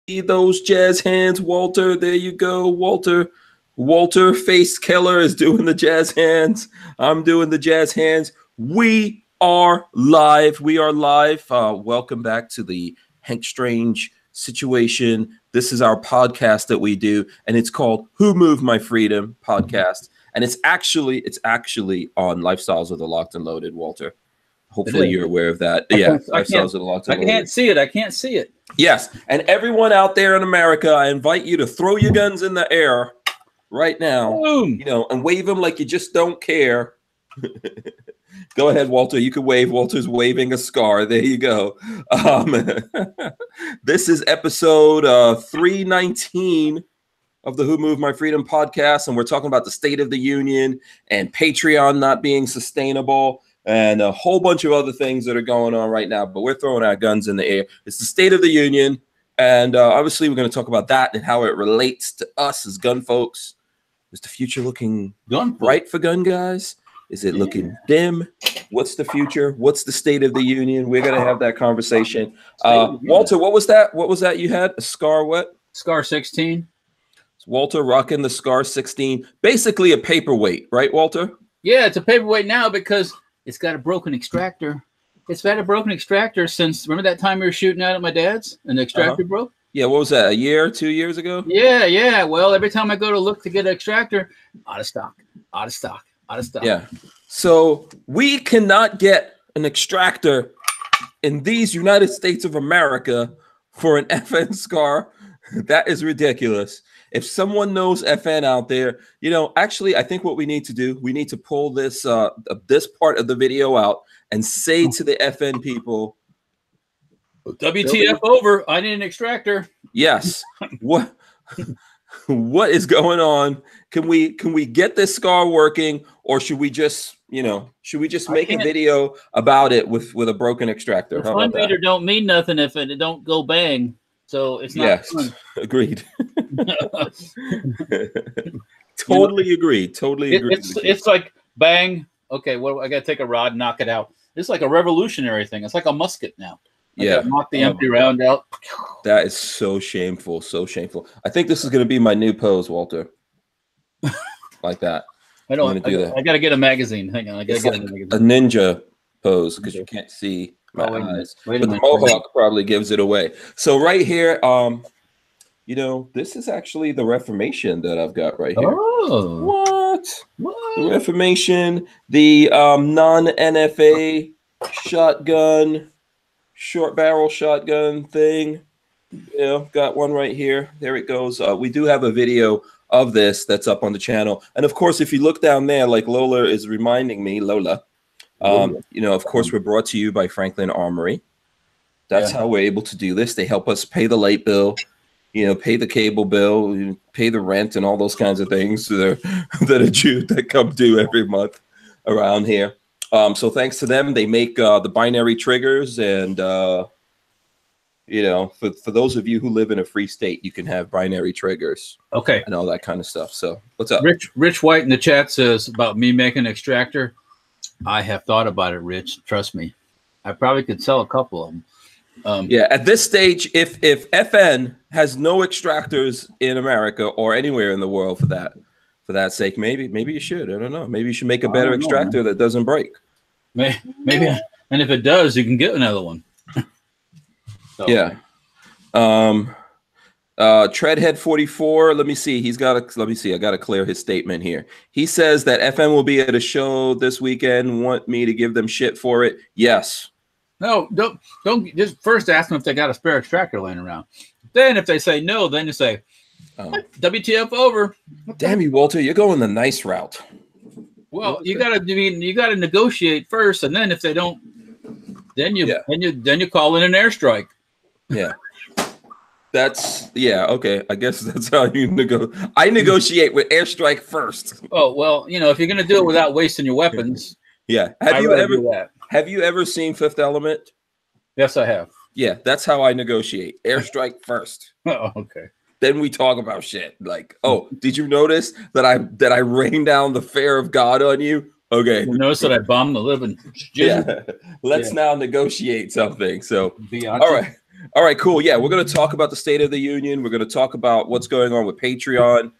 those jazz hands, Walter. There you go, Walter. Walter Face Keller is doing the jazz hands. I'm doing the jazz hands. We are live. We are live. Welcome back to the Hank Strange situation. This is our podcast that we do, and it's called Who Moved My Freedom podcast. And it's actually on Lifestyles of the Locked and Loaded, Walter. Hopefully you're aware of that. Lifestyles of the Locked and Loaded. I can't see it. Yes, and everyone out there in America, I invite you to throw your guns in the air right now. Boom. And wave them like you just don't care. Go ahead, Walter. You can wave. Walter's waving a scar. There you go. This is episode 319 of the Who Moved My Freedom podcast, and we're talking about the State of the Union and Patreon not being sustainable and a whole bunch of other things that are going on right now. But we're throwing our guns in the air. It's the State of the Union, and obviously we're going to talk about that and how it relates to us as gun folks. Is the future looking bright for gun guys? Is it looking dim? What's the future? What's the State of the Union? We're going to have that conversation. Walter, what was that? What was that you had? A SCAR what? SCAR 16. Walter rocking the SCAR 16. Basically a paperweight, right, Walter? Yeah, it's a paperweight now because it's got a broken extractor. It's had a broken extractor since, remember that time we were shooting out at my dad's and the extractor broke? Yeah, what was that, a year, 2 years ago? Yeah. Well, every time I go to look to get an extractor, out of stock. Yeah. So we cannot get an extractor in these United States of America for an FN SCAR. That is ridiculous. If someone knows FN out there, actually, I think what we need to do, we need to pull this this part of the video out and say to the FN people, WTF over, I need an extractor. Yes. What is going on? Can we get this SCAR working, or should we just make a video about it with a broken extractor? The fun meter don't mean nothing if it don't go bang. So it's not fun. Agreed. Totally agreed. It's like bang. Okay, well, I gotta take a rod and knock it out. It's like a revolutionary thing. It's like a musket now. Knock the empty round out. That is so shameful. So shameful. I think this is gonna be my new pose, Walter. Like that. I gotta get a magazine. Hang on, I gotta get a magazine. A ninja pose because you can't see my eyes. But the mohawk probably gives it away. So right here, this is actually the Reformation that I've got right here. Oh, what? The Reformation, the non-NFA shotgun, short barrel shotgun thing. Got one right here. There it goes. We do have a video of this that's up on the channel. And of course, if you look down there, like Lola is reminding me, Lola, of course, we're brought to you by Franklin Armory. That's how we're able to do this. They help us pay the light bill, pay the cable bill, pay the rent, and all those kinds of things that come due every month around here. So thanks to them, they make the binary triggers, and for those of you who live in a free state, you can have binary triggers, and all that kind of stuff. So what's up? Rich White in the chat says about me making an extractor. I have thought about it, Rich. Trust me. I probably could sell a couple of them. At this stage, if FN has no extractors in America or anywhere in the world for that sake, maybe you should. I don't know. Maybe you should make a better extractor that doesn't break. Maybe, and if it does, you can get another one. So. Yeah. Treadhead 44. Let me see. I got to clear his statement here. He says that FN will be at a show this weekend. Want me to give them shit for it? Yes. No, don't just first ask them if they got a spare extractor laying around. Then if they say no, then you say, WTF over. Damn you, Walter. You're going the nice route. Well, you gotta negotiate first, and then if they don't, then you call in an airstrike. Yeah. Okay. I guess that's how you negotiate. I negotiate with airstrike first. Oh, well, if you're going to do it without wasting your weapons. Yeah. Have you ever seen Fifth Element? Yes, I have. Yeah. That's how I negotiate. Airstrike first. Oh, okay. Then we talk about shit. Like, oh, did you notice that I rained down the fear of God on you? Okay. You notice that I bombed the living. Yeah. Let's now negotiate something. So, all right. All right, cool. Yeah, we're going to talk about the State of the Union. We're going to talk about what's going on with Patreon.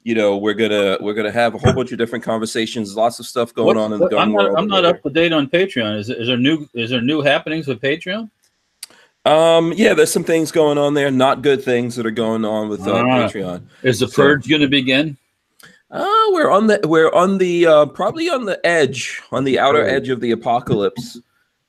You know, we're gonna have a whole bunch of different conversations. Lots of stuff going on in the gun world. I'm not up to date on Patreon. Is there new happenings with Patreon? Yeah, there's some things going on there. Not good things that are going on with Patreon. Is the purge going to begin? We're on the probably on the edge, on the outer edge of the apocalypse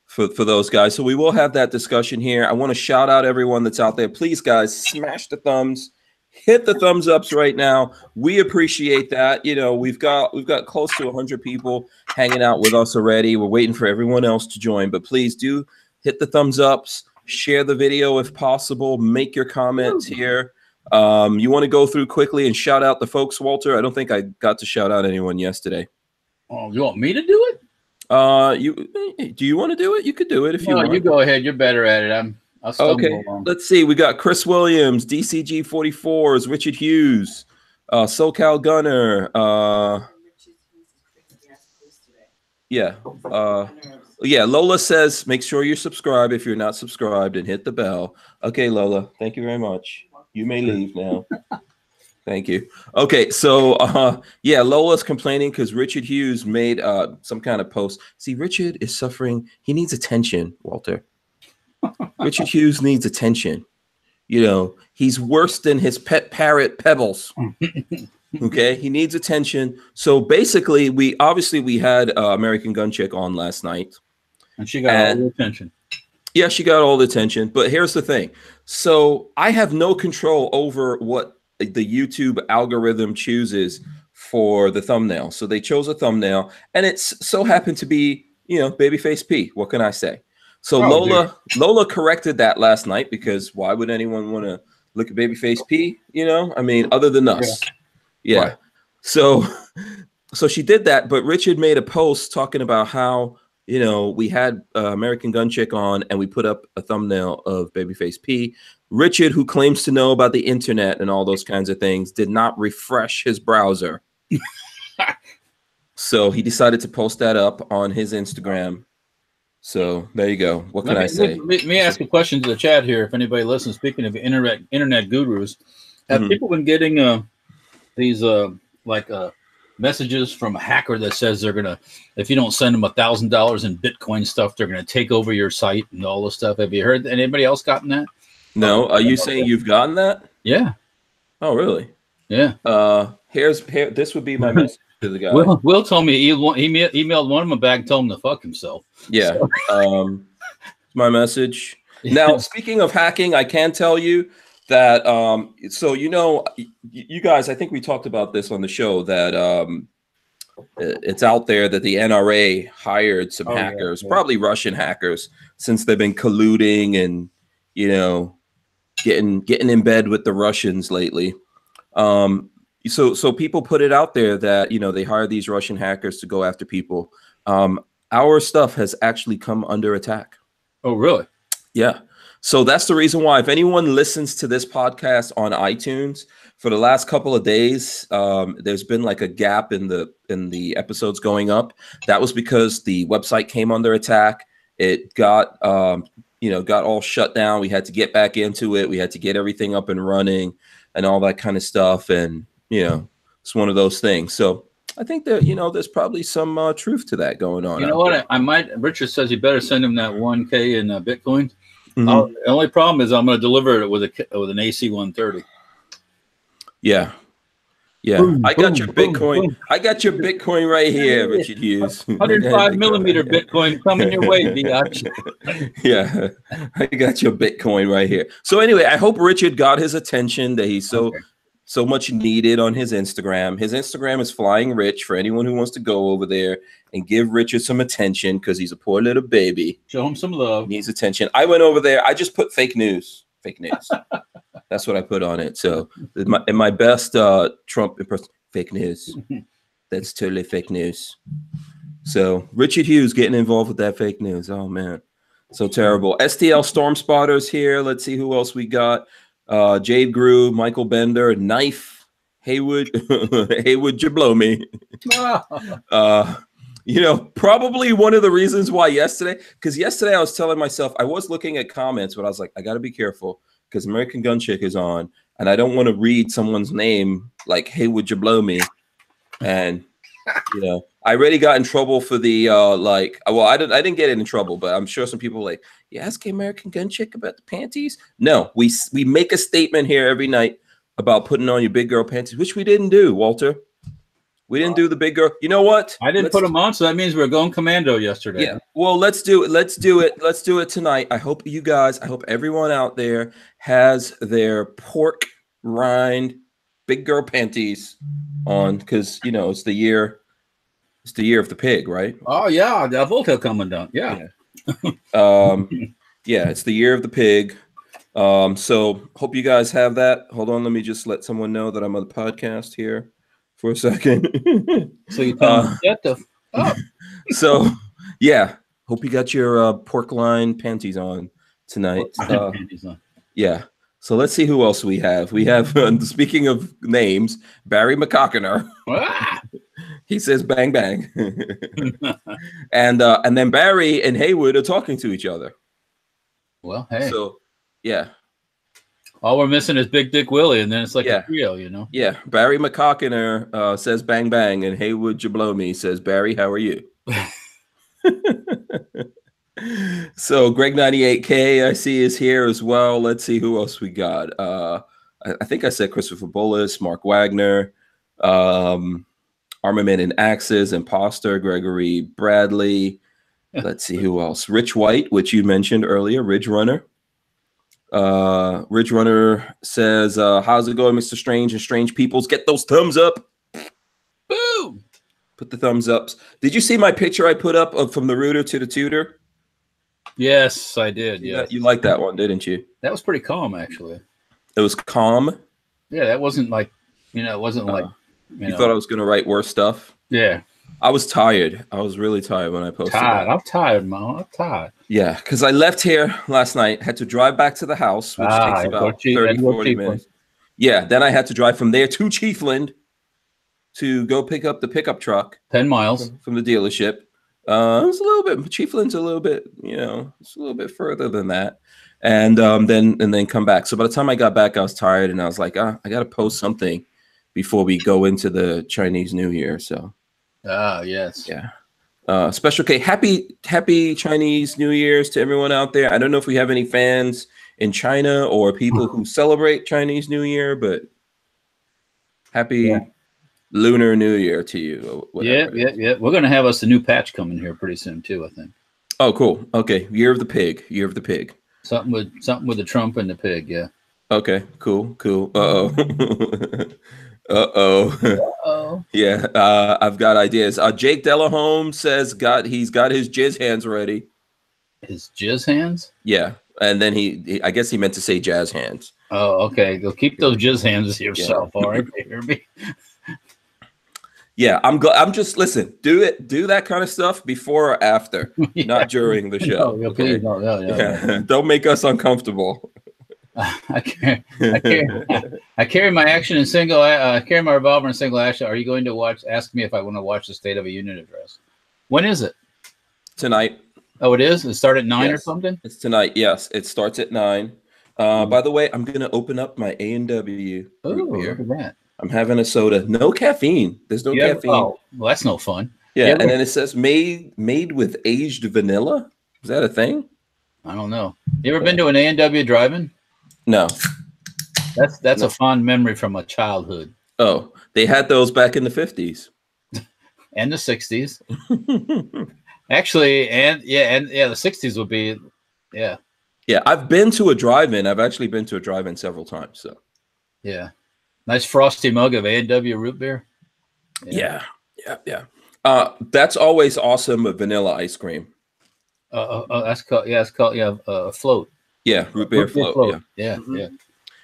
for those guys. So we will have that discussion here. I want to shout out everyone that's out there. Please, guys, smash the thumbs. Hit the thumbs ups right now. We appreciate that. You know, we've got close to 100 people hanging out with us already. We're waiting for everyone else to join, but please do hit the thumbs ups. Share the video if possible. Make your comments here. You want to go through quickly and shout out the folks, Walter? I don't think I got to shout out anyone yesterday. Oh, you want me to do it? Do you want to do it? You could do it if you want. You go ahead. You're better at it. Okay, let's see. We got Chris Williams, DCG 44s, Richard Hughes, SoCal Gunner. Yeah. Lola says, make sure you subscribe if you're not subscribed and hit the bell. Okay, Lola, thank you very much. You may leave now. Thank you. Okay, so yeah, Lola's complaining because Richard Hughes made some kind of post. See, Richard is suffering. He needs attention, Walter. Richard Hughes needs attention. You know, he's worse than his pet parrot Pebbles. Okay, he needs attention. So basically, we had American Gun Chick on last night, and she got all the attention. Yeah, she got all the attention. But here's the thing: so I have no control over what the YouTube algorithm chooses for the thumbnail. So they chose a thumbnail, and it's so happened to be, you know, Babyface P. What can I say? So Lola corrected that last night, because why would anyone want to look at Babyface P? You know, I mean, other than us. Yeah. Right. So she did that, but Richard made a post talking about how, you know, we had American Gun Chick on and we put up a thumbnail of Babyface P. Richard, who claims to know about the internet and all those kinds of things, did not refresh his browser. So he decided to post that up on his Instagram. So there you go. What can I say? Let me ask a question to the chat here. If anybody listens, speaking of internet gurus, have people been getting these messages from a hacker that says they're gonna, if you don't send them $1,000 in Bitcoin stuff, they're gonna take over your site and all this stuff? Have you heard? Anybody else gotten that? No. Are you saying you've gotten that? Yeah. Oh, really? Yeah. This would be my message to the guy. Will told me he emailed one of them back and told him to fuck himself. Yeah. My message. Now, speaking of hacking, I can tell you that so, you know, you guys, I think we talked about this on the show, that it's out there that the NRA hired some hackers, probably Russian hackers, since they've been colluding and, you know, getting in bed with the Russians lately. So people put it out there that, you know, they hire these Russian hackers to go after people. Our stuff has actually come under attack. Oh, really? Yeah. So that's the reason why, if anyone listens to this podcast on iTunes, for the last couple of days, there's been like a gap in the episodes going up. That was because the website came under attack. It got got all shut down. We had to get back into it. We had to get everything up and running and all that kind of stuff. And, you know, it's one of those things. So I think that, you know, there's probably some truth to that going on. You know what? I might. Richard says you better send him that 1K in Bitcoin. The only problem is I'm going to deliver it with an AC 130. Yeah. Boom, I got your Bitcoin. Boom. I got your Bitcoin right here, Richard Hughes. 105 millimeter Bitcoin coming your way, biatch. Yeah, I got your Bitcoin right here. So anyway, I hope Richard got his attention that he's so much needed on his Instagram. His Instagram is Flying Rich, for anyone who wants to go over there and give Richard some attention, because he's a poor little baby. Show him some love. He needs attention. I went over there. I just put fake news. That's what I put on it. So in my best Trump impression, fake news. That's totally fake news. So Richard Hughes getting involved with that fake news. Oh, man. So terrible. STL Storm Spotters here. Let's see who else we got. Jade Grew, Michael Bender, Knife, Haywood, you blow me. You know, probably one of the reasons why because yesterday I was telling myself, I was looking at comments, but I was like, I got to be careful because American Gun Chick is on, and I don't want to read someone's name like, hey, would you blow me? And, you know, I already got in trouble for the, well, I didn't get in trouble, but I'm sure some people were like, you ask American Gun Chick about the panties? No, we make a statement here every night about putting on your big girl panties, which we didn't do, Walter. We didn't do the big girl. You know what? I didn't put them on, so that means we're going commando yesterday. Yeah. Well, let's do it. Let's do it tonight. I hope everyone out there has their pork rind big girl panties on, because you know it's the year of the pig, right? Oh yeah, the Volta coming down. Yeah. Yeah, it's the year of the pig. So hope you guys have that. Hold on, let me just let someone know that I'm on the podcast here for a second. So you can get the So yeah, hope you got your pork line panties on tonight. panties on. Yeah. So let's see who else we have. We have, speaking of names, Barry McCockiner. He says bang bang. And then Barry and Haywood are talking to each other. Well, hey. So yeah. All we're missing is Big Dick Willie, and then it's like a trio, you know? Yeah. Barry McCockiner says bang bang, and Haywood Jablomi says, Barry, how are you? So Greg 98K I see is here as well. Let's see who else we got. I think I said Christopher Bullis, Mark Wagner, Armament and Axes, Imposter, Gregory Bradley. Let's see who else. Rich White, which you mentioned earlier, Ridge Runner. Ridge Runner says, how's it going, Mr. Strange and Strange Peoples? Get those thumbs up. Boom. Put the thumbs ups. Did you see my picture I put up of from the rooter to the tutor? Yes, I did. Yeah, you liked that one, didn't you? That was pretty calm, actually. It was calm. Yeah, that wasn't like, you know, it wasn't like you thought I was going to write worse stuff. Yeah, I was tired. I was really tired when I posted. I'm tired, Mom. I'm tired. Yeah, because I left here last night, had to drive back to the house, which takes about 30-40 minutes. Yeah, then I had to drive from there to Chiefland to go pick up the pickup truck. 10 miles from the dealership. It was a little bit. Chiefland's a little bit, you know, it's a little bit further than that, and then come back. So by the time I got back, I was tired, and I was like, I got to post something before we go into the Chinese New Year. So, yes, yeah. Special K, happy Chinese New Year's to everyone out there. I don't know if we have any fans in China or people who celebrate Chinese New Year, but happy Lunar New Year to you. Yeah. We're gonna have us a new patch coming here pretty soon too, I think. Oh, cool. Okay, Year of the Pig. Something with the Trump and the pig. Yeah. Okay. Cool. Uh-oh. Yeah. I've got ideas. Jake Delahome says he's got his jizz hands ready. His jizz hands? Yeah. And then he I guess he meant to say jazz hands. Oh, okay. Go keep those jizz hands to yourself. All right. Hear me? Yeah, I'm just listen. Do that kind of stuff before or after, not during the show. No, okay? Please, no. Don't make us uncomfortable. I carry my action in single. I carry my revolver in single action. Are you going to ask me if I want to watch the State of the Union address? When is it? Tonight. Oh, it is. It starts at 9 or something. It's tonight. Yes, it starts at 9. By the way, I'm gonna open up my A&W root beer. Look at that. I'm having a soda. No caffeine. There's no caffeine. Oh, well, that's no fun. Yeah, and then it says made with aged vanilla. Is that a thing? I don't know. You ever been to an A&W drive-in? No. That's a fond memory from my childhood. Oh, they had those back in the 50s. And the 60s. Actually, the 60s would be, yeah. Yeah, I've been to a drive-in. I've actually been to a drive-in several times. So, yeah. Nice frosty mug of A&W root beer. Yeah. That's always awesome with vanilla ice cream. That's called float. Yeah, root beer float. Yeah.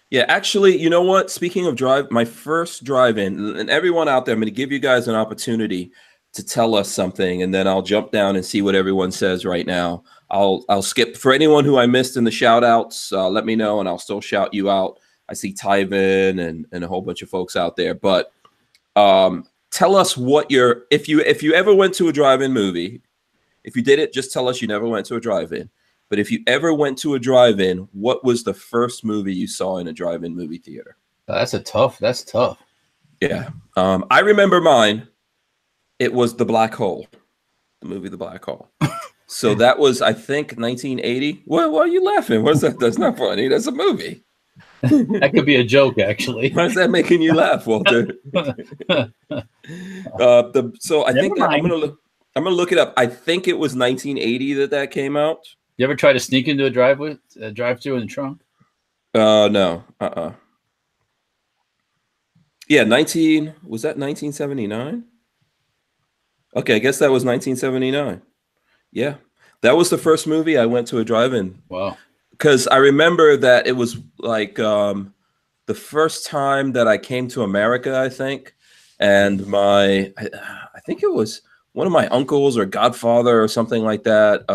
Yeah, actually, you know what? Speaking of my first drive-in, and everyone out there, I'm going to give you guys an opportunity to tell us something, and then I'll jump down and see what everyone says right now. I'll skip for anyone who I missed in the shout-outs. Let me know, and I'll still shout you out. I see Tyvin and a whole bunch of folks out there. But tell us what your if you ever went to a drive-in movie. If you did it, just tell us you never went to a drive-in. But if you ever went to a drive-in, what was the first movie you saw in a drive-in movie theater? That's tough. Yeah. I remember mine. It was The Black Hole, the movie The Black Hole. So that was, I think, 1980. Well, why are you laughing? What's that? That's not funny. That's a movie. That could be a joke, actually. Why is that making you laugh, Walter? So I think I'm gonna look it up. I think it was 1980 that came out. You ever try to sneak into a drive-through in the trunk? No. Yeah, was that 1979? Okay, I guess that was 1979. Yeah. That was the first movie I went to a drive-in. Wow. Because I remember that it was like the first time that I came to America, I think. And I think it was one of my uncles or godfather or something like that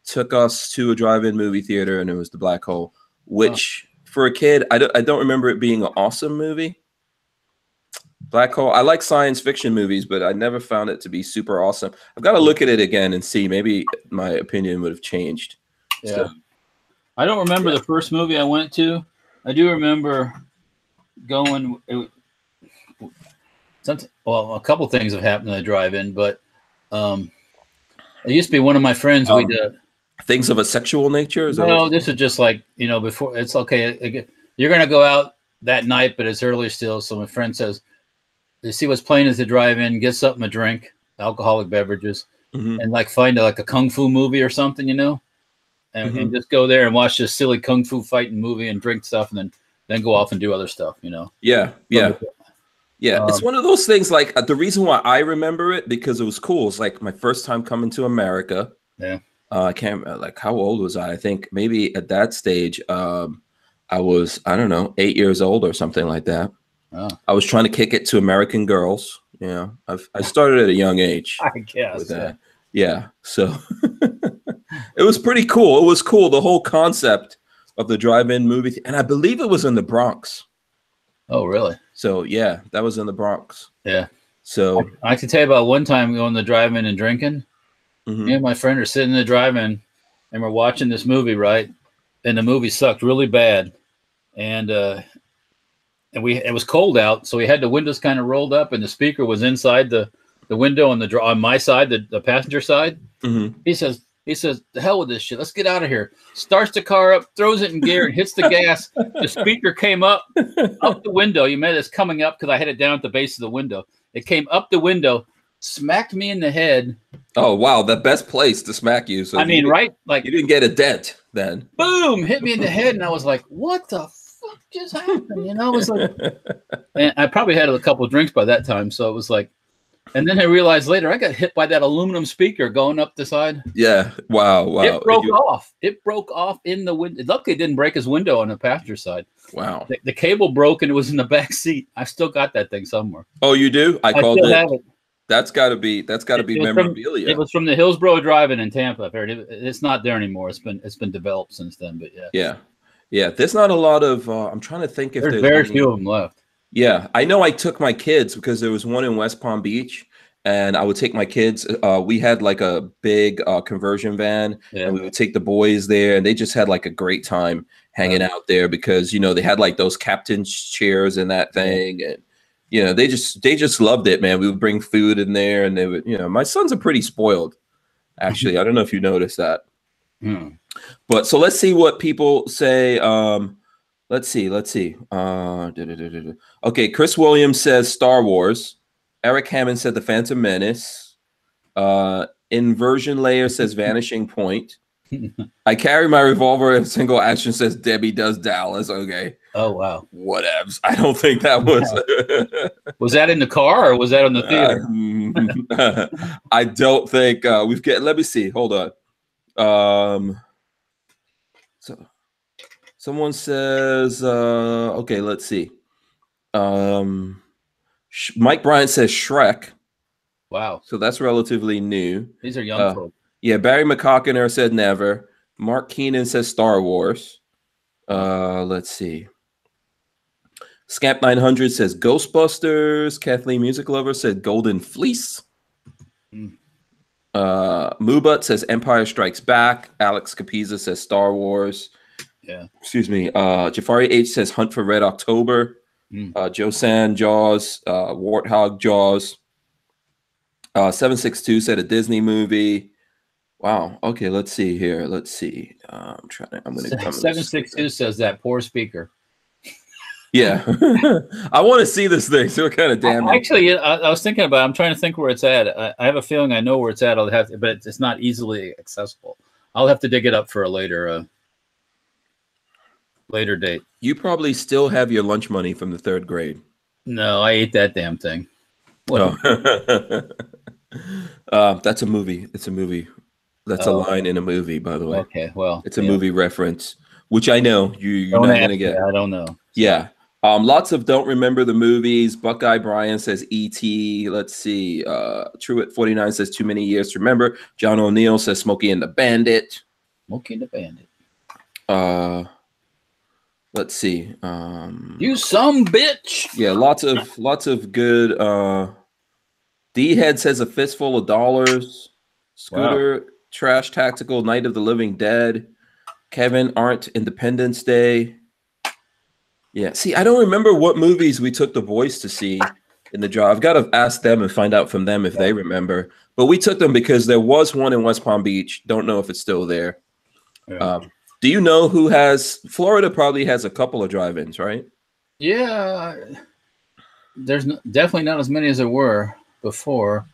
took us to a drive-in movie theater, and it was The Black Hole, which for a kid, I don't remember it being an awesome movie. Black Hole. I like science fiction movies, but I never found it to be super awesome. I've got to look at it again and see. Maybe my opinion would have changed. Yeah. So, I don't remember the first movie I went to. I do remember going. Well, a couple things have happened in the drive-in, but it used to be one of my friends. Things of a sexual nature? No, this is just like, before. It's okay. You're going to go out that night, but it's early still. So my friend says, they see what's playing at the drive-in, get something to drink, alcoholic beverages, and like find a kung fu movie or something, and just go there and watch this silly kung fu fighting movie and drink stuff, and then go off and do other stuff, Yeah. It's one of those things. Like the reason why I remember it, because it was cool. It's like my first time coming to America. Yeah. I can't how old was I? I think maybe at that stage, I was, I don't know, 8 years old or something like that. Oh. I was trying to kick it to American girls. I started at a young age. I guess. With that. Yeah. So it was pretty cool. It was cool. The whole concept of the drive-in movie. And I believe it was in the Bronx. Oh, really? So, yeah, that was in the Bronx. Yeah. So I can tell you about one time going to the drive-in and drinking. Me and my friend are sitting in the drive-in and we're watching this movie, right? And the movie sucked really bad. And it was cold out, so we had the windows kind of rolled up, and the speaker was inside the window on my side, the passenger side. He says, "The hell with this shit. Let's get out of here." Starts the car up, throws it in gear, and hits the gas. The speaker came up the window. You meant it's coming up because I had it down at the base of the window. It came up the window, smacked me in the head. Oh wow, the best place to smack you. So right? Like you didn't get a dent then. Boom! Hit me in the head, and I was like, "What the fuck just happened?" It was like, and I probably had a couple of drinks by that time, so it was like. And then I realized later I got hit by that aluminum speaker going up the side. Yeah. Wow. It broke off. It broke off in the window. Luckily, it didn't break his window on the passenger side. Wow. The cable broke and it was in the back seat. I still got that thing somewhere. Oh, you do? I called still it. Have it. That's got to be memorabilia. It was from the Hillsborough Drive-In in Tampa. I've heard it's not there anymore. It's been developed since then. But yeah. There's not a lot of. I'm trying to think if there's very few of them left. Yeah, I know. I took my kids because there was one in West Palm Beach, and I would take my kids. We had like a big conversion van, and we would take the boys there, and they just had like a great time hanging out there because they had like those captain's chairs and that thing, and they just loved it, man. We would bring food in there, and they would. My sons are pretty spoiled, actually. I don't know if you noticed that. But so let's see what people say. Let's see. Okay, Chris Williams says Star Wars. Eric Hammond said The Phantom Menace. Inversion Layer says Vanishing Point. I carry my revolver in single action says Debbie Does Dallas. Okay. Oh, wow. Whatevs. I don't think that was. Was that in the car or was that on the theater? I don't think we've got. Let me see. Hold on. Someone says, okay, let's see. Mike Bryant says Shrek. Wow. So that's relatively new. These are young folks. Yeah, Barry McCockiner said never. Mark Keenan says Star Wars. Let's see. Scamp 900 says Ghostbusters. Kathleen Music Lover said Golden Fleece. Moobut says Empire Strikes Back. Alex Capiza says Star Wars. Yeah. Excuse me. Jafari H says Hunt for Red October. Joe San Jaws. Warthog Jaws. 762 said a Disney movie. Wow. Okay, let's see here. Let's see. I'm going to come. 762 says that poor speaker. Yeah. I want to see this thing. So what kind of damage? Actually, I was thinking about it. I'm trying to think where it's at. I have a feeling I know where it's at. I'll have to, but it's not easily accessible. I'll have to dig it up for a later date. You probably still have your lunch money from the 3rd grade. No, I ate that damn thing. Oh. That's a movie. It's a movie. That's a line in a movie, by the way. Okay, well, it's a movie reference, which I know you're not going to get. I don't know. Yeah. Lots of don't remember the movies. Buckeye Brian says E.T. Let's see. Truett 49 says too many years to remember. John O'Neill says Smokey and the Bandit. Smokey and the Bandit. Let's see. You some bitch. Yeah, lots of good. D-Head says A Fistful of Dollars. Scooter Trash Tactical, Night of the Living Dead. Kevin Arndt, Independence Day. Yeah, see, I don't remember what movies we took the boys to see in the drive. I've got to ask them and find out from them if they remember. But we took them because there was one in West Palm Beach. Don't know if it's still there. Yeah. Do you know who has? Florida probably has a couple of drive-ins, right? Yeah, there's definitely not as many as there were before.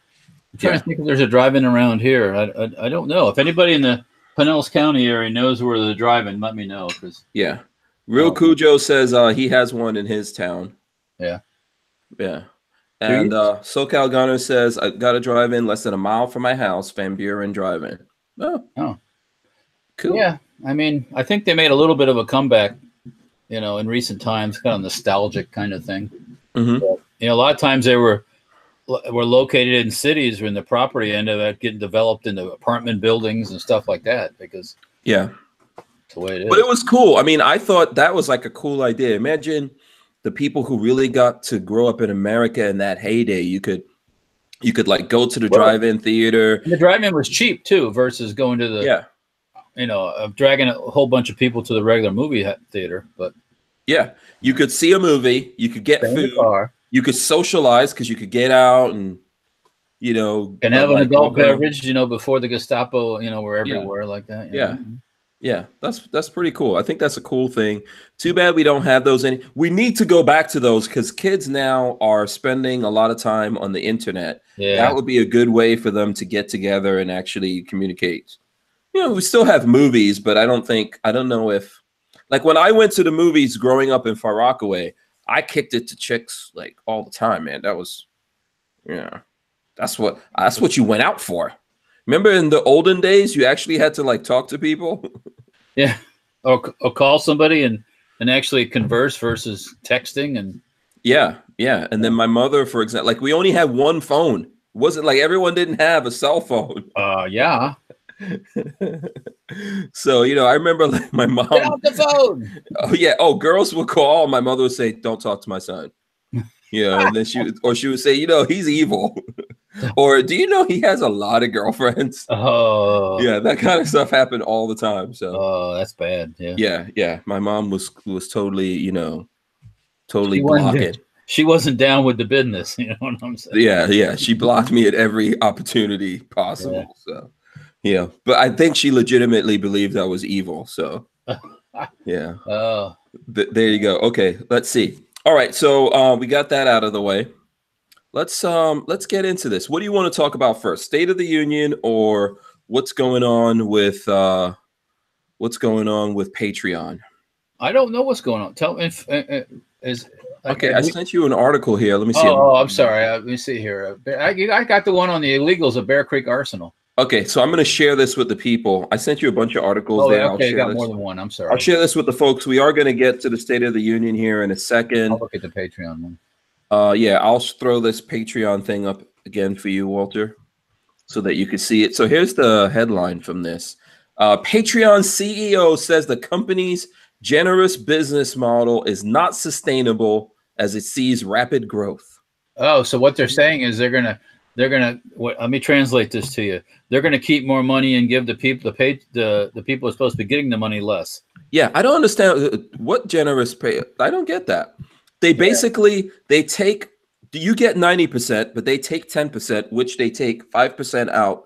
I'm trying to think if there's a drive-in around here. I don't know. If anybody in the Pinellas County area knows where the drive-in, let me know. Yeah. Real Cujo says he has one in his town. Yeah. Yeah. And SoCal Gunner says, I got a drive-in less than a mile from my house, Van Buren Drive-In. Oh. Cool. Yeah. I mean, I think they made a little bit of a comeback, in recent times, kind of nostalgic kind of thing. Mm-hmm. But, a lot of times they were located in cities when the property ended up getting developed into apartment buildings and stuff like that because that's the way it is. But it was cool. I mean, I thought that was like a cool idea. Imagine the people who really got to grow up in America in that heyday. You could like go to the drive-in theater. And the drive-in was cheap too versus going to the dragging a whole bunch of people to the regular movie theater. But you could see a movie, you could get food, you could socialize because you could get out and and have an adult beverage, before the Gestapo, were everywhere like that. Yeah, that's pretty cool. I think that's a cool thing. Too bad we don't have those we need to go back to those because kids now are spending a lot of time on the internet. Yeah. That would be a good way for them to get together and actually communicate. We still have movies, but I don't know if, like when I went to the movies growing up in Far Rockaway, I kicked it to chicks like all the time, man. That was, that's what you went out for. Remember in the olden days, you actually had to like talk to people. Yeah. Or call somebody and actually converse versus texting. And yeah. And then my mother, for example, like we only had one phone. It wasn't like everyone didn't have a cell phone. Yeah. So, I remember like my mom. Get off the phone. Oh, yeah. Oh, girls would call. My mother would say, don't talk to my son. And then she would say, he's evil. Or do you know he has a lot of girlfriends? Oh. Yeah, that kind of stuff happened all the time. So that's bad. Yeah. My mom was totally, totally blocking. She wasn't down with the business, you know what I'm saying? Yeah. She blocked me at every opportunity possible. So but I think she legitimately believed I was evil. So yeah. Oh. There you go. Okay, let's see. All right, so we got that out of the way. Let's get into this. What do you want to talk about first? State of the Union or what's going on with Patreon? I don't know what's going on. Tell me if okay, I sent you an article here. Let me see. Oh, I'm sorry. Let me see here. I got the one on the illegals of Bear Creek Arsenal. Okay, so I'm going to share this with the people. I sent you a bunch of articles there. Okay, I got more than one. I'm sorry. I'll share this with the folks. We are going to get to the State of the Union here in a second. I'll look at the Patreon one. I'll throw this Patreon thing up again for you, Walter, so that you can see it. So here's the headline from this. Patreon CEO says the company's generous business model is not sustainable as it sees rapid growth. Oh, so what they're saying is they're gonna let me translate this to you. They're gonna keep more money and give the people the people who are supposed to be getting the money less. Yeah, I don't understand what generous pay. I don't get that. They basically they take, you get 90%, but they take 10%, which they take 5% out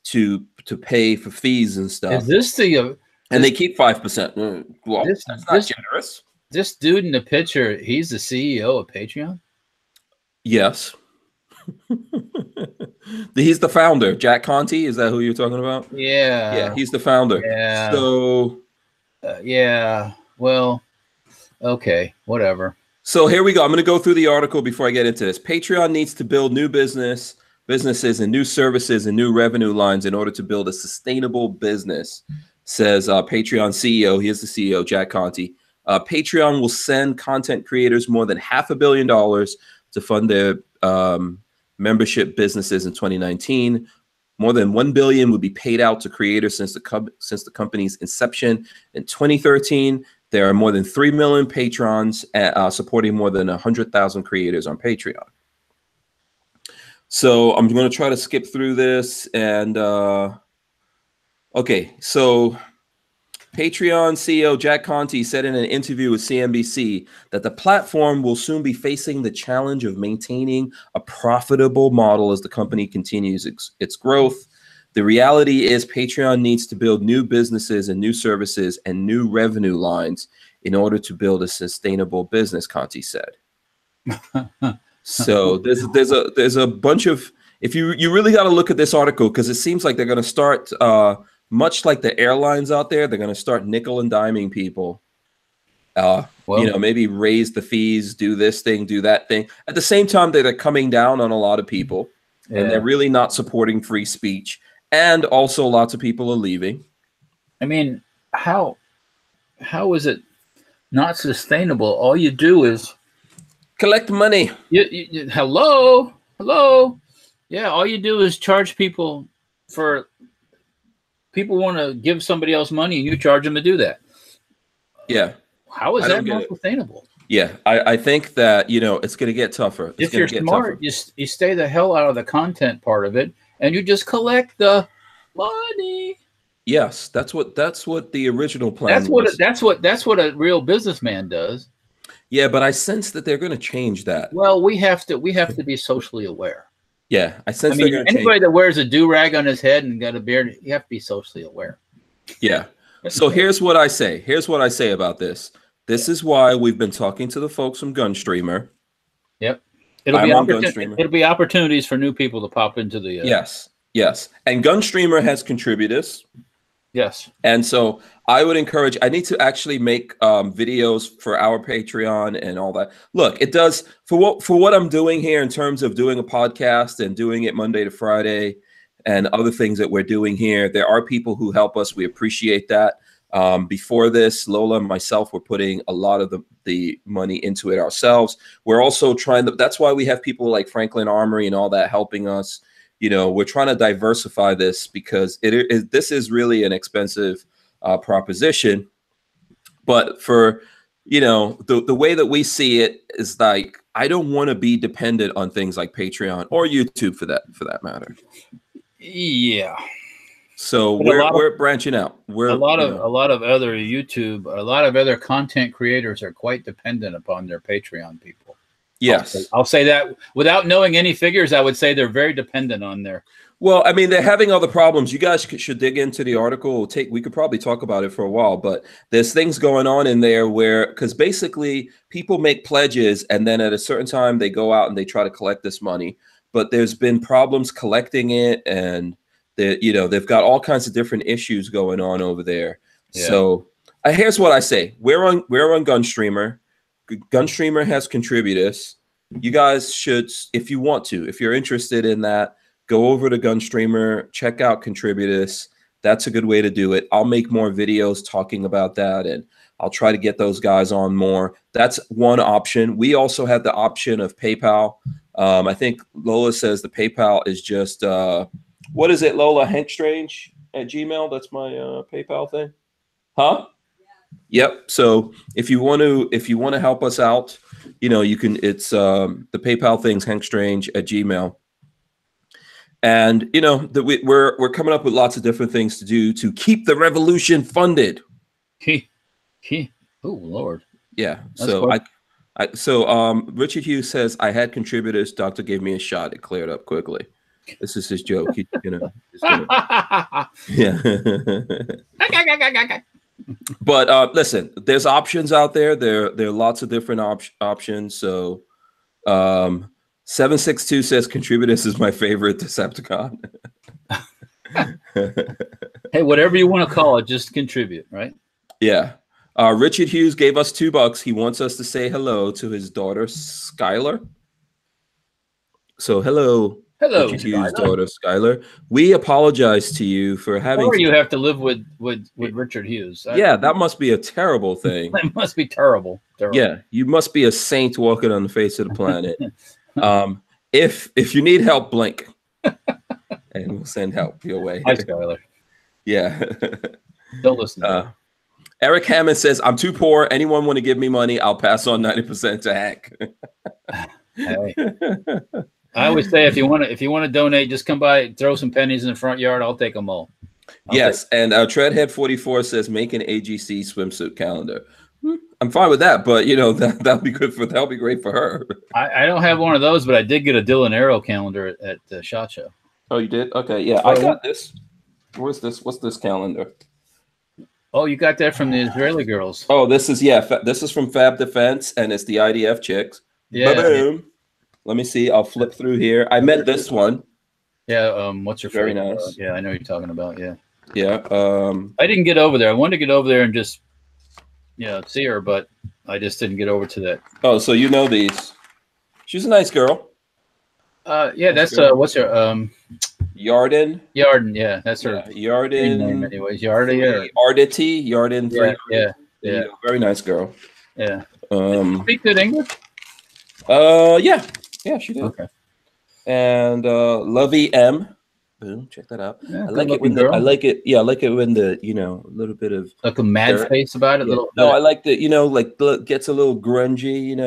to pay for fees and stuff. Is this the and they keep 5%? Well, that's not generous. This dude in the picture, he's the CEO of Patreon? Yes. He's the founder. Jack Conte, is that who you're talking about? Yeah. Yeah, he's the founder. Yeah. So yeah, well, okay, whatever. So here we go. I'm going to go through the article before I get into this. Patreon needs to build new businesses and new services and new revenue lines in order to build a sustainable business, says Patreon CEO. He is the CEO, Jack Conte. Patreon will send content creators more than $500 million to fund their membership businesses in 2019. More than $1 billion would be paid out to creators since the company's inception in 2013. There are more than 3 million patrons supporting more than 100,000 creators on Patreon. So I'm going to try to skip through this. And okay, so Patreon CEO Jack Conte said in an interview with CNBC that the platform will soon be facing the challenge of maintaining a profitable model as the company continues its growth. The reality is Patreon needs to build new businesses and new services and new revenue lines in order to build a sustainable business, Conte said. So there's a bunch of, if you really got to look at this article, because it seems like they're going to start much like the airlines out there, they're going to start nickel and diming people. Well, you know, maybe raise the fees, do this thing, do that thing. At the same time, they're coming down on a lot of people, and they're really not supporting free speech. And also lots of people are leaving. I mean, how is it not sustainable? All you do is collect money. Hello. Yeah, all you do is charge people for, people want to give somebody else money and you charge them to do that. Yeah. How is that not sustainable? Yeah, I think that, you know, it's going to get tougher. If you're smart, you stay the hell out of the content part of it, and you just collect the money. Yes, that's what the original plan was. That's what a real businessman does. Yeah, but I sense that they're going to change that. Well, we have to be socially aware. Yeah, I sense they're going to anybody that wears a do-rag on his head and got a beard, you have to be socially aware. Yeah. So here's what I say. Here's what I say about this. This is why we've been talking to the folks from Gunstreamer. Yep. It'll be opportunities for new people to pop into the Yes. And Gunstreamer has contributors. Yes. And so I would encourage, I need to actually make videos for our Patreon and all that. Look, it does for what I'm doing here in terms of doing a podcast and doing it Monday to Friday and other things that we're doing here. There are people who help us. We appreciate that. Before this, Lola and myself were putting a lot of the money into it ourselves. We're also trying to, that's why we have people like Franklin Armory and all that helping us. You know, we're trying to diversify this because this is really an expensive proposition. But for, you know, the way that we see it is like, I don't want to be dependent on things like Patreon or YouTube for that matter. Yeah. So we're branching out. A lot of other content creators are quite dependent upon their Patreon people. Yes. I'll say that without knowing any figures. I would say they're very dependent on their. Well, I mean, they're having other problems. You guys should dig into the article. We could probably talk about it for a while, but there's things going on in there where, because basically people make pledges and then at a certain time they go out and they try to collect this money, but there's been problems collecting it, and they've got all kinds of different issues going on over there. Yeah. So here's what I say: we're on Gunstreamer. Gunstreamer has contributors. You guys should, if you want to, if you're interested in that, go over to Gunstreamer, check out contributors. That's a good way to do it. I'll make more videos talking about that, and I'll try to get those guys on more. That's one option. We also have the option of PayPal. I think Lola says the PayPal is just, what is it, Lola? Hank Strange at Gmail? That's my PayPal thing. Huh? Yep. So if you want to help us out, you can. It's the PayPal thing's hankstrange@gmail. And we're coming up with lots of different things to do to keep the revolution funded. Oh Lord. Yeah. So Richard Hughes says, I had contributors. Doctor gave me a shot. It cleared up quickly. This is his joke. He's gonna yeah. But listen, there's options out there. There are lots of different options. So 762 says contributors is my favorite Decepticon. Hey, whatever you want to call it, just contribute, right? Yeah. Richard Hughes gave us $2. He wants us to say hello to his daughter, Skylar. So hello, Richard Hughes' daughter, Skylar. We apologize to you for having. Or you have to live with Richard Hughes. Yeah, that must be a terrible thing. That must be terrible. Yeah, you must be a saint walking on the face of the planet. If you need help, blink, and we'll send help your way. Hi, Skylar. Yeah. Don't listen to me. Eric Hammond says, I'm too poor. Anyone want to give me money? I'll pass on 90% to Hank. Hey. I always say if you want to donate, just come by, throw some pennies in the front yard. I'll take them all. Yes, and Treadhead 44 says make an AGC swimsuit calendar. I'm fine with that, but that'll be great for her. I don't have one of those, but I did get a Dylan Arrow calendar at the SHOT Show. Oh, you did? Okay, yeah, I got this. Where's this? What's this calendar? Oh, you got that from the Israeli girls. Oh, this is from Fab Defense, and it's the IDF chicks. Yeah. Boom. Let me see. I'll flip through here. I met this one. Yeah. What's your very favorite? nice? Yeah, I know what you're talking about. Yeah. Yeah. I didn't get over there. I wanted to get over there and just see her, but I just didn't get over to that. Oh, so these? She's a nice girl. Yeah, that's what's her Yarden. Yarden, yeah, that's her Yarden name, anyways. Yarden. Ardity. Yarden. Yeah. Very nice girl. Yeah. Speak good English. Yeah, she did. Okay. And Lovey M. Boom, check that out. Yeah, I like it when I like it the a little bit of like a mad dirt. Face about it. Yeah. I like the gets a little grungy.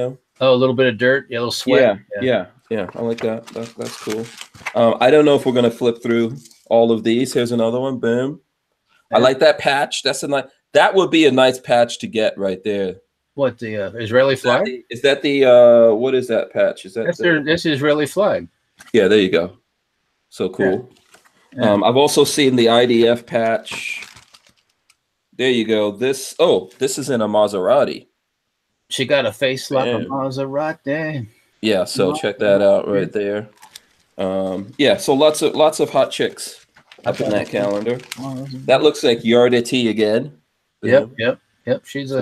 Oh, a little bit of dirt, a little sweat. Yeah. I like that. That's cool. I don't know if we're gonna flip through all of these. Here's another one. Boom. Yeah. I like that patch. That would be a nice patch to get right there. What, the Israeli flag? Is that the what is that patch? Is that that's the Israeli flag? Yeah, there you go. So cool. Yeah. I've also seen the IDF patch. There you go. This is in a Maserati. She got a face like a Maserati. Yeah, so check that out right there. So lots of hot chicks up in that calendar. That looks like Yardity again. Yep. There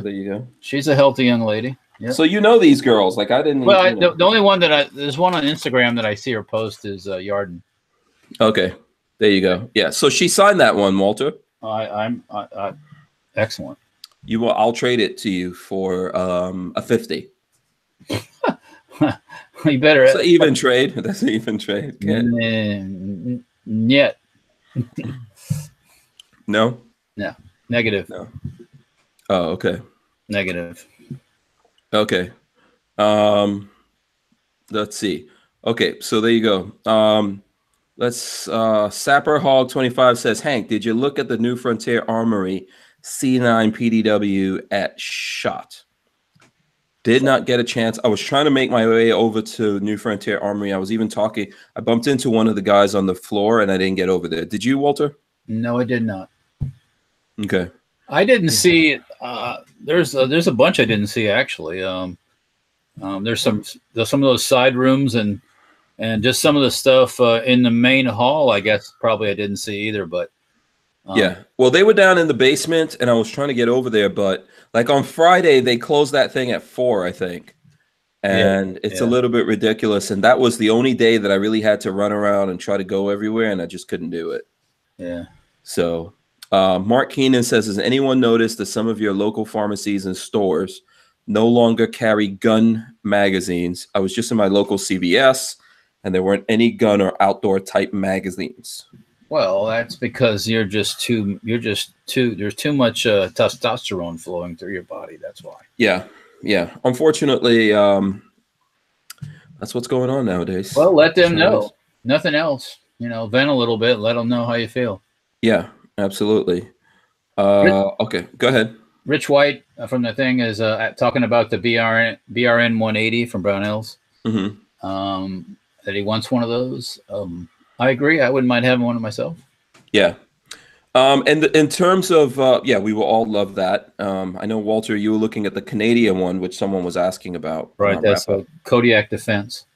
you go. She's a healthy young lady. Yep. So these girls, like I didn't. Well, the only one there's one on Instagram that I see her post is Yarden. Okay, there you go. Yeah, so she signed that one, Walter. I'm excellent. I'll trade it to you for a 50. You better. It's an even trade. That's an even trade. Yet. No. Negative. No. Oh, okay. Negative. Okay. Let's see. Okay, so there you go. Sapper Hog 25 says, Hank, did you look at the New Frontier Armory C9 PDW at SHOT? Did not get a chance. I was trying to make my way over to New Frontier Armory. I was even talking. I bumped into one of the guys on the floor, and I didn't get over there. Did you, Walter? No, I did not. Okay. I didn't see. There's a bunch I didn't see actually. There's some of those side rooms and just some of the stuff in the main hall. I guess probably I didn't see either. But yeah, well, they were down in the basement, and I was trying to get over there, but like on Friday they closed that thing at 4, I think, and it's a little bit ridiculous. And that was the only day that I really had to run around and try to go everywhere, and I just couldn't do it. Yeah. So Mark Keenan says, has anyone noticed that some of your local pharmacies and stores no longer carry gun magazines? I was just in my local CVS, and there weren't any gun or outdoor type magazines. Well, that's because you're just too. There's too much testosterone flowing through your body. That's why. Yeah, yeah. Unfortunately, that's what's going on nowadays. Well, let them Sure know. is. Nothing else. Vent a little bit. Let them know how you feel. Yeah, absolutely. Okay, go ahead. Rich White from the thing is talking about the BRN 180 from Brownells. That he wants one of those. I agree. I wouldn't mind having one of myself. Yeah. And in terms of, yeah, we will all love that. I know, Walter, you were looking at the Canadian one, which someone was asking about. Right. That's a Kodiak Defense.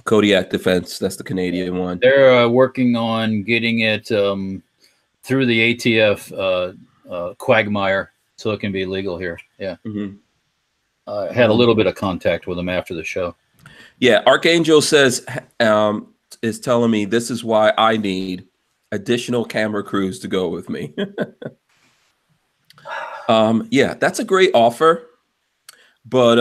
Kodiak Defense. That's the Canadian one. They're working on getting it through the ATF quagmire so it can be legal here. Yeah. Had a little bit of contact with them after the show. Yeah. Archangel says, is telling me this is why I need additional camera crews to go with me. Yeah, that's a great offer, but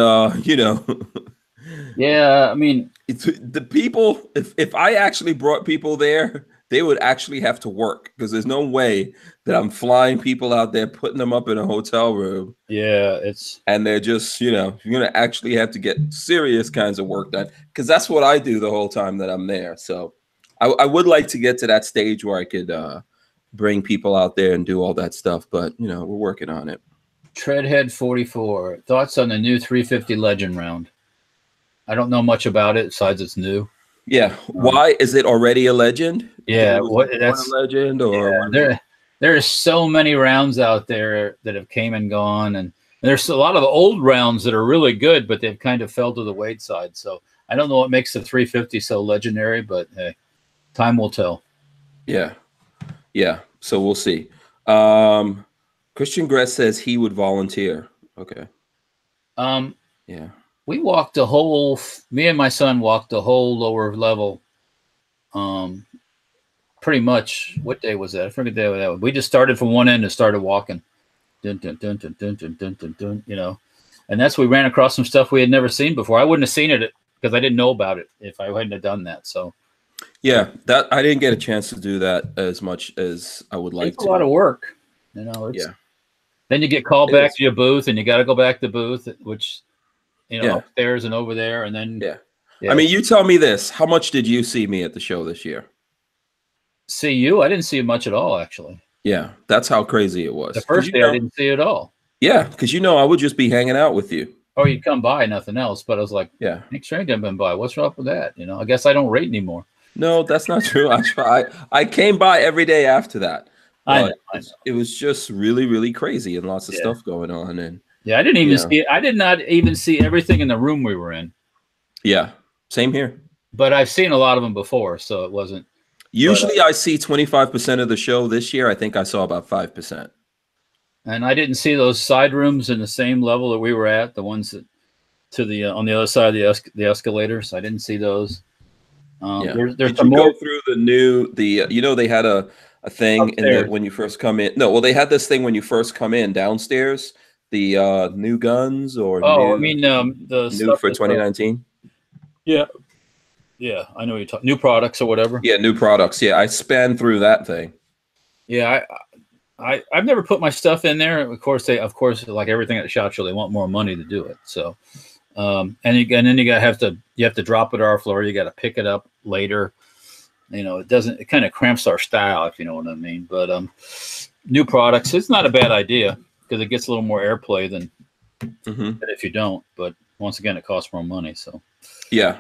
yeah, I mean, it's the people. If I actually brought people there, they would actually have to work, because there's no way that I'm flying people out there, putting them up in a hotel room. Yeah, and they're just, you're gonna actually have to get serious kinds of work done, because that's what I do the whole time that I'm there. So I would like to get to that stage where I could bring people out there and do all that stuff, but we're working on it. Treadhead 44, thoughts on the new 350 Legend round? I don't know much about it besides it's new. Yeah, why is it already a legend? Yeah, that's a legend, or yeah, there are so many rounds out there that have came and gone, and there's a lot of old rounds that are really good, but they've kind of fell to the wayside. So I don't know what makes the 350 so legendary, but hey, time will tell. Yeah. So we'll see. Christian Gress says he would volunteer. Okay. Yeah. We walked the whole. Me and my son walked the whole lower level. Pretty much. What day was that? I forget the day that was. We just started from one end and started walking. Dun, dun, dun, dun, dun, dun, dun, dun, dun, and that's we ran across some stuff we had never seen before. I wouldn't have seen it because I didn't know about it if I hadn't have done that. So. Yeah, that I didn't get a chance to do that as much as I would like to. It's a lot of work, yeah. Then you get called back to your booth, and you got to go back to the booth, which upstairs and over there, and then I mean, you tell me this: how much did you see me at the show this year? See you? I didn't see much at all, actually. Yeah, that's how crazy it was. The first day I didn't see it at all. Yeah, because I would just be hanging out with you. Or you'd come by, nothing else. But I was like, yeah, Nick Strange hasn't been by. What's up with that? I guess I don't rate anymore. No, that's not true. I came by every day after that. I know. It was just really, really crazy, and lots of stuff going on. And I didn't even see it. I did not even see everything in the room we were in. Yeah, same here. But I've seen a lot of them before, so it wasn't. Usually I see 25% of the show. This year, I think I saw about 5%. And I didn't see those side rooms in the same level that we were at, the ones that on the other side of the escalators. I didn't see those. There's Did you go through they had a thing when you first come in. No, well, they had this thing when you first come in downstairs, the new guns or I mean the new for 2019. Yeah, I know you're talking new products or whatever. Yeah, new products. Yeah, I span through that thing. Yeah, I've never put my stuff in there. Of course, like everything at the shop show, they want more money to do it. So. And then you have to drop it to our floor. You got to pick it up later. It kind of cramps our style, if you know what I mean. But new products, it's not a bad idea because it gets a little more airplay than if you don't. But once again, it costs more money. So yeah,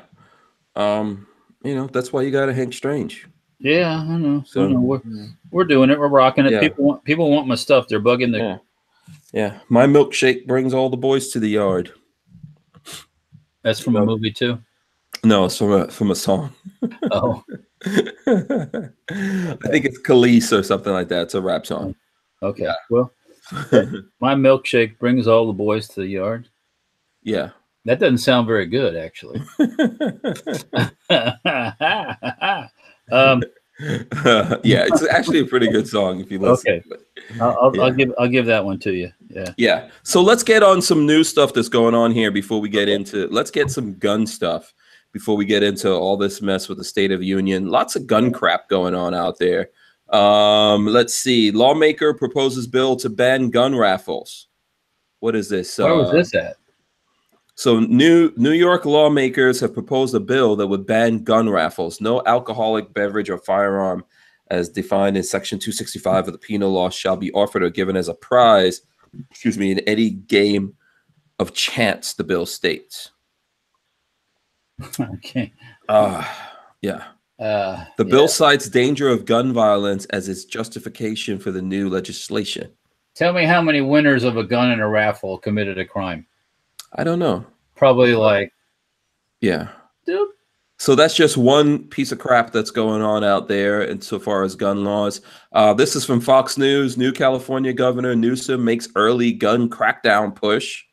that's why you got to Hank Strange. Yeah, I know. So we're doing it. We're rocking it. Yeah. People want my stuff. They're bugging the. Yeah, my milkshake brings all the boys to the yard. That's from a movie too? No, it's from a song. Oh. I think it's Khalees or something like that. It's a rap song. Okay. Yeah. Well, my milkshake brings all the boys to the yard. Yeah. That doesn't sound very good, actually. Yeah, it's actually a pretty good song if you listen. Okay. I'll give that one to you. Yeah. Yeah. So let's get on some new stuff that's going on here before we get into. Let's get some gun stuff before we get into all this mess with the State of the Union. Lots of gun crap going on out there. Let's see. Lawmaker proposes bill to ban gun raffles. What is this? Where was this at? So New York lawmakers have proposed a bill that would ban gun raffles. No alcoholic beverage or firearm, as defined in Section 265 of the penal law, shall be offered or given as a prize, in any game of chance, the bill states. Okay. Yeah. The bill cites danger of gun violence as its justification for the new legislation. Tell me how many winners of a gun in a raffle committed a crime. I don't know. Probably like. Yeah. Dude. So that's just one piece of crap that's going on out there insofar as gun laws. This is from Fox News. New California Governor Newsom makes early gun crackdown push.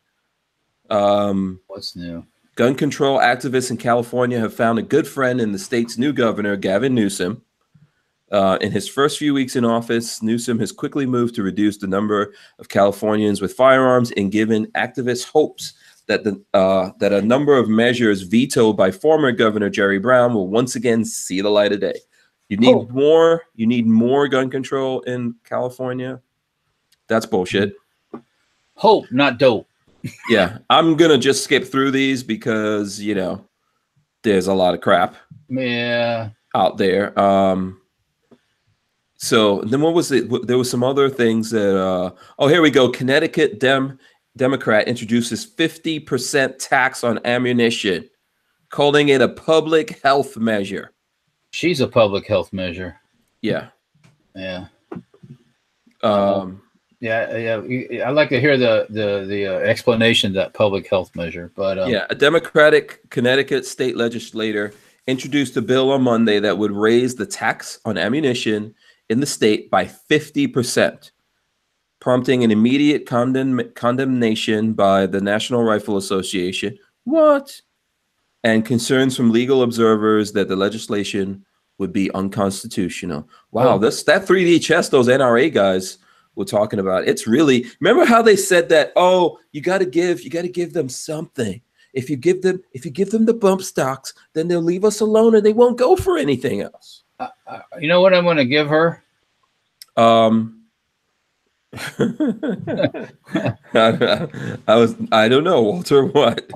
What's new? Gun control activists in California have found a good friend in the state's new governor, Gavin Newsom. In his first few weeks in office, Newsom has quickly moved to reduce the number of Californians with firearms and given activists hopes that that a number of measures vetoed by former Governor Jerry Brown will once again see the light of day. You need more. You need more gun control in California. That's bullshit. Hope, not dope. Yeah, I'm gonna just skip through these because there's a lot of crap. Yeah, out there. So then what was it? There was some other things that. Oh, here we go. Connecticut Democrat introduces 50% tax on ammunition, calling it a public health measure. She's a public health measure. Yeah. Yeah. Yeah. I'd like to hear the explanation of that public health measure. But a Democratic Connecticut state legislator introduced a bill on Monday that would raise the tax on ammunition in the state by 50%. Prompting an immediate condemnation by the National Rifle Association. What? And concerns from legal observers that the legislation would be unconstitutional. Wow, that 3D chess those NRA guys were talking about. It's really, remember how they said that, oh, you got to give them something. If you give them the bump stocks, then they'll leave us alone and they won't go for anything else. You know what I'm going to give her? I don't know, Walter. What?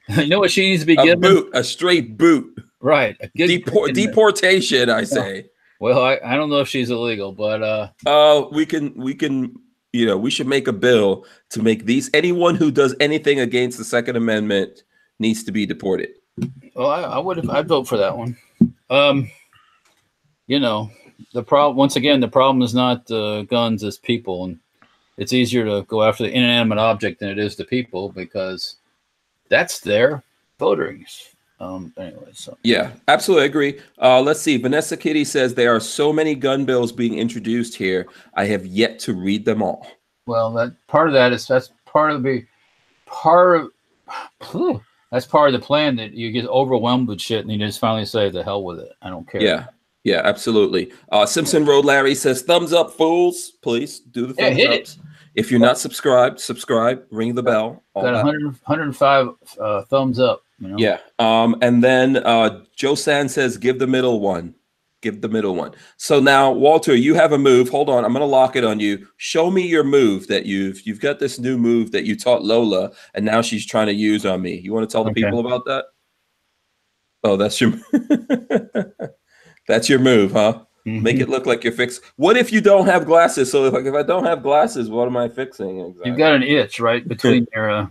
You know what she needs to be given? A straight boot. Right. Deportation, I say. Well, I don't know if she's illegal, but we should make a bill to make anyone who does anything against the Second Amendment needs to be deported. Well, I'd vote for that one. The problem is not guns, it's people, and it's easier to go after the inanimate object than it is the people because that's their voting. Anyway, so yeah, absolutely agree. Let's see. Vanessa Kitty says there are so many gun bills being introduced here. I have yet to read them all. Well, that's part of the plan that you get overwhelmed with shit and you just finally say the hell with it. I don't care. Yeah, absolutely. Simpson Road Larry says thumbs up, fools. Please do the thumbs ups. If you're not subscribed, subscribe, ring the bell. Got 105 thumbs up. Yeah. And then Joe San says, give the middle one. Give the middle one. So now, Walter, you have a move. Hold on. I'm going to lock it on you. Show me your move that you've got this new move that you taught Lola, and now she's trying to use on me. You want to tell the people about that? Oh, that's your that's your move, huh? Mm-hmm. Make it look like you're fixed. What if you don't have glasses? So if I don't have glasses, what am I fixing exactly? You've got an itch right between your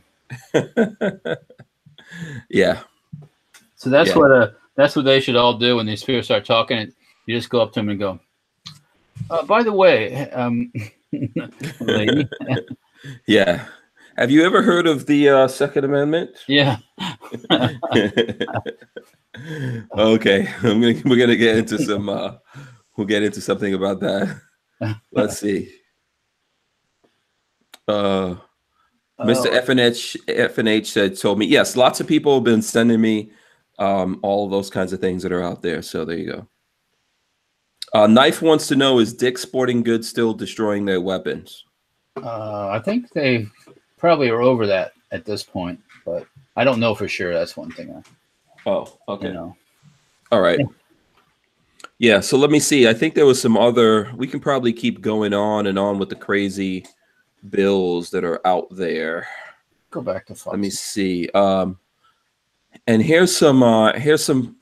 yeah. So that's what they should all do when these people start talking. You just go up to them and go, by the way, lady. Yeah. Have you ever heard of the Second Amendment? Yeah. Okay. We're gonna get into some we'll get into something about that. Let's see. Mr. FNH told me, yes, lots of people have been sending me all of those kinds of things that are out there. So there you go. Knife wants to know, is Dick's Sporting Goods still destroying their weapons? I think they probably are over that at this point, but I don't know for sure. That's one thing. Oh, okay. All right. Yeah, so let me see. I think there was some other. We can probably keep going on and on with the crazy bills that are out there. Go back to Fox. Let me see. And here's some.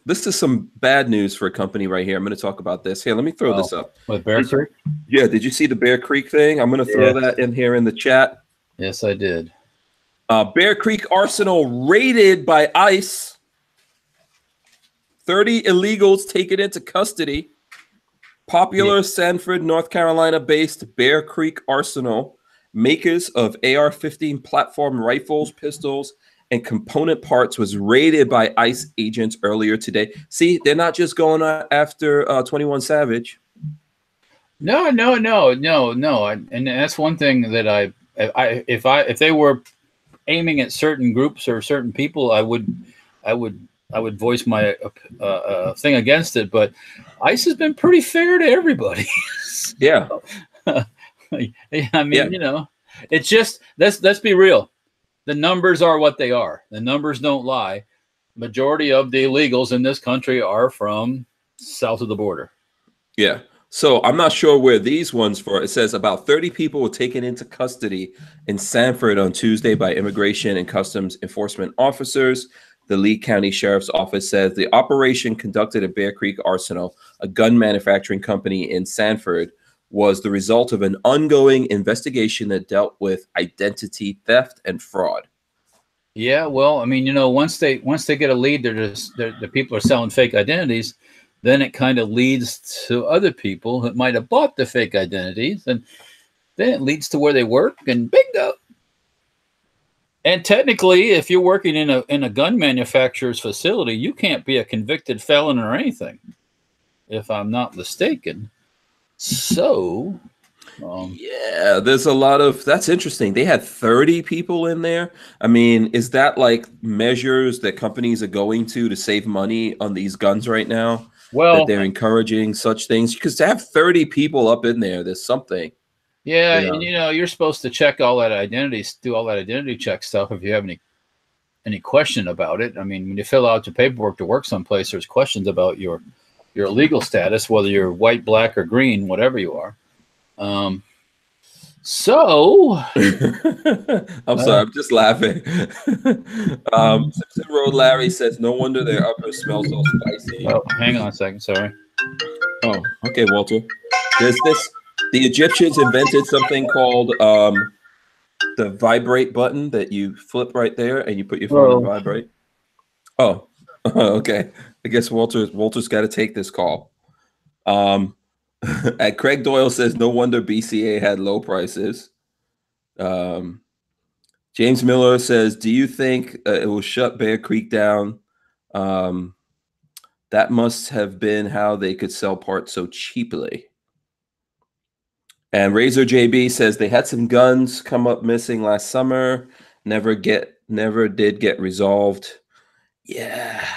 This is some bad news for a company right here. I'm going to talk about this. Here, let me throw this up. With Bear Creek? Yeah, did you see the Bear Creek thing? I'm going to throw that in here in the chat. Yes, I did. Bear Creek Arsenal raided by ICE. 30 illegals taken into custody. Popular Sanford, North Carolina-based Bear Creek Arsenal, makers of AR-15 platform rifles, pistols, and component parts, was raided by ICE agents earlier today. See, they're not just going after 21 Savage. No. And that's one thing that if they were aiming at certain groups or certain people, I would voice my thing against it. But ICE has been pretty fair to everybody. Yeah. I mean, you know, it's just let's be real. The numbers are what they are. The numbers don't lie. Majority of the illegals in this country are from south of the border. Yeah. So I'm not sure where these ones for. It says about 30 people were taken into custody in Sanford on Tuesday by Immigration and Customs Enforcement officers. The Lee County Sheriff's Office says the operation conducted at Bear Creek Arsenal, a gun manufacturing company in Sanford, was the result of an ongoing investigation that dealt with identity theft and fraud. Yeah, well, I mean, you know, once they get a lead, the people are selling fake identities. Then it kind of leads to other people that might have bought the fake identities, and then it leads to where they work, and bingo. And technically, if you're working in a gun manufacturer's facility, you can't be a convicted felon or anything, if I'm not mistaken. So, yeah, there's a lot of, that's interesting. They had 30 people in there. I mean, is that like measures that companies are going to save money on these guns right now? Well, that they're encouraging such things, because to have 30 people up in there's something. Yeah, and you know, you're supposed to check all that identities, do all that identity check stuff if you have any question about it. I mean, when you fill out the paperwork to work someplace, there's questions about your legal status, whether you're white, black, or green, whatever you are. So I'm sorry, I'm just laughing. Simpson Road Larry says, no wonder their upper smells so spicy. Oh, hang on a second, sorry. Oh, okay, Walter. There's this. The Egyptians invented something called the vibrate button that you flip right there and you put your phone on vibrate. Oh, okay. I guess Walter's got to take this call. At Craig Doyle says, no wonder BCA had low prices. James Miller says, do you think it will shut Bear Creek down? That must have been how they could sell parts so cheaply. And Razor JB says they had some guns come up missing last summer. Never did get resolved. Yeah.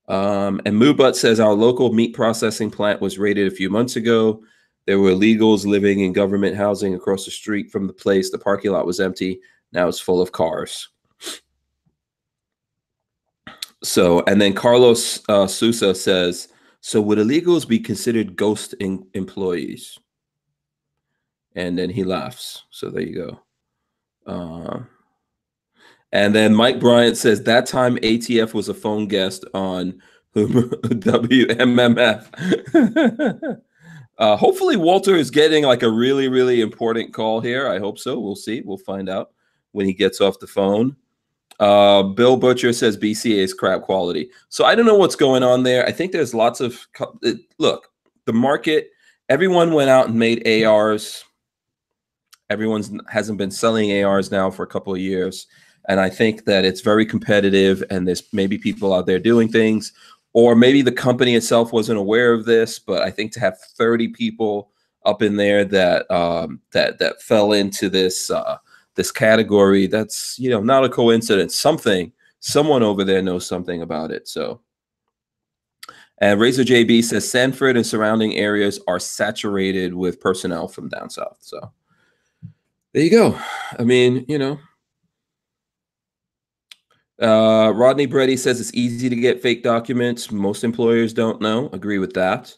And Moobutt says our local meat processing plant was raided a few months ago. There were illegals living in government housing across the street from the place. The parking lot was empty. Now it's full of cars. So, and then Carlos Sousa says, so would illegals be considered ghost employees? And then he laughs. So there you go. And then Mike Bryant says that time ATF was a phone guest on WMMF. Hopefully Walter is getting like a really, really important call here. I hope so. We'll see. We'll find out when he gets off the phone. Bill Butcher says BCA is crap quality. So I don't know what's going on there. I think there's lots of look, the market, everyone went out and made ARs. Everyone hasn't been selling ARs now for a couple of years. And I think that it's very competitive, and there's maybe people out there doing things, or maybe the company itself wasn't aware of this. But I think to have 30 people up in there that that fell into this this category, that's, you know, not a coincidence. Someone over there knows something about it. So, and Razor JB says Sanford and surrounding areas are saturated with personnel from down south. So there you go. I mean, you know, Rodney Brady says it's easy to get fake documents. Most employers don't know. Agree with that.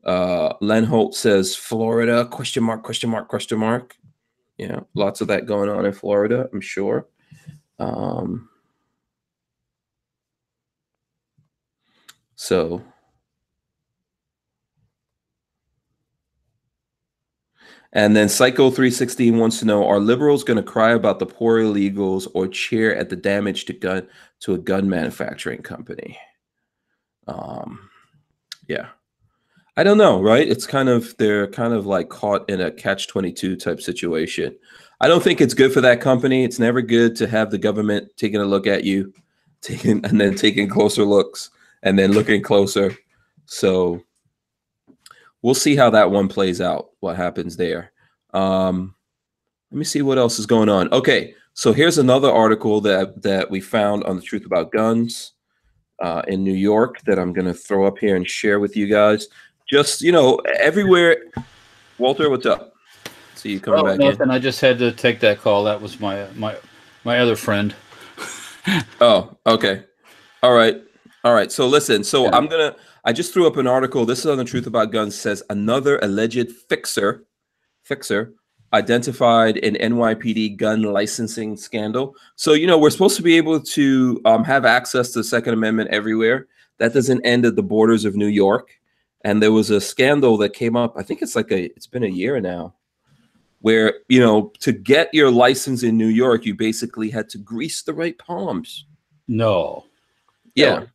Len Holt says Florida, question mark, question mark, question mark. Yeah, lots of that going on in Florida, I'm sure. So and then Psycho 316 wants to know, are liberals going to cry about the poor illegals or cheer at the damage to a gun manufacturing company? Yeah. I don't know, right? They're kind of like caught in a catch-22 type situation. I don't think it's good for that company. It's never good to have the government taking a look at you, and then taking closer looks and then looking closer. So we'll see how that one plays out, what happens there. Let me see what else is going on. Okay, so here's another article that we found on the Truth About Guns in New York that I'm going to throw up here and share with you guys. Just, everywhere. Walter, what's up? See you coming back nothing. in. I just had to take that call. That was my other friend. Oh, okay. All right. So listen. So yeah. I just threw up an article. This is on the Truth About Guns. Says another alleged fixer identified in NYPD gun licensing scandal. So, we're supposed to be able to have access to the Second Amendment everywhere. That doesn't end at the borders of New York. And there was a scandal that came up. I think it's been a year now, where, to get your license in New York, you basically had to grease the right palms. No. Yeah.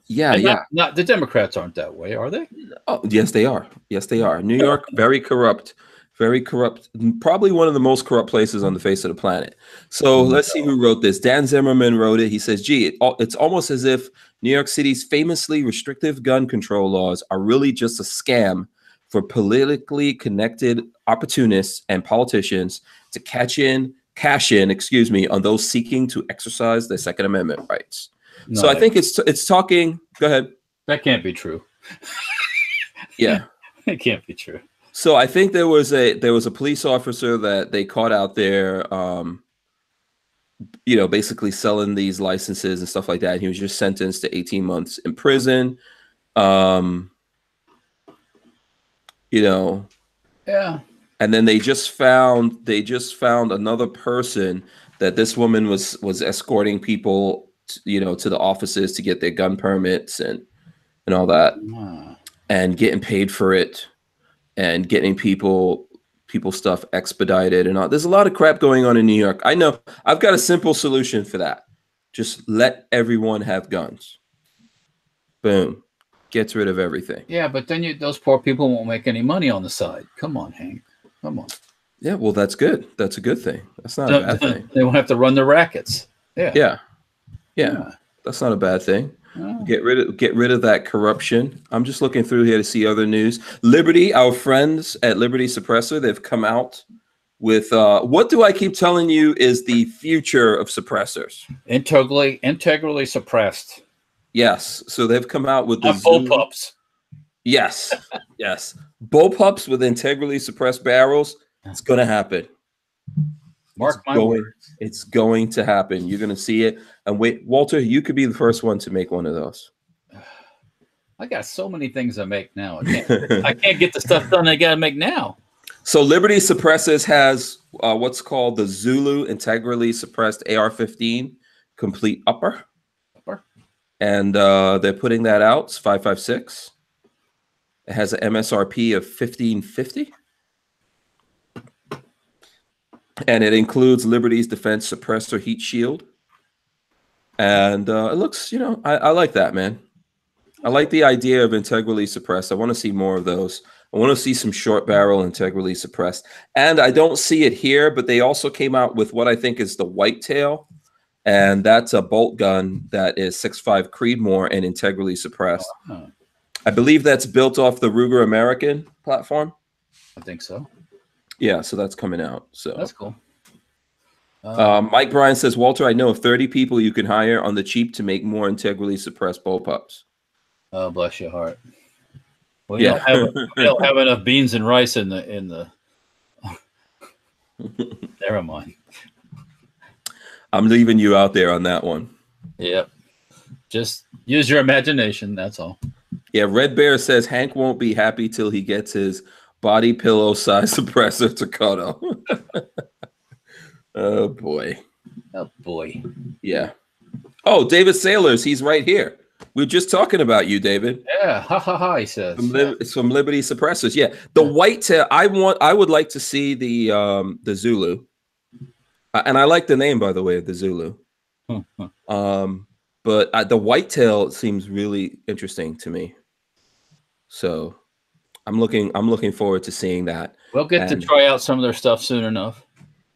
Yeah. Not the Democrats aren't that way, are they? Oh, yes, they are. Yes, they are. New York, very corrupt. Very corrupt. Probably one of the most corrupt places on the face of the planet. So let's see who wrote this. Dan Zimmerman wrote it. He says, it's almost as if New York City's famously restrictive gun control laws are really just a scam for politically connected opportunists and politicians to cash in, on those seeking to exercise their Second Amendment rights. No, so I think it's talking. Go ahead. That can't be true. Yeah. It can't be true. So I think there was a police officer that they caught out there, basically selling these licenses and stuff like that. And he was just sentenced to 18 months in prison. Yeah. And then they just found another person that this woman was escorting people, to the offices to get their gun permits and all that, and getting paid for it. And getting people stuff expedited and all. There's a lot of crap going on in New York. I know. I've got a simple solution for that. Just let everyone have guns. Boom. Gets rid of everything. Yeah, but then those poor people won't make any money on the side. Come on, Hank. Come on. Yeah, well, that's good. That's a good thing. That's not a bad thing. They won't have to run the rackets. Yeah. That's not a bad thing. Get rid of that corruption. I'm just looking through here to see other news. Liberty, our friends at Liberty Suppressor, they've come out with what do I keep telling you is the future of suppressors? Integrally suppressed. Yes. So they've come out with the bullpups. Yes. Yes. Bullpups with integrally suppressed barrels. It's going to happen. Mark my words. It's going to happen. You're going to see it. And wait, Walter, you could be the first one to make one of those. I got so many things I make now. I can't get the stuff done I got to make now. So Liberty Suppressors has what's called the Zulu integrally suppressed AR-15 complete upper. And they're putting that out. It's $556. It has an MSRP of $1,550. And it includes Liberty's Defense Suppressor Heat Shield. And it looks, I like that, man. I like the idea of integrally suppressed. I want to see more of those. I want to see some short barrel integrally suppressed. And I don't see it here, but they also came out with what I think is the whitetail. And that's a bolt gun that is 6.5 Creedmoor and integrally suppressed. I believe that's built off the Ruger American platform. I think so. Yeah, so that's coming out. So that's cool. Mike Bryan says, Walter, I know of 30 people you can hire on the cheap to make more integrally suppressed bullpups. Oh, bless your heart. Well, you don't have enough beans and rice in the. Never mind. I'm leaving you out there on that one. Yep. Just use your imagination. That's all. Yeah, Red Bear says Hank won't be happy till he gets his body pillow size suppressor to Kodo. Oh boy. Oh boy. Yeah. Oh, David Sailors, he's right here. We were just talking about you, David. Yeah, ha ha ha. He says it's from Liberty Suppressors. Yeah, the whitetail. I would like to see the Zulu, and I like the name, by the way, of the Zulu. But the whitetail seems really interesting to me. So I'm looking forward to seeing that. We'll get to try out some of their stuff soon enough.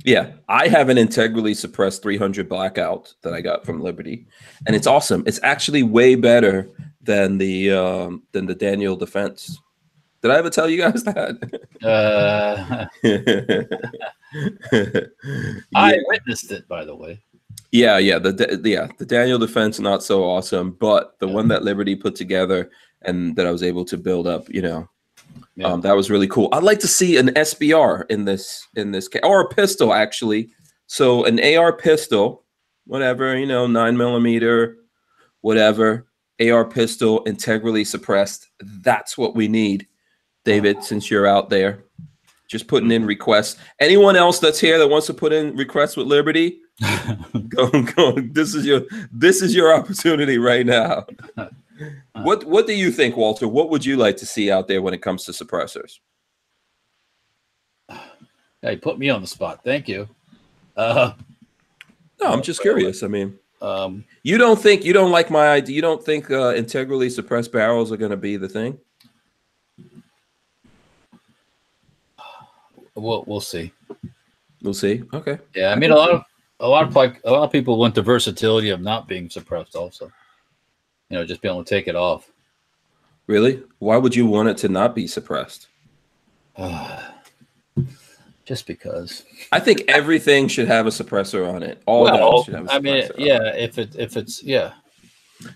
Yeah, I have an integrally suppressed 300 blackout that I got from Liberty, and it's awesome. It's actually way better than the Daniel Defense. Did I ever tell you guys that? I witnessed it, by the way. Yeah, the Daniel Defense, not so awesome, but the one that Liberty put together and that I was able to build up, that was really cool. I'd like to see an SBR in this or a pistol, actually. So an AR pistol, whatever, 9mm, whatever, AR pistol, integrally suppressed. That's what we need, David, since you're out there. Just putting in requests. Anyone else that's here that wants to put in requests with Liberty, go. This is your opportunity right now. What do you think, Walter? What would you like to see out there when it comes to suppressors? Hey, put me on the spot. Thank you. No, I'm just curious. I mean, you don't like my idea. You don't think integrally suppressed barrels are going to be the thing? We'll see. We'll see. Okay. Yeah, I mean, a lot of people want the versatility of not being suppressed, also. Just being able to take it off. Really? Why would you want it to not be suppressed? Just because. I think everything should have a suppressor on it. All guns should have a suppressor. I mean, yeah, if it's yeah.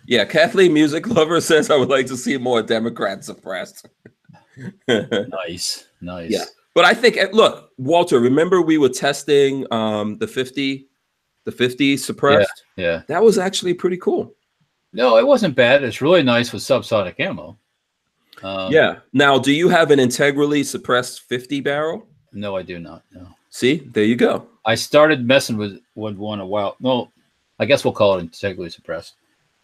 Yeah, Kathleen Music Lover says I would like to see more Democrats suppressed. Nice. Yeah. But I think, look, Walter, remember we were testing the 50 suppressed? Yeah. That was actually pretty cool. No, it wasn't bad. It's really nice with subsonic ammo. Yeah. Now, do you have an integrally suppressed 50 barrel? No, I do not. No. See, there you go. I started messing with one a while. No, I guess we'll call it integrally suppressed.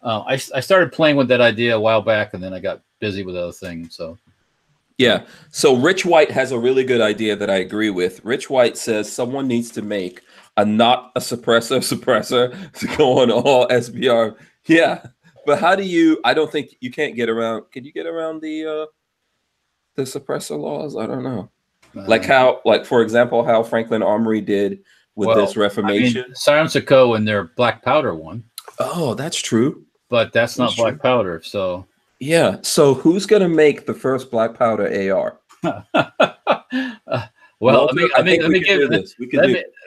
I started playing with that idea a while back, and then I got busy with other things. So. Yeah. So Rich White has a really good idea that I agree with. Rich White says someone needs to make not a suppressor to go on all SBR. Yeah. But how do you, I don't think you can't get around. Can you get around the suppressor laws? I don't know. For example, how Franklin Armory did with this Reformation. I mean, Silencer and their black powder one. Oh, that's true. But that's not black powder. So. Yeah. So who's going to make the first black powder AR? Well,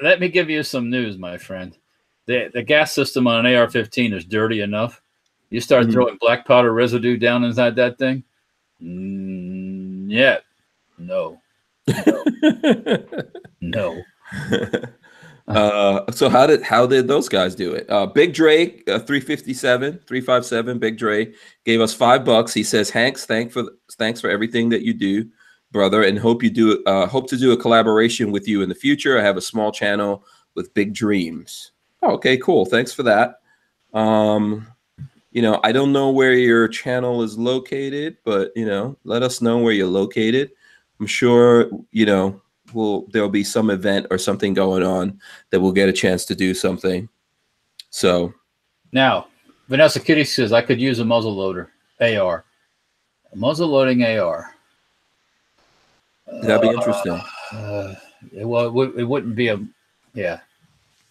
let me give you some news, my friend. The gas system on an AR-15 is dirty enough. You start throwing black powder residue down inside that thing? Yeah. No. No. So how did those guys do it? Big Dre, 357, Big Dre gave us $5. He says, Hanks, thanks for everything that you do, brother, and hope to do a collaboration with you in the future. I have a small channel with big dreams. Oh, okay, cool. Thanks for that. I don't know where your channel is located, but let us know where you're located. I'm sure there'll be some event or something going on that we'll get a chance to do something. So now, Vanessa Kitty says I could use a muzzle loader AR, a muzzle loading AR. That'd be interesting. It wouldn't be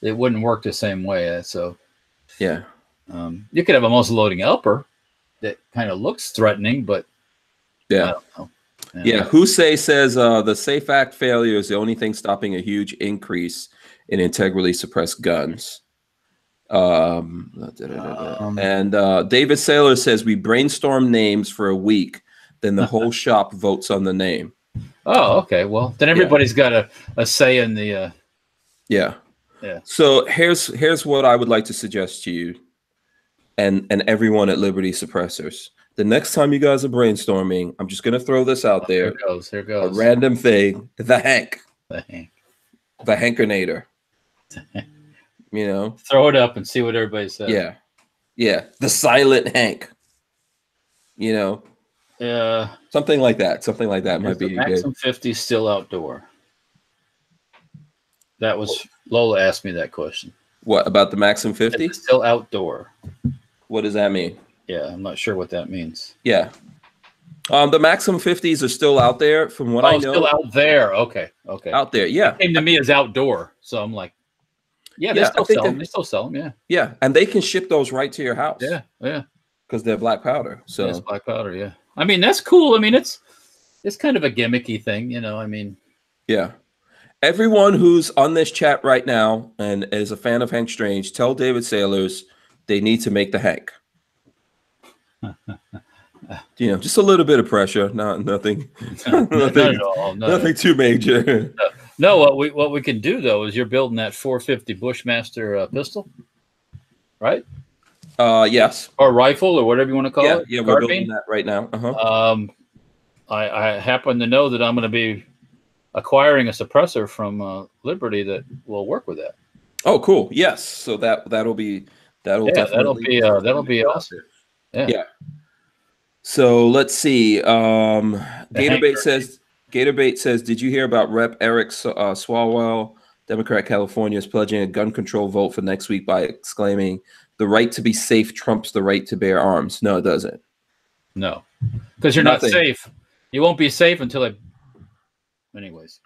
it wouldn't work the same way. So yeah, you could have a muzzle loading upper that kind of looks threatening, but yeah. I don't know. Yeah, Hussein says the SAFE Act failure is the only thing stopping a huge increase in integrally suppressed guns. And David Saylor says we brainstorm names for a week, then the whole shop votes on the name. Oh, okay. Well, then everybody's got a say in the. Yeah. Yeah. So here's what I would like to suggest to you and everyone at Liberty Suppressors. The next time you guys are brainstorming, I'm just gonna throw this out there. Here A goes. random thing. The Hank. The Hank. The Hankernator. You know? Throw it up and see what everybody says. Yeah. Yeah. The Silent Hank. You know? Yeah. Something like that. Something like that might be the Maxim 50 still outdoor. That was Lola asked me that question. What about the Maxim 50? Still outdoor. What does that mean? Yeah, I'm not sure what that means. Yeah. The Maxim 50s are still out there from what I know. Still out there. Okay. Okay. Out there. Yeah. It came to me as outdoor. So I'm like, yeah, they still sell them. They still sell them. Yeah. Yeah. And they can ship those right to your house. Yeah. Yeah. Because they're black powder. So it's black powder. Yeah. I mean, that's cool. I mean, it's kind of a gimmicky thing, you know. I mean, yeah. Everyone who's on this chat right now and is a fan of Hank Strange, tell David Sailors they need to make the Hank. You know, just a little bit of pressure, nothing, nothing too major. No, what we can do though is you're building that 450 Bushmaster pistol, right? Yes. Or rifle or whatever you want to call it. Yeah, we're building that right now. I happen to know that I'm going to be acquiring a suppressor from Liberty that will work with that. Oh, cool. Yes. So that'll be awesome. Yeah. So let's see. Gatorbait says, did you hear about Rep. Eric Swalwell, Democrat California, is pledging a gun control vote for next week by exclaiming, "The right to be safe trumps the right to bear arms"? No, it doesn't. No, because you're not safe. You won't be safe until anyways.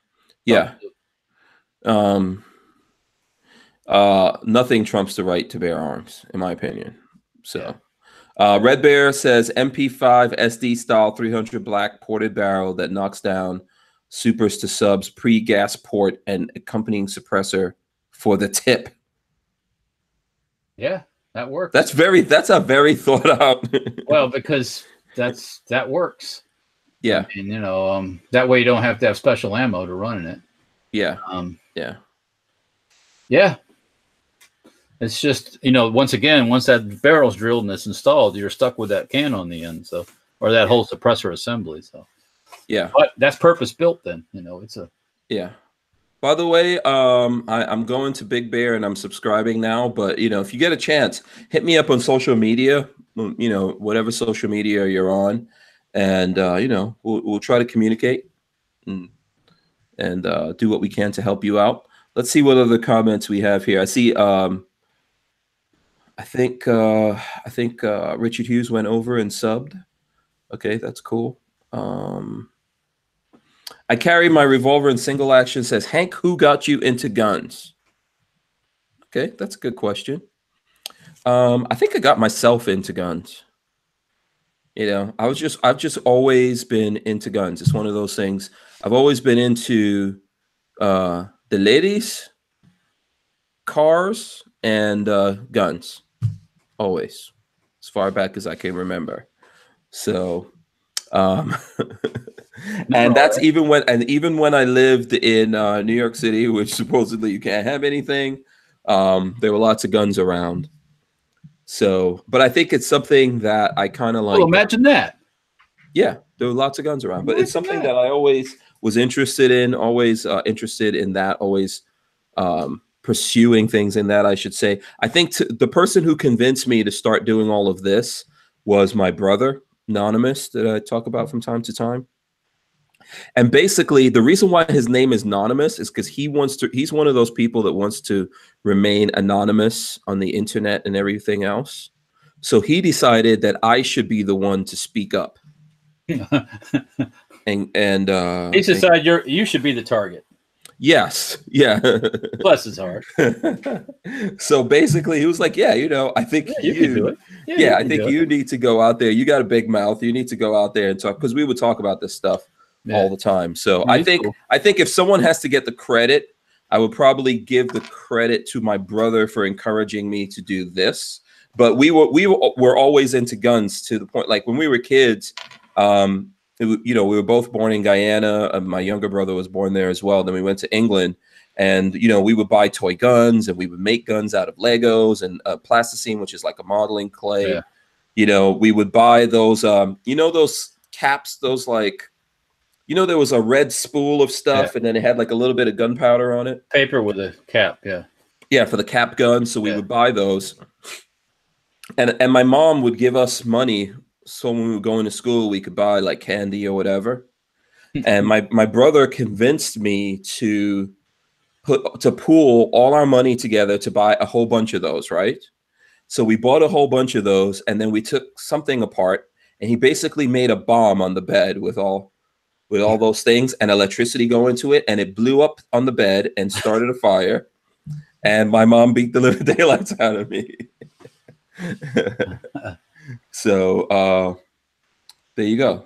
Yeah. Nothing trumps the right to bear arms, in my opinion. So, Red Bear says MP5 SD style 300 black ported barrel that knocks down supers to subs, pre-gas port, and accompanying suppressor for the tip. Yeah, that works. That's a very thought out. Well, because that works. Yeah. And you know, that way you don't have to have special ammo to run in it. Yeah. Yeah. It's just, you know, once that barrel's drilled and it's installed, you're stuck with that can on the end. So, or that whole suppressor assembly. So, yeah. But that's purpose built then, you know, yeah. By the way, I'm going to Big Bear and I'm subscribing now, but you know, if you get a chance, hit me up on social media, you know, whatever social media you're on. And, you know, we'll try to communicate and do what we can to help you out. Let's see what other comments we have here. I see, I think Richard Hughes went over and subbed. Okay, that's cool. I carry my revolver in single action, says Hank, who got you into guns? Okay, that's a good question. I think I got myself into guns. You know, I've just always been into guns. It's one of those things. I've always been into the ladies, cars, and guns. Always, as far back as I can remember. So, and that's even when I lived in New York City, which supposedly you can't have anything. There were lots of guns around. So, but I think it's something that I kind of like. Well, imagine that. Yeah, there were lots of guns around, but it's something that I always was interested in, always interested in that, always pursuing things in that, I should say. I think the person who convinced me to start doing all of this was my brother, Anonymous, that I talk about from time to time. And basically, the reason why his name is Anonymous is because he's one of those people that wants to remain anonymous on the internet and everything else. So he decided that I should be the one to speak up. and he decided you should be the target. Yes. Yeah. Bless his heart. So basically, he was like, "Yeah, you know, I think you can do it. Yeah, I think you need to go out there. You got a big mouth. You need to go out there and talk," because we would talk about this stuff all the time. So I think if someone has to get the credit, I would probably give the credit to my brother for encouraging me to do this. But we were always into guns to the point, like when we were kids. You know, we were both born in Guyana. My younger brother was born there as well. Then we went to England, And, you know, we would buy toy guns and we would make guns out of Legos and plasticine, which is like a modeling clay. Yeah. You know, we would buy those, you know, those caps, those like, you know, there was a red spool of stuff and then it had like a little bit of gunpowder on it. Paper with a cap. Yeah. Yeah. For the cap gun. So we would buy those. And my mom would give us money. So when we were going to school, we could buy like candy or whatever. And my brother convinced me to pool all our money together to buy a whole bunch of those, right? So we bought a whole bunch of those, and then we took something apart, and he basically made a bomb on the bed with all those things and electricity going to it, and it blew up on the bed and started a fire. And my mom beat the living daylights out of me. So there you go.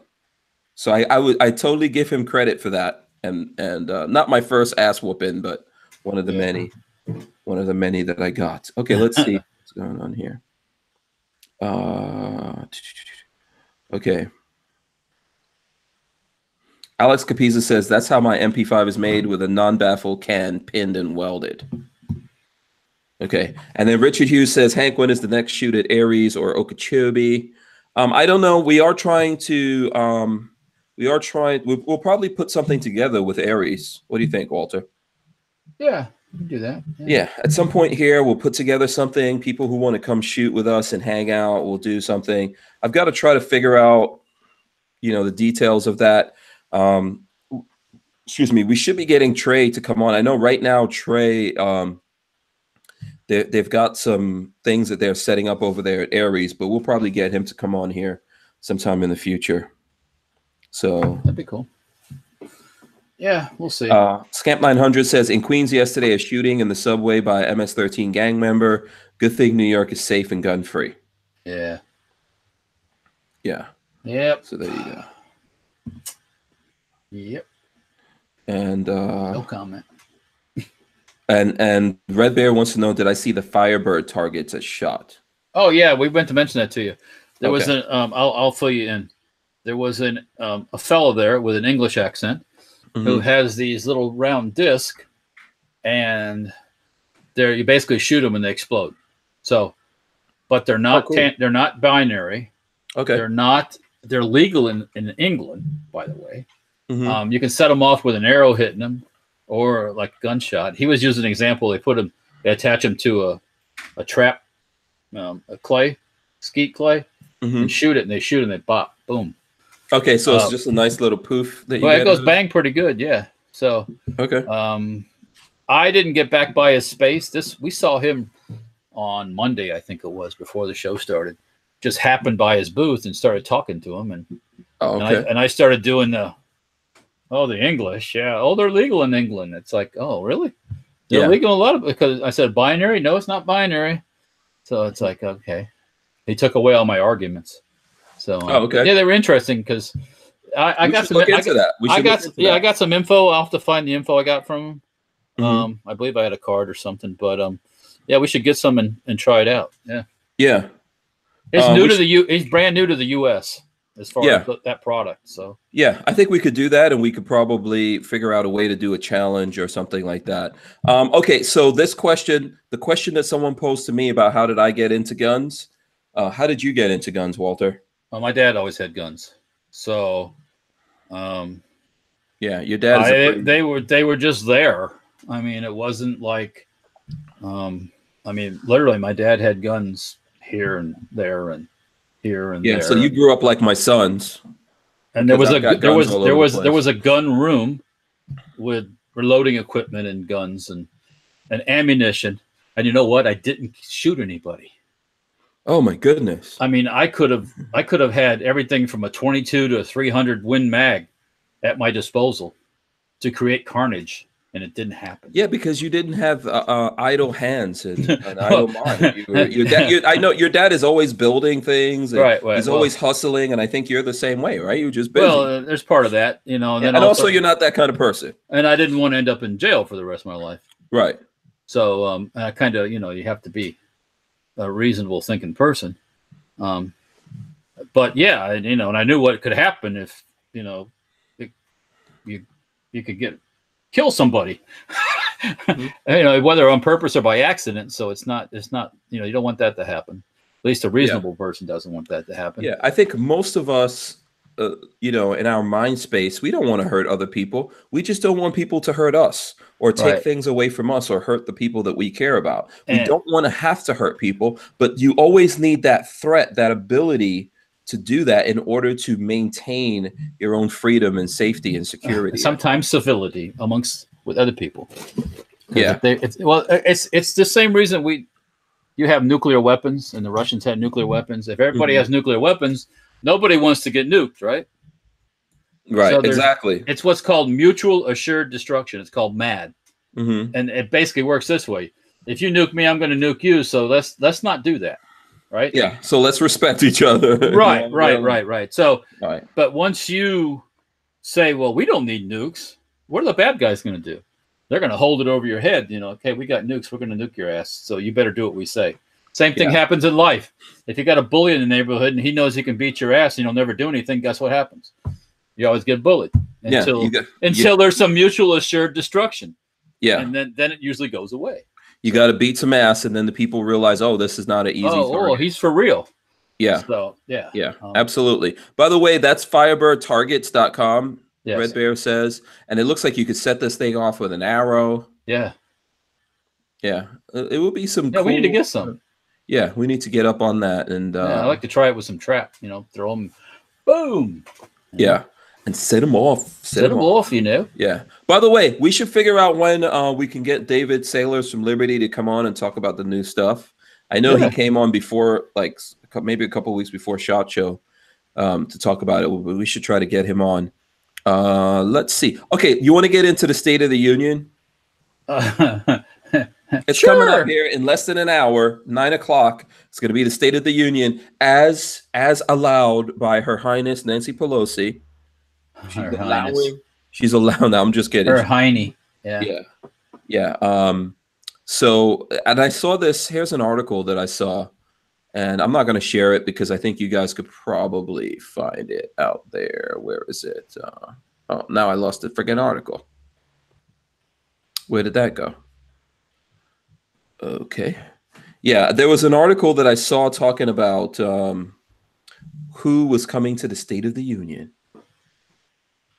So I totally give him credit for that, and not my first ass whooping, but one of the many that I got. Okay, let's see what's going on here. Okay. Alex Capiza says that's how my MP5 is made, with a non-baffle can pinned and welded. Okay, and then Richard Hughes says, Hank, when is the next shoot at Aries or Okeechobee? I don't know. We are trying to. We'll probably put something together with Aries. What do you think, Walter? Yeah, we can do that. Yeah, at some point here, we'll put together something. People who want to come shoot with us and hang out, we'll do something. I've got to try to figure out, you know, the details of that. Excuse me. We should be getting Trey to come on. I know right now, Trey, they've got some things that they're setting up over there at Aries, but we'll probably get him to come on here sometime in the future. So that'd be cool. Yeah, we'll see. Scamp 900 says, in Queens yesterday, a shooting in the subway by a MS-13 gang member. Good thing New York is safe and gun free. Yeah. Yeah. Yep. So there you go. Yep. And no comment. And Red Bear wants to know, did I see the Firebird targets at shot? Oh yeah, we meant to mention that to you. There was an I'll fill you in. There was a fellow there with an English accent who has these little round discs, and you basically shoot them and they explode. So, but they're not they're not binary. Okay. They're legal in England, by the way. You can set them off with an arrow hitting them, or like gunshot. He was using an example. They attach them to a trap, a skeet clay, and shoot it, and they shoot and they pop, boom. Okay, so it's just a nice little poof that you it goes bang pretty good, yeah. So okay. I didn't get back by his space. We saw him on Monday, I think it was, before the show started. Just happened by his booth and started talking to him, and I started doing the English, yeah. Oh, they're legal in England. It's like, oh, really? They're legal in a lot of, because I said binary. No, it's not binary. So it's like, okay. He took away all my arguments. So yeah, they were interesting because I got some. I got some info. I'll have to find the info I got from him. I believe I had a card or something, but yeah, we should get some and try it out. Yeah. Yeah. He's brand new to the US as far as that product. So yeah, I think we could do that, and we could probably figure out a way to do a challenge or something like that. Okay, so the question that someone posed to me about how did I get into guns? How did you get into guns, Walter? Well, my dad always had guns, so yeah, your dad. They were just there. I mean, it wasn't like, I mean, literally, my dad had guns here and there and here and there. Yeah, so you grew up like my sons. And there was a gun room with reloading equipment and guns and ammunition. And you know what? I didn't shoot anybody. Oh my goodness! I mean, I could have had everything from a 22 to a 300 Win Mag at my disposal to create carnage, and it didn't happen. Yeah, because you didn't have idle hands and idle mind. I know your dad is always building things. And right. He's always hustling, and I think you're the same way, right? You're just busy. Well, there's part of that, you know. And, and also, you're not that kind of person. And I didn't want to end up in jail for the rest of my life. Right. So I kind of, you know, you have to be a reasonable thinking person. But yeah, you know, and I knew what could happen if, you know, you could kill somebody. Whether on purpose or by accident. So it's not, you don't want that to happen. At least a reasonable person doesn't want that to happen. Yeah, I think most of us, in our mind space, we don't want to hurt other people. We just don't want people to hurt us or take things away from us or hurt the people that we care about. We don't want to have to hurt people, but you always need that threat, that ability to do that in order to maintain your own freedom and safety and security. Sometimes civility with other people. Yeah. It's the same reason you have nuclear weapons and the Russians had nuclear weapons. If everybody has nuclear weapons, nobody wants to get nuked, right? Right, so exactly. It's what's called mutual assured destruction. It's called MAD. And it basically works this way. If you nuke me, I'm going to nuke you. So let's not do that. Right? Yeah. So let's respect each other. Right. So, but once you say, well, we don't need nukes, what are the bad guys going to do? They're going to hold it over your head. Okay, we got nukes. We're going to nuke your ass. So you better do what we say. Same thing happens in life. If you got a bully in the neighborhood and he knows he can beat your ass and he'll never do anything, guess what happens? You always get bullied until there's some mutual assured destruction. Yeah. And then it usually goes away. You got to beat some ass, and then the people realize, oh, this is not an easy target. Oh, he's for real. Yeah. So, yeah. Absolutely. By the way, that's firebirdtargets.com, yes. Red Bear says. And it looks like you could set this thing off with an arrow. Yeah. Yeah. It will be some cool... we need to get some. Yeah, we need to get up on that. And I like to try it with some trap, throw them, boom. Yeah. And set them off. Set them off, Yeah. By the way, we should figure out when we can get David Sailors from Liberty to come on and talk about the new stuff. I know he came on before, like maybe a couple of weeks before SHOT Show to talk about it. We should try to get him on. Let's see. Okay, you want to get into the State of the Union? It's coming up here in less than an hour, 9 o'clock. It's going to be the State of the Union as allowed by Her Highness Nancy Pelosi. She's allowed. Now I'm just kidding. Her Heine. Yeah. So, and I saw this. Here's an article that I saw, and I'm not going to share it because I think you guys could probably find it out there. Where is it? Oh, now I lost the freaking article. Where did that go? Okay. Yeah, there was an article that I saw talking about who was coming to the State of the Union.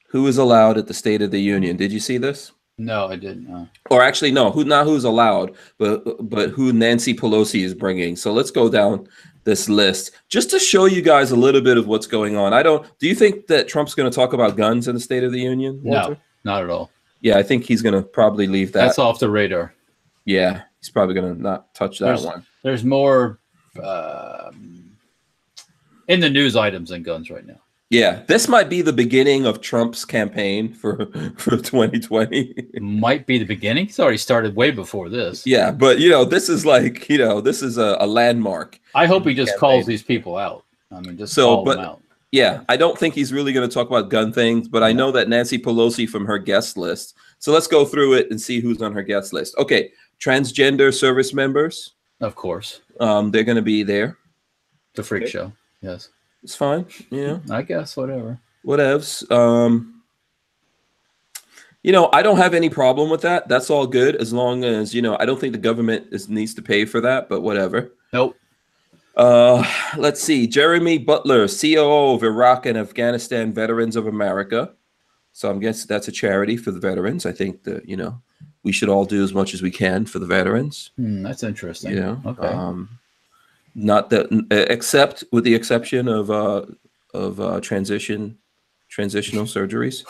Who is allowed at the State of the Union? Did you see this? No, I didn't. No. Or actually, no. Not who's allowed, but who Nancy Pelosi is bringing. So let's go down this list just to show you guys a little bit of what's going on. Do you think that Trump's going to talk about guns in the State of the Union, Walter? No, not at all. Yeah, I think he's going to probably leave that. That's off the radar. Yeah, he's probably going to not touch that one. There's more in the news items than guns right now. Yeah, this might be the beginning of Trump's campaign for 2020. Might be the beginning. It's already started way before this. Yeah, but this is like this is a landmark. I hope he just calls these people out. I mean, just call them out. Yeah, I don't think he's really going to talk about gun things, but I know that Nancy Pelosi from her guest list. So let's go through it and see who's on her guest list. Okay, transgender service members. Of course. They're going to be there. The freak show. Yes. It's fine. I guess whatever. Whatevs. I don't have any problem with that. That's all good as long as, I don't think the government needs to pay for that, but whatever. Nope. Let's see. Jeremy Butler, COO of Iraq and Afghanistan Veterans of America. So I'm guessing that's a charity for the veterans. I think that, we should all do as much as we can for the veterans. That's interesting. Okay. Not that, except with the exception of transitional surgeries.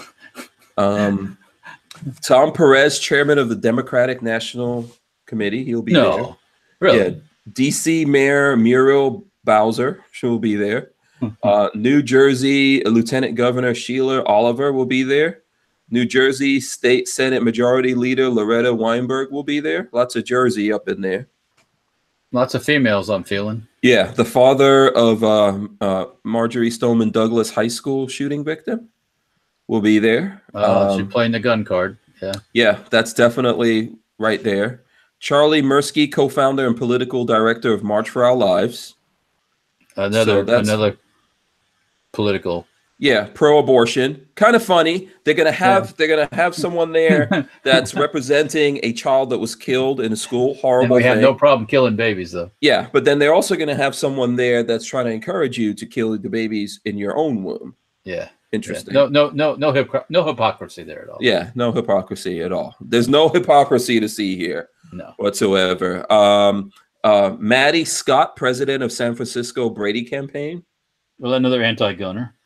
Tom Perez, chairman of the Democratic National Committee, he'll be there. Really? Yeah. DC Mayor Muriel Bowser, she will be there. New Jersey Lieutenant Governor Sheila Oliver will be there. New Jersey State Senate Majority Leader Loretta Weinberg will be there. Lots of Jersey up in there. Lots of females, I'm feeling. Yeah, the father of Marjorie Stoneman Douglas High School shooting victim will be there. She's playing the gun card. Yeah, that's definitely right there. Charlie Mirsky, co-founder and political director of March for Our Lives. Another political Yeah, pro-abortion. Kind of funny. They're gonna have someone there that's representing a child that was killed in a school. Horrible And we have thing. no problem killing babies, though. Yeah, but then they're also gonna have someone there that's trying to encourage you to kill the babies in your own womb. Yeah. Interesting. Yeah. No hypocrisy there at all. Yeah, no hypocrisy at all. There's no hypocrisy to see here. No. Whatsoever. Maddie Scott, president of San Francisco Brady campaign. Well, another anti-gunner.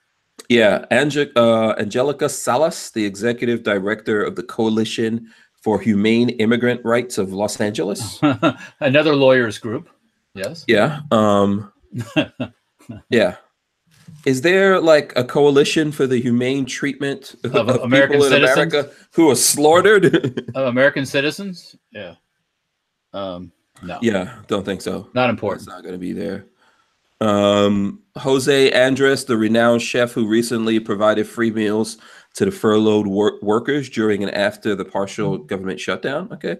Yeah, Angelica Salas, the executive director of the Coalition for Humane Immigrant Rights of Los Angeles. Another lawyers group. Yes. Yeah. Yeah. Is there like a coalition for the humane treatment of American people in citizens? America who are slaughtered? American citizens? Yeah. No. Yeah, don't think so. Not important. It's not going to be there. Jose Andres, the renowned chef who recently provided free meals to the furloughed workers during and after the partial government shutdown. Okay.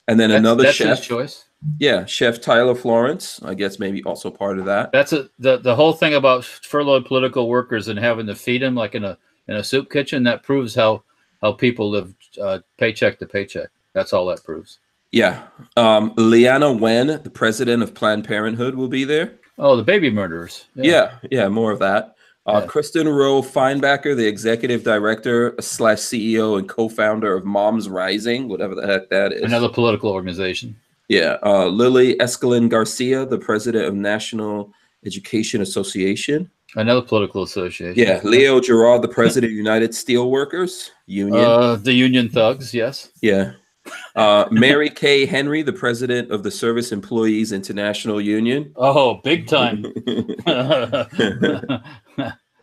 And then that's chef. His choice. Yeah, Chef Tyler Florence, I guess maybe also part of that. That's the whole thing about furloughed political workers and having to feed them like in a soup kitchen. That proves how people live paycheck to paycheck. That's all that proves. Yeah. Leanna Wen, the president of Planned Parenthood, will be there. Oh, the baby murderers. Yeah, more of that. Kristen Rowe Feinbacher, the executive director / CEO and co-founder of Moms Rising, whatever the heck that is. Another political organization. Yeah. Lily Escalin Garcia, the president of National Education Association. Another political association. Yeah. Leo Gerard, the president of United Steelworkers Union. The union thugs, yes. Yeah. Mary Kay Henry, the president of the Service Employees International Union. Oh, big time. Doug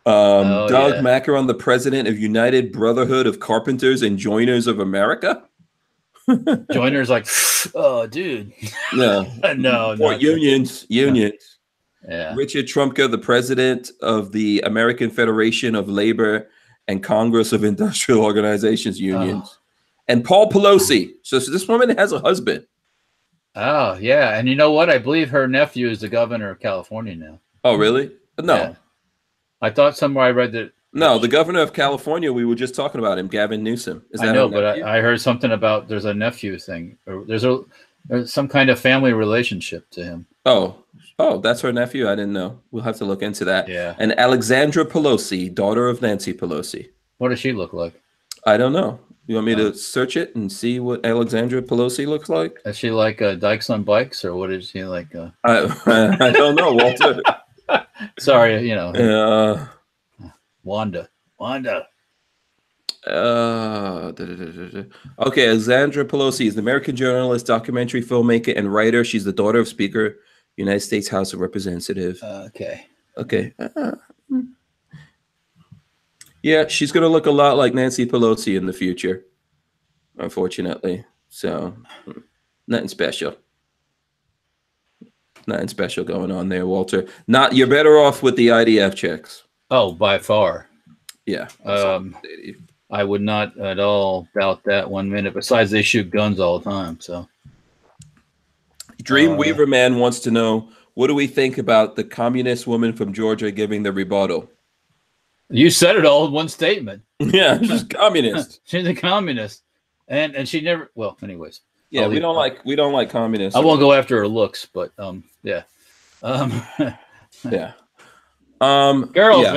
Macaron, the president of United Brotherhood of Carpenters and Joiners of America. Joiners like, oh, dude. No. No. Unions. Yeah. Richard Trumka, the president of the American Federation of Labor and Congress of Industrial Organizations Unions. And Paul Pelosi. So this woman has a husband. Oh, yeah. And you know what? I believe her nephew is the governor of California now. Oh, really? No. Yeah. I thought somewhere I read that. No, the governor of California, we were just talking about him, Gavin Newsom. I know, but I heard something about there's a nephew thing. Or there's some kind of family relationship to him. Oh, that's her nephew? I didn't know. We'll have to look into that. Yeah. And Alexandra Pelosi, daughter of Nancy Pelosi. What does she look like? I don't know. You want me to search it and see what Alexandra Pelosi looks like? Is she like Dykes on Bikes, or what is she like? I don't know, Walter. Sorry, Wanda. Okay, Alexandra Pelosi is an American journalist, documentary filmmaker, and writer. She's the daughter of Speaker, United States House of Representatives. Okay. Yeah, she's going to look a lot like Nancy Pelosi in the future, unfortunately. So, nothing special. Nothing special going on there, Walter. You're better off with the IDF checks. Oh, by far. Yeah. I would not at all doubt that 1 minute. Besides, they shoot guns all the time. So, Dreamweaver Man wants to know, what do we think about the communist woman from Georgia giving the rebuttal? You said it all in one statement. Yeah, she's communist. She's a communist, and she never. Well, anyways. Yeah, we don't like communists. I won't go after her looks, but yeah. Yeah. Girls, yeah.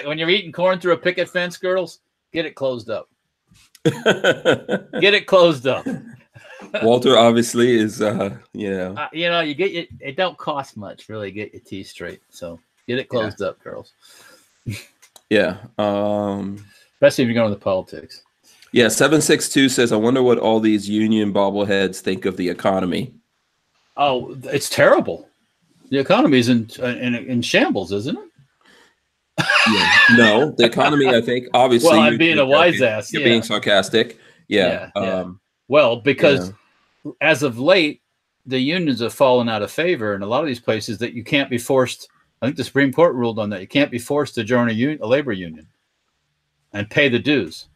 when you're eating corn through a picket fence, girls, get it closed up. Get it closed up. Walter obviously is, you get it don't cost much really to get your teeth straight. So get it closed up, girls. Yeah. Especially if you're going to politics. Yeah. 762 says, I wonder what all these union bobbleheads think of the economy. Oh, it's terrible. The economy is in shambles, isn't it? Yeah. No, the economy, I think, obviously. Well, I'm being a wise ass. You're being sarcastic. Yeah. Well, because as of late, the unions have fallen out of favor in a lot of these places that you can't be forced. I think the Supreme Court ruled on that. You can't be forced to join a labor union and pay the dues.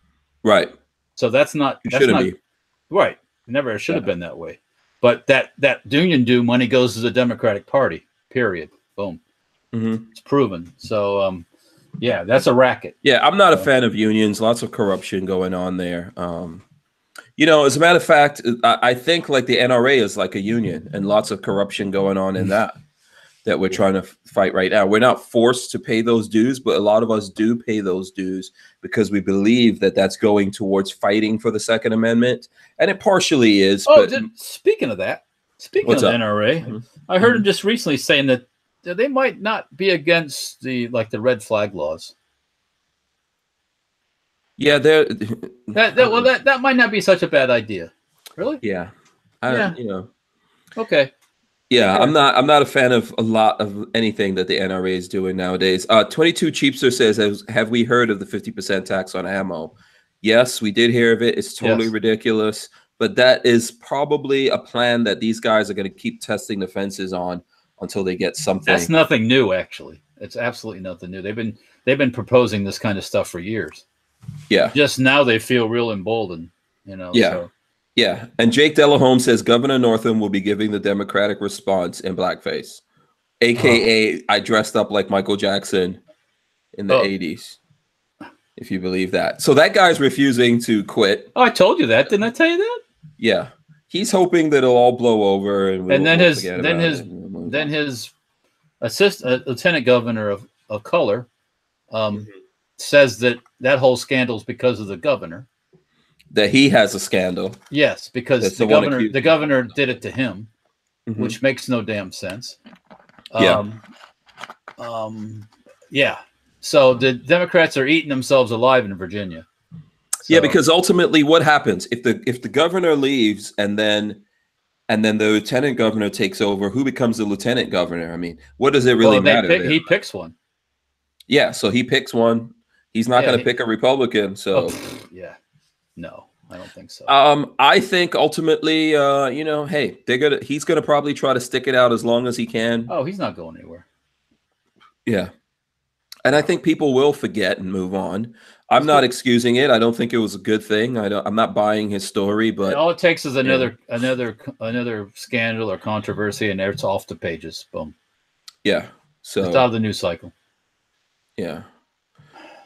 Right. So that's not. Shouldn't be. Right. Never should have been that way. But that union due money goes to the Democratic Party. Period. Boom. Mm-hmm. It's proven. So Yeah, that's a racket. Yeah, I'm not a fan of unions. Lots of corruption going on there. You know, as a matter of fact, I think like the NRA is like a union, and lots of corruption going on in that we're trying to fight right now. We're not forced to pay those dues, but a lot of us do pay those dues because we believe that that's going towards fighting for the Second Amendment, and it partially is. Oh, but speaking of that, speaking of the NRA, I heard him just recently saying that they might not be against the red flag laws. Yeah, that might not be such a bad idea. Really? Yeah. You know. Okay. Yeah, I'm not a fan of a lot of anything that the NRA is doing nowadays. 22 Cheapster says, have we heard of the 50% tax on ammo? Yes, we did hear of it. It's totally ridiculous. But that is probably a plan that these guys are going to keep testing the fences on until they get something. That's nothing new, actually. It's absolutely nothing new. They've been proposing this kind of stuff for years. Yeah. Just now they feel real emboldened, you know. Yeah. So. Yeah. And Jake Delahome says Governor Northam will be giving the Democratic response in blackface, AKA I dressed up like Michael Jackson in the 80s. If you believe that. So that guy's refusing to quit. Oh, I told you that. Didn't I tell you that? Yeah. He's hoping that it'll all blow over and then his assistant lieutenant governor of color says that whole scandal is because of the governor. That he has a scandal. Yes, because the governor did it to him, which makes no damn sense. Yeah. So the Democrats are eating themselves alive in Virginia. So, yeah, because ultimately what happens if the governor leaves and then the lieutenant governor takes over, who becomes the lieutenant governor? I mean, what does it really matter? He picks one. Yeah, so he picks one. He's not going to pick a Republican. So yeah. No, I don't think so. I think ultimately, you know, hey, he's gonna probably try to stick it out as long as he can. Oh, he's not going anywhere. Yeah. And I think people will forget and move on. I'm not excusing it. I don't think it was a good thing. I'm not buying his story, but all it takes is another scandal or controversy, and it's off the pages. Boom. Yeah. So it's out of the news cycle. Yeah.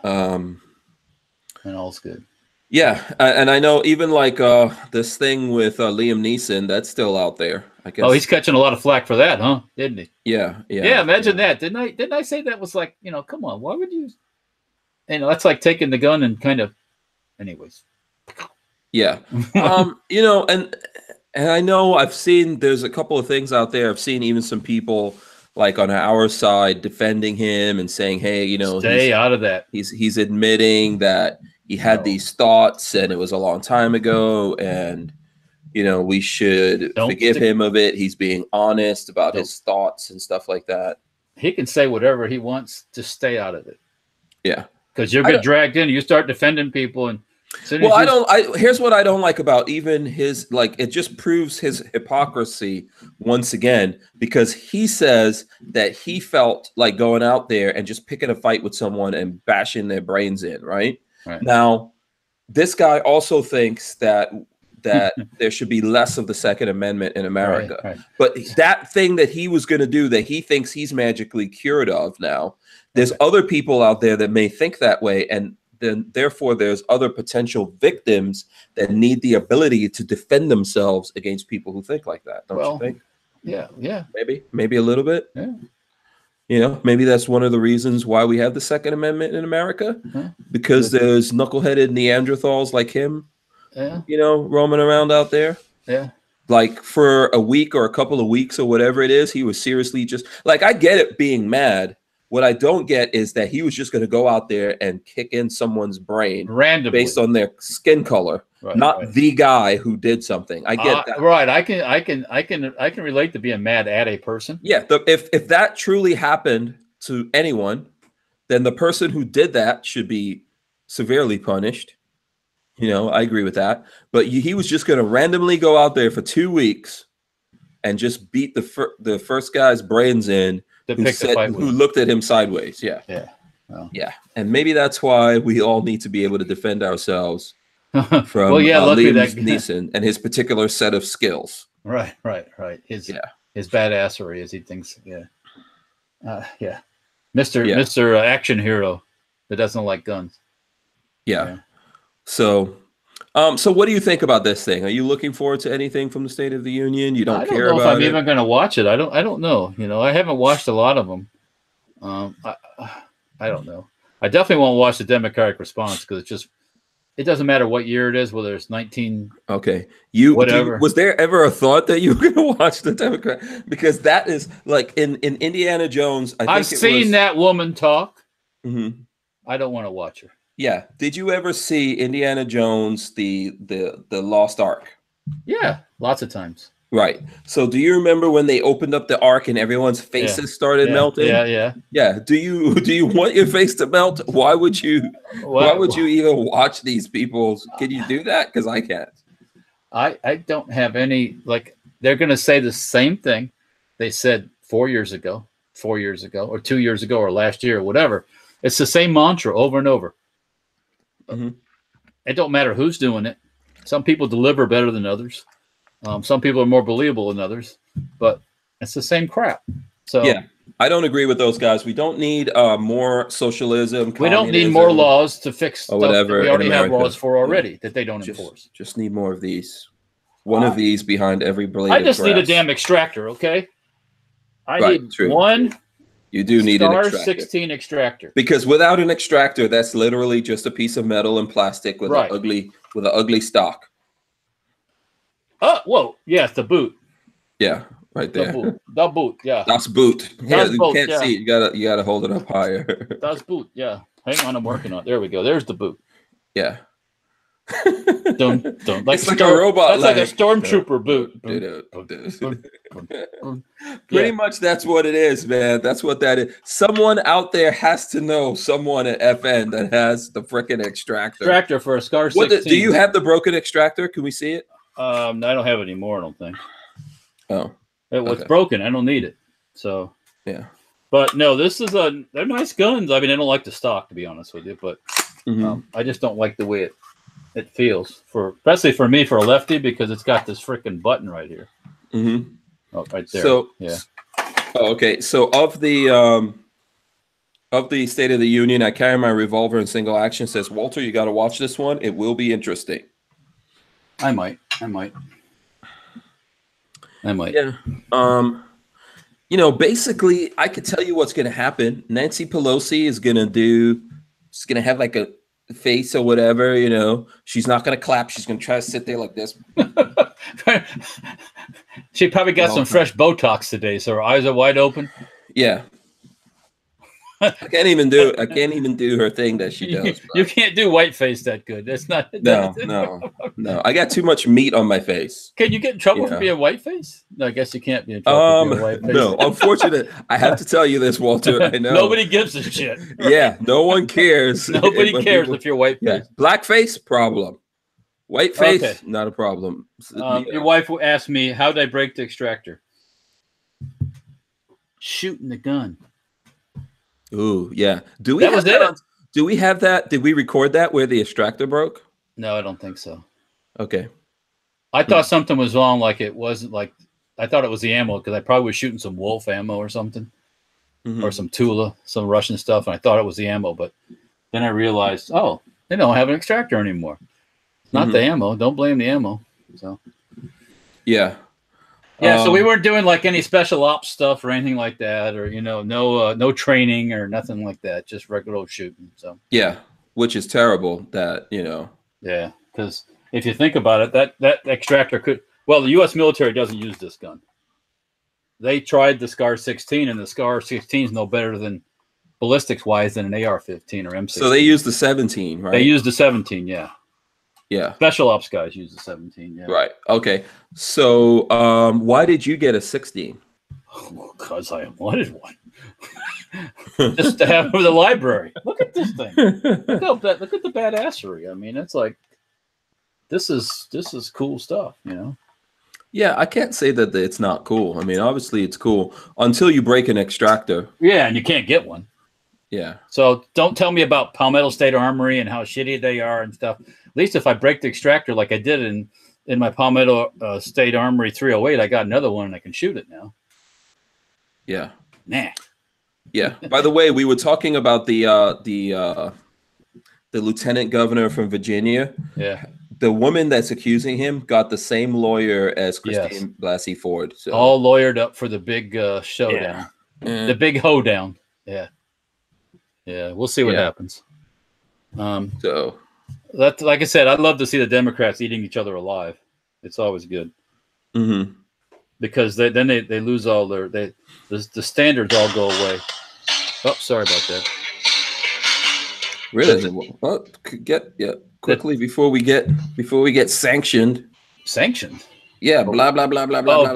And all's good. Yeah, and I know even like this thing with Liam Neeson, that's still out there. I guess. Oh, he's catching a lot of flack for that, huh? Didn't he? Yeah. Yeah, imagine that. Didn't I say that was like, you know, come on, why would you? You know, that's like taking the gun and kind of, anyways. Yeah. You know, and I know I've seen there's a couple of things out there. I've seen even some people like on our side defending him and saying, hey, you know, stay out of that. He's admitting that he had these thoughts and it was a long time ago, and you know, we should forgive him of it. He's being honest about his thoughts and stuff like that. He can say whatever he wants. Just stay out of it. Yeah, because you'll get dragged in. You start defending people, and here's what I don't like about even his, like, it just proves his hypocrisy once again, because he says that he felt like going out there and just picking a fight with someone and bashing their brains in, right? Now, this guy also thinks that there should be less of the Second Amendment in America. Right. But that thing that he was going to do that he thinks he's magically cured of now, there's other people out there that may think that way, and then therefore there's other potential victims that need the ability to defend themselves against people who think like that. Don't you think? Yeah. Maybe a little bit. Yeah. You know, maybe that's one of the reasons why we have the Second Amendment in America, because there's knuckleheaded Neanderthals like him, you know, roaming around out there. Yeah. Like for a week or a couple of weeks or whatever it is, he was seriously just like, I get it being mad. What I don't get is that he was just going to go out there and kick in someone's brain randomly based on their skin color, not the guy who did something. I get that. Right. I can relate to being mad at a person. Yeah. If that truly happened to anyone, then the person who did that should be severely punished. You know, I agree with that. But he was just going to randomly go out there for 2 weeks and just beat the first guy's brains in. Who looked at him sideways. Yeah. And maybe that's why we all need to be able to defend ourselves from Liam Neeson and his particular set of skills. Right. His badassery, as he thinks. Mr. Action Hero. that doesn't like guns. Yeah. So, so what do you think about this thing? Are you looking forward to anything from the State of the Union? You don't care about it? I don't know if I'm even going to watch it. I don't know. You know, I haven't watched a lot of them. I don't know. I definitely won't watch the Democratic response because it doesn't matter what year it is, whether it's 19. Okay. Whatever. Was there ever a thought that you were going to watch the Democrat? Because that is like in Indiana Jones. I've seen that woman talk. Mm-hmm. I don't want to watch her. Yeah. Did you ever see Indiana Jones, the Lost Ark? Yeah, lots of times. Right. So do you remember when they opened up the Ark and everyone's faces started melting? Yeah. Do you want your face to melt? Why would you even watch these people? Can you do that? Because I can't. I don't have any, like, they're going to say the same thing they said 4 years ago, or 2 years ago, or last year, or whatever. It's the same mantra over and over. Mm-hmm. It don't matter who's doing it. Some people deliver better than others. Some people are more believable than others, but it's the same crap. So yeah, I don't agree with those guys. We don't need more socialism. We don't need more laws to fix stuff whatever. We already have laws for already that they don't enforce. Just need more of these. One of these behind every blade. I just need a damn extractor, okay? I need one. You do need an extractor. 16 extractor. Because without an extractor, that's literally just a piece of metal and plastic with an ugly stock. Oh, whoa. Yes, the boot. Yeah, right there. The boot, yeah. Das Boot. Yeah, you can't see it. You gotta hold it up higher. Das Boot, yeah. Hang on, I'm working on it. There we go. There's the boot. Yeah. Don't. It's like a robot. That's like a stormtrooper boot. Pretty much that's what it is, man. That's what that is. Someone out there has to know someone at FN that has the frickin' extractor. Extractor for a SCAR 16. Do you have the broken extractor? Can we see it? I don't have it anymore, I don't think. Oh. It's broken. I don't need it. So yeah. But no, they're nice guns. I mean, I don't like the stock, to be honest with you, but I just don't like the way it feels, especially for me, for a lefty, because it's got this freaking button right here. Mm-hmm. Oh, right there. So yeah. Oh, okay. So of the State of the Union, I carry my revolver in single action. Says, Walter, you got to watch this one. It will be interesting. I might. Yeah. Basically, I could tell you what's going to happen. Nancy Pelosi is going to have like a face or whatever, She's not going to clap. She's going to try to sit there like this. She probably got some fresh Botox today, so her eyes are wide open. Yeah. I can't even do her thing that she does. You can't do white face that good. That's not. No. I got too much meat on my face. Can you get in trouble for being white face? No, I guess you can't be in trouble for being white face. No, unfortunately, I have to tell you this, Walter. I know nobody gives a shit. Yeah, no one cares. Nobody cares if you're white face. Yeah. Black face, problem. White face, not a problem. Your wife asked me, how did I break the extractor? Shooting the gun. Ooh, yeah. Do we have that? Did we record that where the extractor broke? No, I don't think so. Okay. I thought something was wrong. Like it wasn't like, I thought it was the ammo because I probably was shooting some Wolf ammo or something, or some Tula, some Russian stuff. And I thought it was the ammo, but then I realized, they don't have an extractor anymore. It's not the ammo. Don't blame the ammo. So, yeah. Yeah, so we weren't doing like any special ops stuff or anything like that, or no training or nothing like that, just regular old shooting. So yeah, which is terrible. That Yeah, because if you think about it, that extractor could. Well, the U.S. military doesn't use this gun. They tried the SCAR 16, and the SCAR 16 is no better than ballistics wise than an AR-15 or M16. So they use the 17, right? They use the 17, yeah. Yeah. Special ops guys use the 17, yeah. Right. Okay. So why did you get a 16? Because I wanted one. Just to have for the library. Look at this thing. Look at the badassery. I mean, it's like this is cool stuff, Yeah, I can't say that it's not cool. I mean, obviously it's cool until you break an extractor. Yeah, and you can't get one. Yeah. So don't tell me about Palmetto State Armory and how shitty they are and stuff. At least if I break the extractor like I did in my Palmetto State Armory 308, I got another one and I can shoot it now. Yeah. Nah. Yeah. By the way, we were talking about the lieutenant governor from Virginia. Yeah. The woman that's accusing him got the same lawyer as Yes. Christine Blasey Ford. So all lawyered up for the big showdown, yeah. the big hoedown. Yeah. Yeah. We'll see what happens. So That's like I said, I'd love to see the Democrats eating each other alive. It's always good. Because then they lose all the standards all go away. Oh, sorry about that. Really? Well, quickly before we get sanctioned. Sanctioned? Yeah, blah blah blah blah blah. Oh,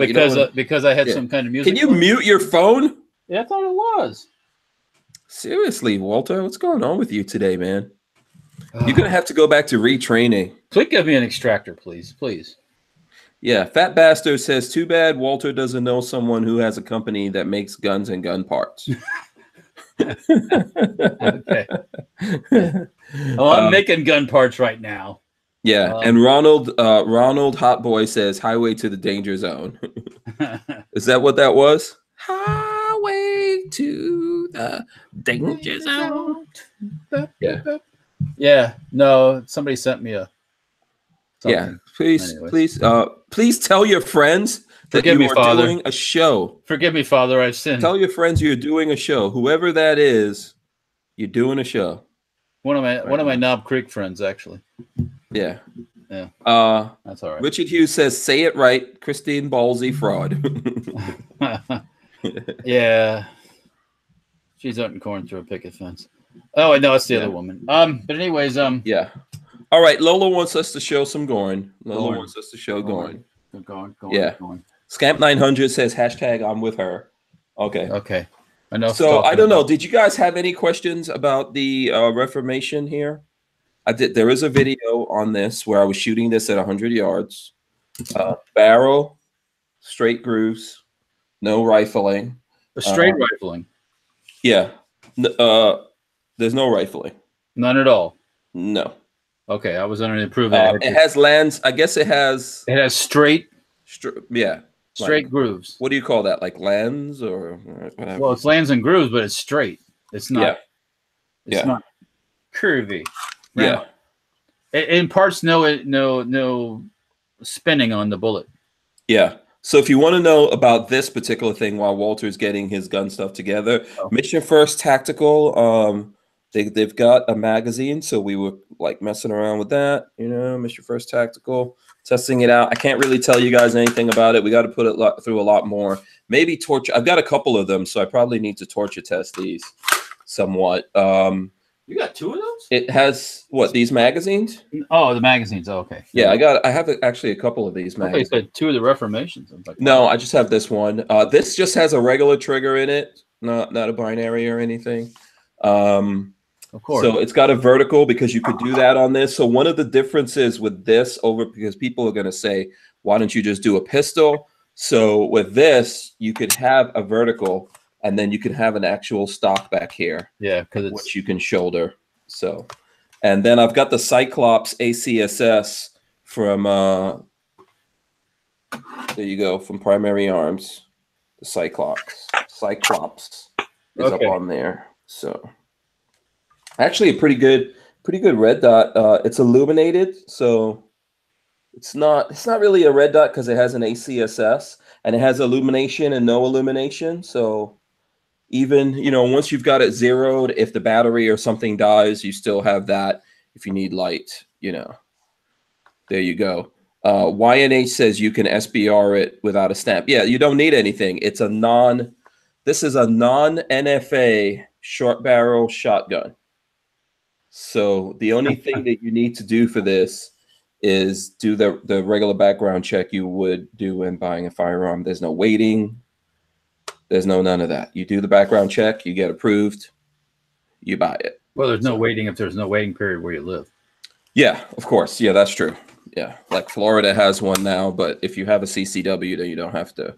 because I had some kind of music. Can you mute your phone? Yeah, I thought it was. Seriously, Walter, what's going on with you today, man? You're gonna have to go back to retraining. Please give me an extractor, please, please. Yeah, Fat Bastard says, too bad Walter doesn't know someone who has a company that makes guns and gun parts. Okay. Well, I'm making gun parts right now. Yeah, and Ronald Hot Boy says, highway to the danger zone. Is that what that was? Highway to the danger zone. Yeah. Yeah. No, somebody sent me a. Yeah, please tell your friends that you are doing a show. Forgive me, Father, I've sinned. Tell your friends you're doing a show. Whoever that is, you're doing a show. One of my Knob Creek friends, actually. Yeah. Yeah. That's all right. Richard Hughes says, say it right, Christine Ballsy fraud. Yeah. She's hunting corn through a picket fence. Oh, no, it's the other woman. But anyways, yeah. All right, Lola wants us to show some Gorn. Lola wants us to show Gorn. Gorn. Yeah. Scamp 900 says hashtag I'm with her. Okay. Okay. Enough. So I don't know. Did you guys have any questions about the Reformation here? I did. There is a video on this where I was shooting this at 100 yards. Barrel, straight grooves, no rifling. Straight rifling. Yeah. There's no rifling. None at all. No. Okay, I was under the improve. It has lands. I guess it has. It has straight. Yeah. Straight grooves. What do you call that? Like lands or whatever? Well, it's lands and grooves, but it's straight. It's not. Yeah. It's not curvy. Yeah. It imparts no spinning on the bullet. Yeah. So if you want to know about this particular thing while Walter's getting his gun stuff together, Mission First Tactical, they've got a magazine. So we were like messing around with that, Mission First Tactical, testing it out. I can't really tell you guys anything about it. We got to put it through a lot more. Maybe torture. I've got a couple of them, so I probably need to torture test these somewhat. You got two of those? It has what, these magazines? Oh, the magazines. Oh, okay. Yeah, I have actually a couple of these magazines. Okay, you said two of the Reformations. Like, no, I just have this one. This just has a regular trigger in it, not a binary or anything. Of course. So it's got a vertical because you could do that on this. So one of the differences with this because people are going to say, why don't you just do a pistol? So with this, you could have a vertical. And then you can have an actual stock back here. Yeah, because it's which you can shoulder. So, and then I've got the Cyclops ACSS from there you go, from Primary Arms. The Cyclops is up on there. So actually a pretty good red dot. It's illuminated, so it's not really a red dot because it has an ACSS and it has illumination and no illumination. So even, once you've got it zeroed, if the battery or something dies, you still have that if you need light, There you go. YNH says you can SBR it without a stamp. Yeah, you don't need anything. This is a non-NFA short barrel shotgun. So the only thing that you need to do for this is do the regular background check you would do when buying a firearm. There's no waiting. There's none of that. You do the background check, you get approved, you buy it. Well, there's no waiting if there's no waiting period where you live. Yeah, of course. Yeah, that's true. Yeah, like Florida has one now, but if you have a CCW, then you don't have to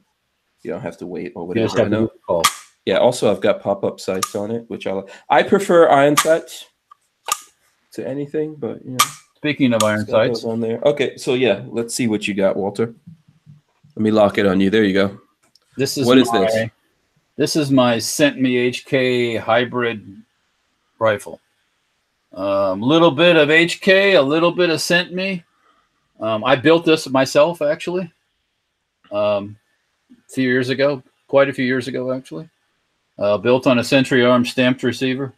wait or whatever. You just have to call. Yeah. Also, I've got pop-up sights on it, which I prefer iron sights to anything, but Speaking of iron sights on there. Okay, so yeah, let's see what you got, Walter. Let me lock it on you. There you go. This is what is this? This is my Sent Me HK hybrid rifle. Little bit of HK, a little bit of Sent Me. I built this myself, actually, a few years ago, quite a few years ago, actually. Built on a Century Arms stamped receiver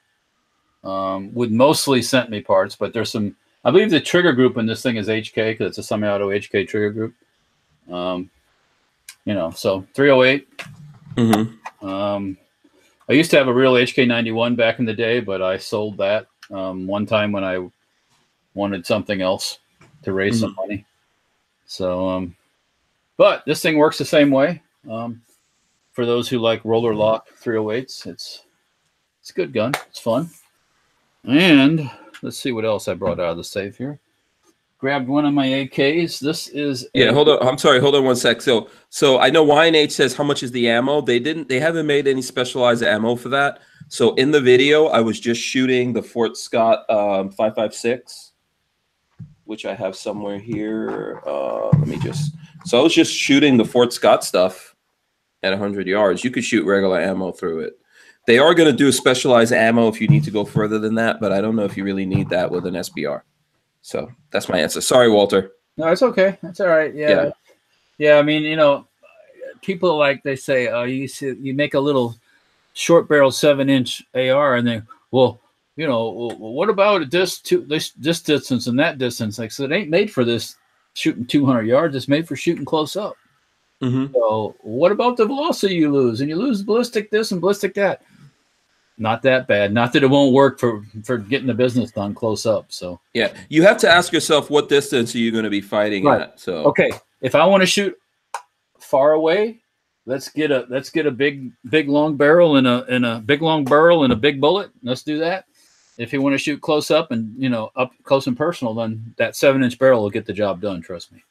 with mostly Sent Me parts, but there's some, I believe the trigger group in this thing is HK because it's a semi-auto HK trigger group. You know, so 308. I used to have a real HK91 back in the day, but I sold that one time when I wanted something else to raise some money. So, but this thing works the same way. For those who like roller lock 308s, it's a good gun. It's fun. And let's see what else I brought out of the safe here. Grabbed one of my AKs. This is hold on. I'm sorry. Hold on one sec. So I know YNH says how much is the ammo. They haven't made any specialized ammo for that. So in the video, I was just shooting the Fort Scott 5.56, which I have somewhere here. So I was just shooting the Fort Scott stuff at 100 yards. You could shoot regular ammo through it. They are going to do a specialized ammo if you need to go further than that, but I don't know if you really need that with an SBR. So that's my answer. Sorry, Walter. No, it's okay. That's all right. Yeah. I mean, you know, people like they say, you make a little short barrel 7-inch AR, and then, well, you know, what about this distance and that distance? Like, so it ain't made for this shooting 200 yards. It's made for shooting close up. So what about the velocity you lose? And you lose ballistic this and ballistic that. Not that bad. Not that it won't work for getting the business done close up. So yeah, you have to ask yourself, what distance are you going to be fighting at? So okay, if I want to shoot far away, let's get a big long barrel and a big long barrel and a big bullet. Let's do that. If you want to shoot close up and, you know, up close and personal, then that 7-inch barrel will get the job done. Trust me.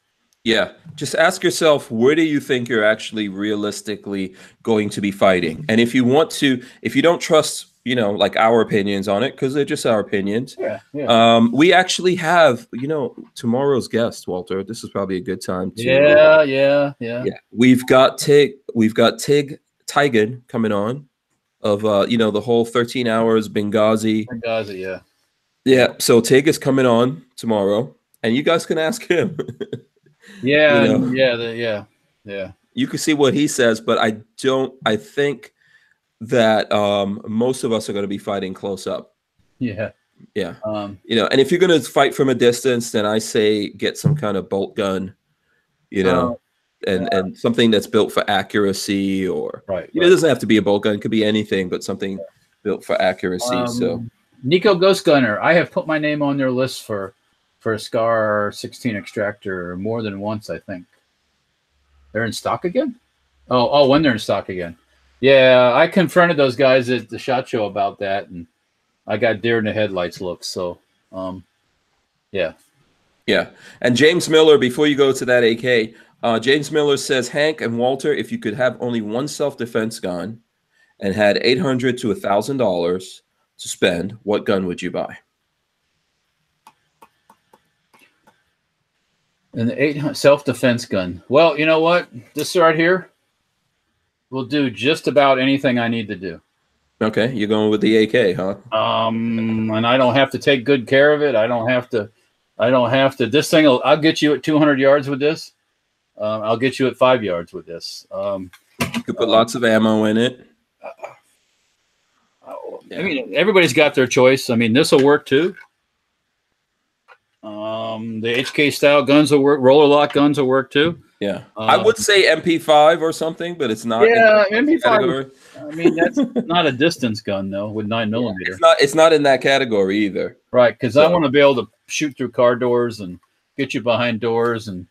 Yeah, just ask yourself, where do you think you're actually realistically going to be fighting? And if you don't trust, you know, like our opinions on it, because they're just our opinions. Yeah. We actually have, you know, tomorrow's guest, Walter. This is probably a good time to. Yeah. We've got Tig Tigan coming on, of you know, the whole 13 hours Benghazi. Yeah. Yeah. So Tig is coming on tomorrow, and you guys can ask him. Yeah, you know, yeah. You can see what he says, but I think that most of us are going to be fighting close up. Yeah. You know, and if you're going to fight from a distance, then I say get some kind of bolt gun, you know, and something that's built for accuracy, or it doesn't have to be a bolt gun, it could be anything, but something built for accuracy. So Nico Ghost Gunner, I have put my name on their list for a SCAR 16 extractor more than once, I think. They're in stock again? Oh, when they're in stock again. Yeah, I confronted those guys at the SHOT Show about that, and I got deer in the headlights looks. So, yeah. And James Miller, before you go to that AK, James Miller says, Hank and Walter, if you could have only one self-defense gun and had $800 to $1,000 to spend, what gun would you buy? And the 800 self-defense gun. Well, you know what? This right here will do just about anything I need to do. Okay, you're going with the AK, huh? And I don't have to take good care of it. I don't have to. This thing, I'll get you at 200 yards with this. I'll get you at 5 yards with this. You could put lots of ammo in it. I mean, everybody's got their choice. I mean, this will work too. The HK style guns will work. Roller lock guns will work too. Yeah, I would say MP5 or something, but it's not. Yeah, MP5. I mean, that's not a distance gun though, with 9mm. It's not in that category either. Right, because I want to be able to shoot through car doors and get you behind doors and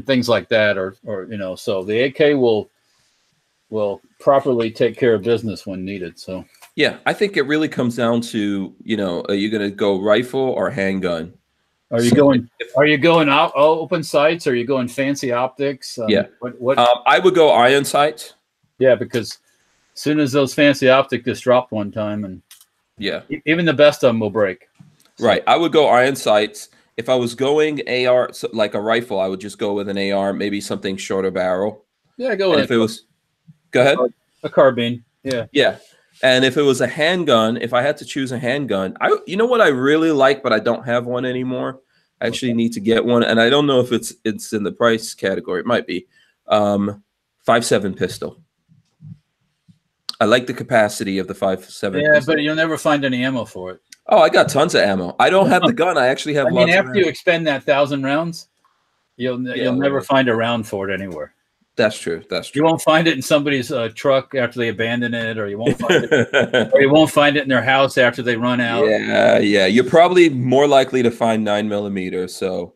things like that, or you know. So the AK will properly take care of business when needed. So yeah, I think it really comes down to, you know, are you going to go rifle or handgun? Are you going out open sights? Or are you going fancy optics? What? I would go iron sights. Yeah, because as soon as those fancy optics just dropped one time, and even the best of them will break. So. Right. I would go iron sights. If I was going AR, like a rifle, I would just go with an AR, maybe something shorter barrel. Yeah, go ahead. If it was, go ahead. A carbine. Yeah. Yeah. And if it was a handgun, if I had to choose a handgun, you know what I really like, but I don't have one anymore. I actually need to get one, and I don't know if it's in the price category. It might be 5.7 pistol. I like the capacity of the 5.7. Yeah, pistol. but you'll never find any ammo for it. Oh, I got tons of ammo. I don't have the gun. I actually have lots after of you expend that 1,000 rounds, you'll never find a round for it anywhere. That's true. That's true. You won't find it in somebody's truck after they abandon it, or you won't find it, or you won't find it in their house after they run out. Yeah, yeah. You're probably more likely to find 9mm. So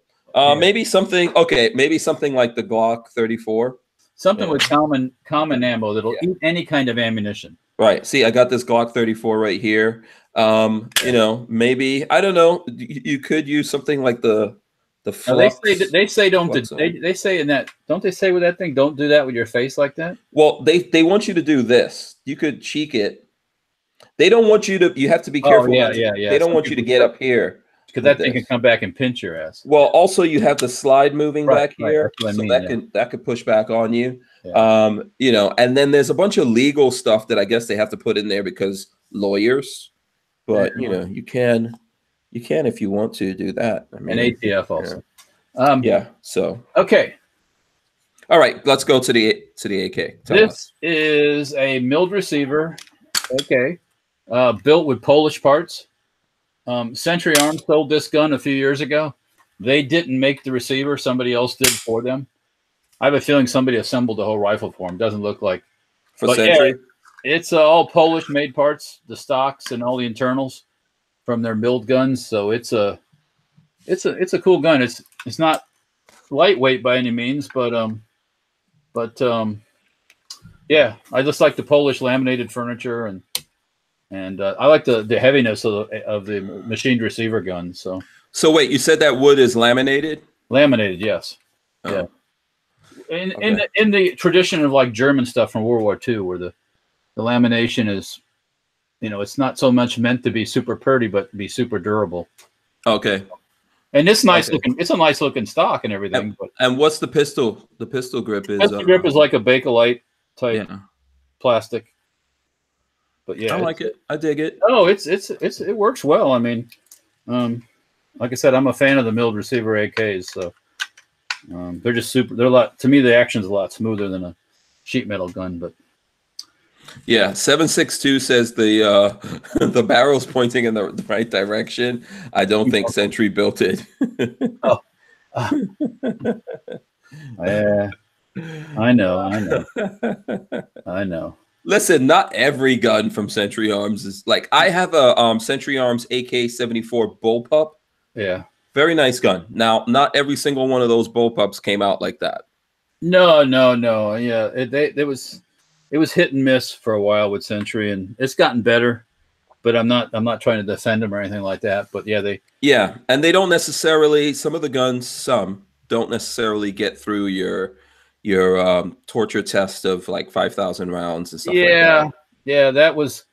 maybe something. Okay, maybe something like the Glock 34. Something with common ammo that'll eat any kind of ammunition. Right. See, I got this Glock 34 right here. You know, maybe I don't know. You could use something like the flux. They say don't they say in that, don't they say with that thing, don't do that with your face like that? Well, they want you to do this. You could cheek it. They don't want you to. You have to be careful. Yeah. They don't want you to get up here because that thing can come back and pinch your ass. Well, also you have the slide moving back here, so that could push back on you. Yeah. You know, and then there's a bunch of legal stuff that I guess they have to put in there because lawyers. But you know, you can if you want to do that. I mean, and ATF also. Yeah. So okay. All right, let's go to the AK. This is a milled receiver. Okay. Built with Polish parts. Century Arms sold this gun a few years ago. They didn't make the receiver. Somebody else did for them. I have a feeling somebody assembled the whole rifle for them. Doesn't look like. For Century? Yeah, it's all Polish made parts, the stocks and all the internals from their milled guns. So it's a cool gun. It's not lightweight by any means, but yeah, I just like the Polish laminated furniture and I like the heaviness of the machined receiver gun. So wait, you said that wood is laminated? Laminated, yes. Oh. Yeah. In the tradition of like German stuff from World War II, where the lamination is, you know, it's not so much meant to be super pretty, but be super durable. Okay. And it's nice looking. It's a nice looking stock and everything. And what's the pistol? The pistol grip is. Pistol grip is like a Bakelite type plastic. But yeah, I like it. I dig it. Oh, it works well. I mean, like I said, I'm a fan of the milled receiver AKs. So they're just super. They're a lot. To me, the action's a lot smoother than a sheet metal gun. But yeah, 762 says the barrel's pointing in the right direction. I don't think Century built it. Yeah, I know. Listen, not every gun from Century Arms is like, I have a Century Arms AK-74 bullpup. Yeah. Very nice gun. Now, not every single one of those bullpups came out like that. No. Yeah, it was hit and miss for a while with Century, and it's gotten better. But I'm not trying to defend them or anything like that. But yeah, and they don't necessarily. Some of the guns, don't necessarily get through your torture test of like 5,000 rounds and stuff like that. Yeah, that was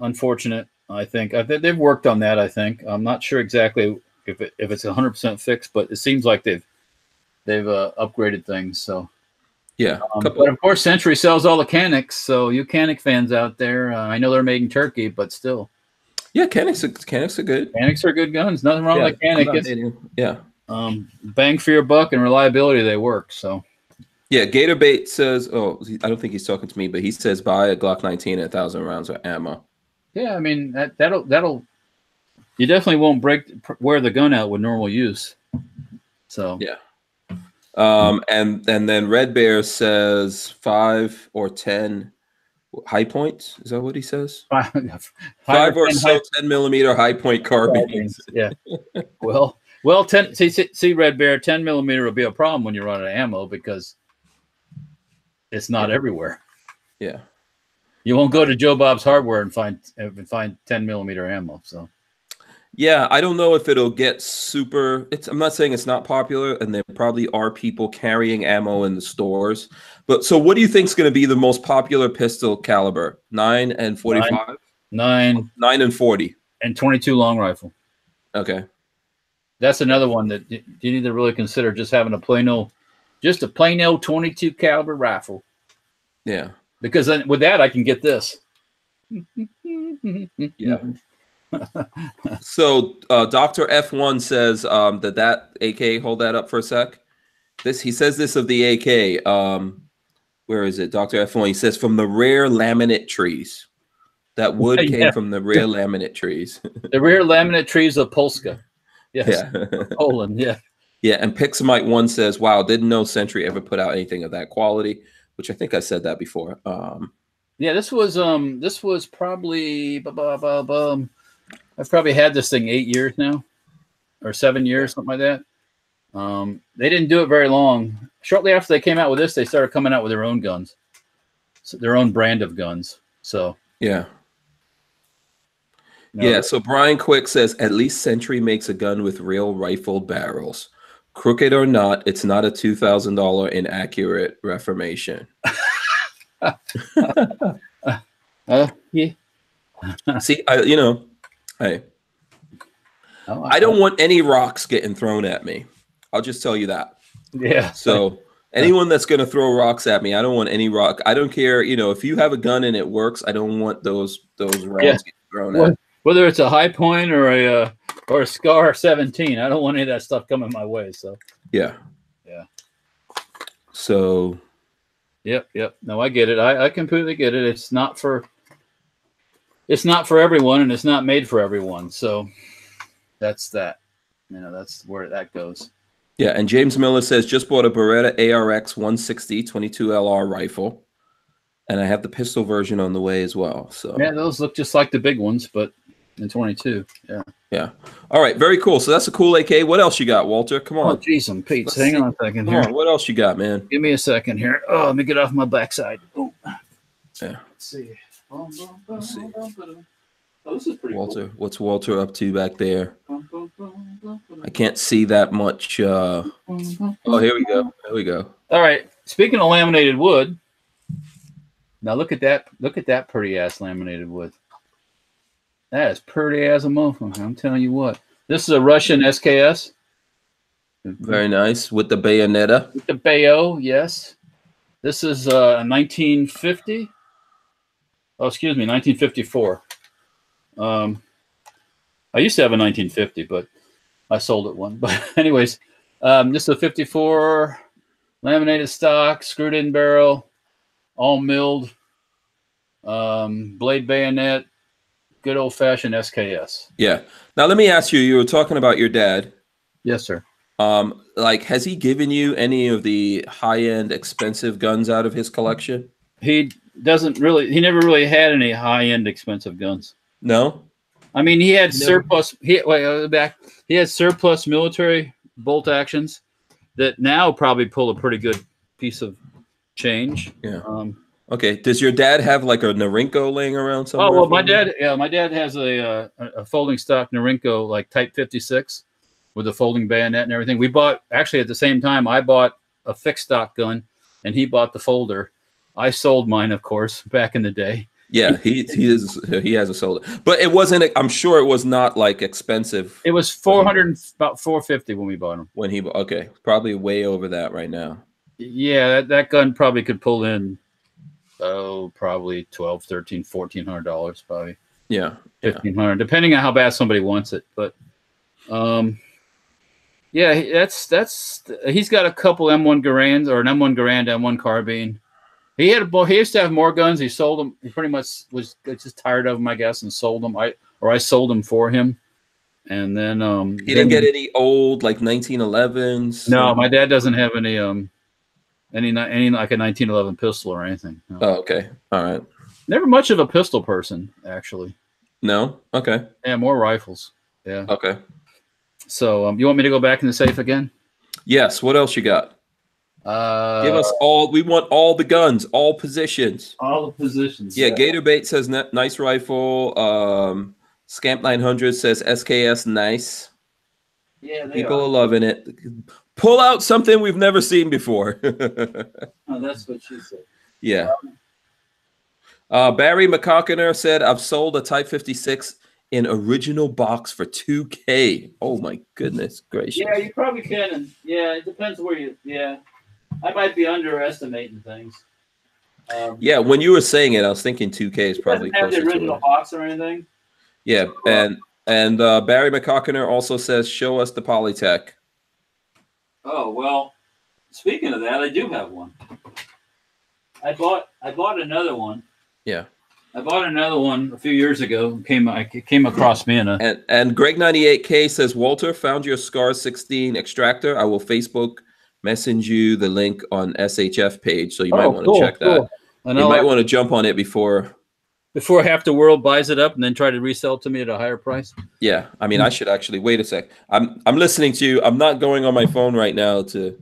unfortunate. I think they've worked on that. I think I'm not sure exactly if it's 100% fixed, but it seems like they've upgraded things. So yeah, but of course, Century sells all the Canics. So you Canic fans out there, I know they're made in Turkey, but still. Yeah, Canics are good. Canics are good guns. Nothing wrong with Canic. Yeah. Bang for your buck and reliability, they work. So. Yeah, Gatorbait says, I don't think he's talking to me, but he says buy a Glock 19 at 1,000 rounds of ammo. Yeah, I mean that'll you definitely won't wear the gun out with normal use. So yeah. And then Red Bear says 5 or 10 high points. Is that what he says? 5 or so 10mm high point carbines. Yeah. Well, 10. See, Red Bear, 10mm will be a problem when you run out of ammo because it's not everywhere. Yeah. You won't go to Joe Bob's Hardware and find 10mm ammo. So. Yeah, I don't know if it'll get super. I'm not saying it's not popular, and there probably are people carrying ammo in the stores. But so, what do you think is going to be the most popular pistol caliber? 9 and 45. 9 and 40 and 22 long rifle. Okay, that's another one that you need to really consider. Just having a plain old 22 caliber rifle. Yeah. because then with that I can get this. Yeah. So Dr. F1 says that AK, hold that up for a sec. He says this of the AK. Where is it? Dr. F1, he says from the rare laminate trees. That wood came from the rare laminate trees. The rare laminate trees of Polska. Yes. Yeah. Poland, yeah. Yeah, and Pixamite1 says, wow, didn't know Sentry ever put out anything of that quality, which I think I said that before. Yeah, this was probably I've probably had this thing 8 years now, or 7 years, something like that. They didn't do it very long. Shortly after they came out with this, they started coming out with their own guns, so their own brand of guns. So yeah. Yeah, so Brian Quick says, at least Sentry makes a gun with real rifled barrels. Crooked or not, it's not a $2,000 inaccurate reformation. Yeah. See, hey, I don't want any rocks getting thrown at me. I'll just tell you that. Yeah. So anyone that's going to throw rocks at me, I don't want any rock. I don't care. If you have a gun and it works, I don't want those rounds getting thrown at me. Whether it's a high point or a Scar 17, I don't want any of that stuff coming my way. So yeah. So yep. No, I get it. I completely get it. It's not for everyone, and it's not made for everyone. So that's that. That's where that goes. Yeah, and James Miller says, just bought a Beretta ARX 160 22 LR rifle, and I have the pistol version on the way as well. So yeah, those look just like the big ones, but in 22. Yeah. All right, very cool. So that's a cool AK. What else you got, Walter? Come on. Oh, geez, and Pete, hang on a second here. What else you got, man? Give me a second here. Oh, let me get off my backside. Oh. Yeah. Let's see. Oh, this is pretty Walter, cool. What's Walter up to back there? I can't see that much. Oh, here we go. There we go. All right. Speaking of laminated wood, now look at that. Look at that pretty ass laminated wood. That is pretty as a motherfucker. I'm telling you what. This is a Russian SKS. Very nice with the bayonetta. With the Bayo, yes. This is 1950. Oh, excuse me, 1954. I used to have a 1950, but I sold it one. But anyways, this is a 54 laminated stock, screwed in barrel, all milled, blade bayonet, good old fashioned SKS. Yeah. Now let me ask you. You were talking about your dad. Yes, sir. Has he given you any of the high end, expensive guns out of his collection? He doesn't really. He never really had any high end, expensive guns. No. I mean, he had surplus. He had surplus military bolt actions that now probably pull a pretty good piece of change. Yeah. Okay. Does your dad have like a Norinco laying around somewhere? Oh well, my dad has a folding stock Norinco like Type 56 with a folding bayonet and everything. We bought actually at the same time. I bought a fixed stock gun, and he bought the folder. I sold mine, of course, back in the day. Yeah, he has a sold, but it wasn't. I'm sure it was not like expensive. It was about $450 when we bought them. Okay, probably way over that right now. Yeah, that gun probably could pull in, probably $1,200, $1,300, $1,400 probably. Yeah, $1,500, depending on how bad somebody wants it. But, yeah, that's he's got a couple M1 Garands or an M1 Garand, M1 carbine. He used to have more guns. He sold them. He pretty much was just tired of them, I guess, and sold them. I sold them for him. And then he didn't get any old like 1911s. No, my dad doesn't have any like a 1911 pistol or anything. No. Oh, okay, all right. Never much of a pistol person, actually. No, okay. Yeah, more rifles. Yeah. Okay. So, you want me to go back in the safe again? Yes. What else you got? Give us all. We want all the guns, all positions. All the positions. Yeah. Gatorbait says nice rifle. Scamp 900 says SKS nice. Yeah, people are loving it. Pull out something we've never seen before. Oh, that's what she said. Yeah. Barry McCockiner said, "I've sold a Type 56 in original box for $2,000. Oh my goodness gracious. Yeah, you probably can. Yeah, it depends where you. Yeah. I might be underestimating things. Yeah, when you were saying it, I was thinking 2K is probably doesn't have closer the original to it. box or anything. Yeah, and Barry McCockiner also says, "Show us the Polytech." Oh well, speaking of that, I do have one. I bought another one. Yeah. I bought another one a few years ago. It came across me in a. And Greg 98K says, Walter, found your SCAR 16 extractor. I will Facebook message you the link on SHF page, so you might want to check that. You might want to jump on it before half the world buys it up and then try to resell it to me at a higher price. Yeah, I mean, I should actually wait a sec. I'm listening to you. I'm not going on my phone right now to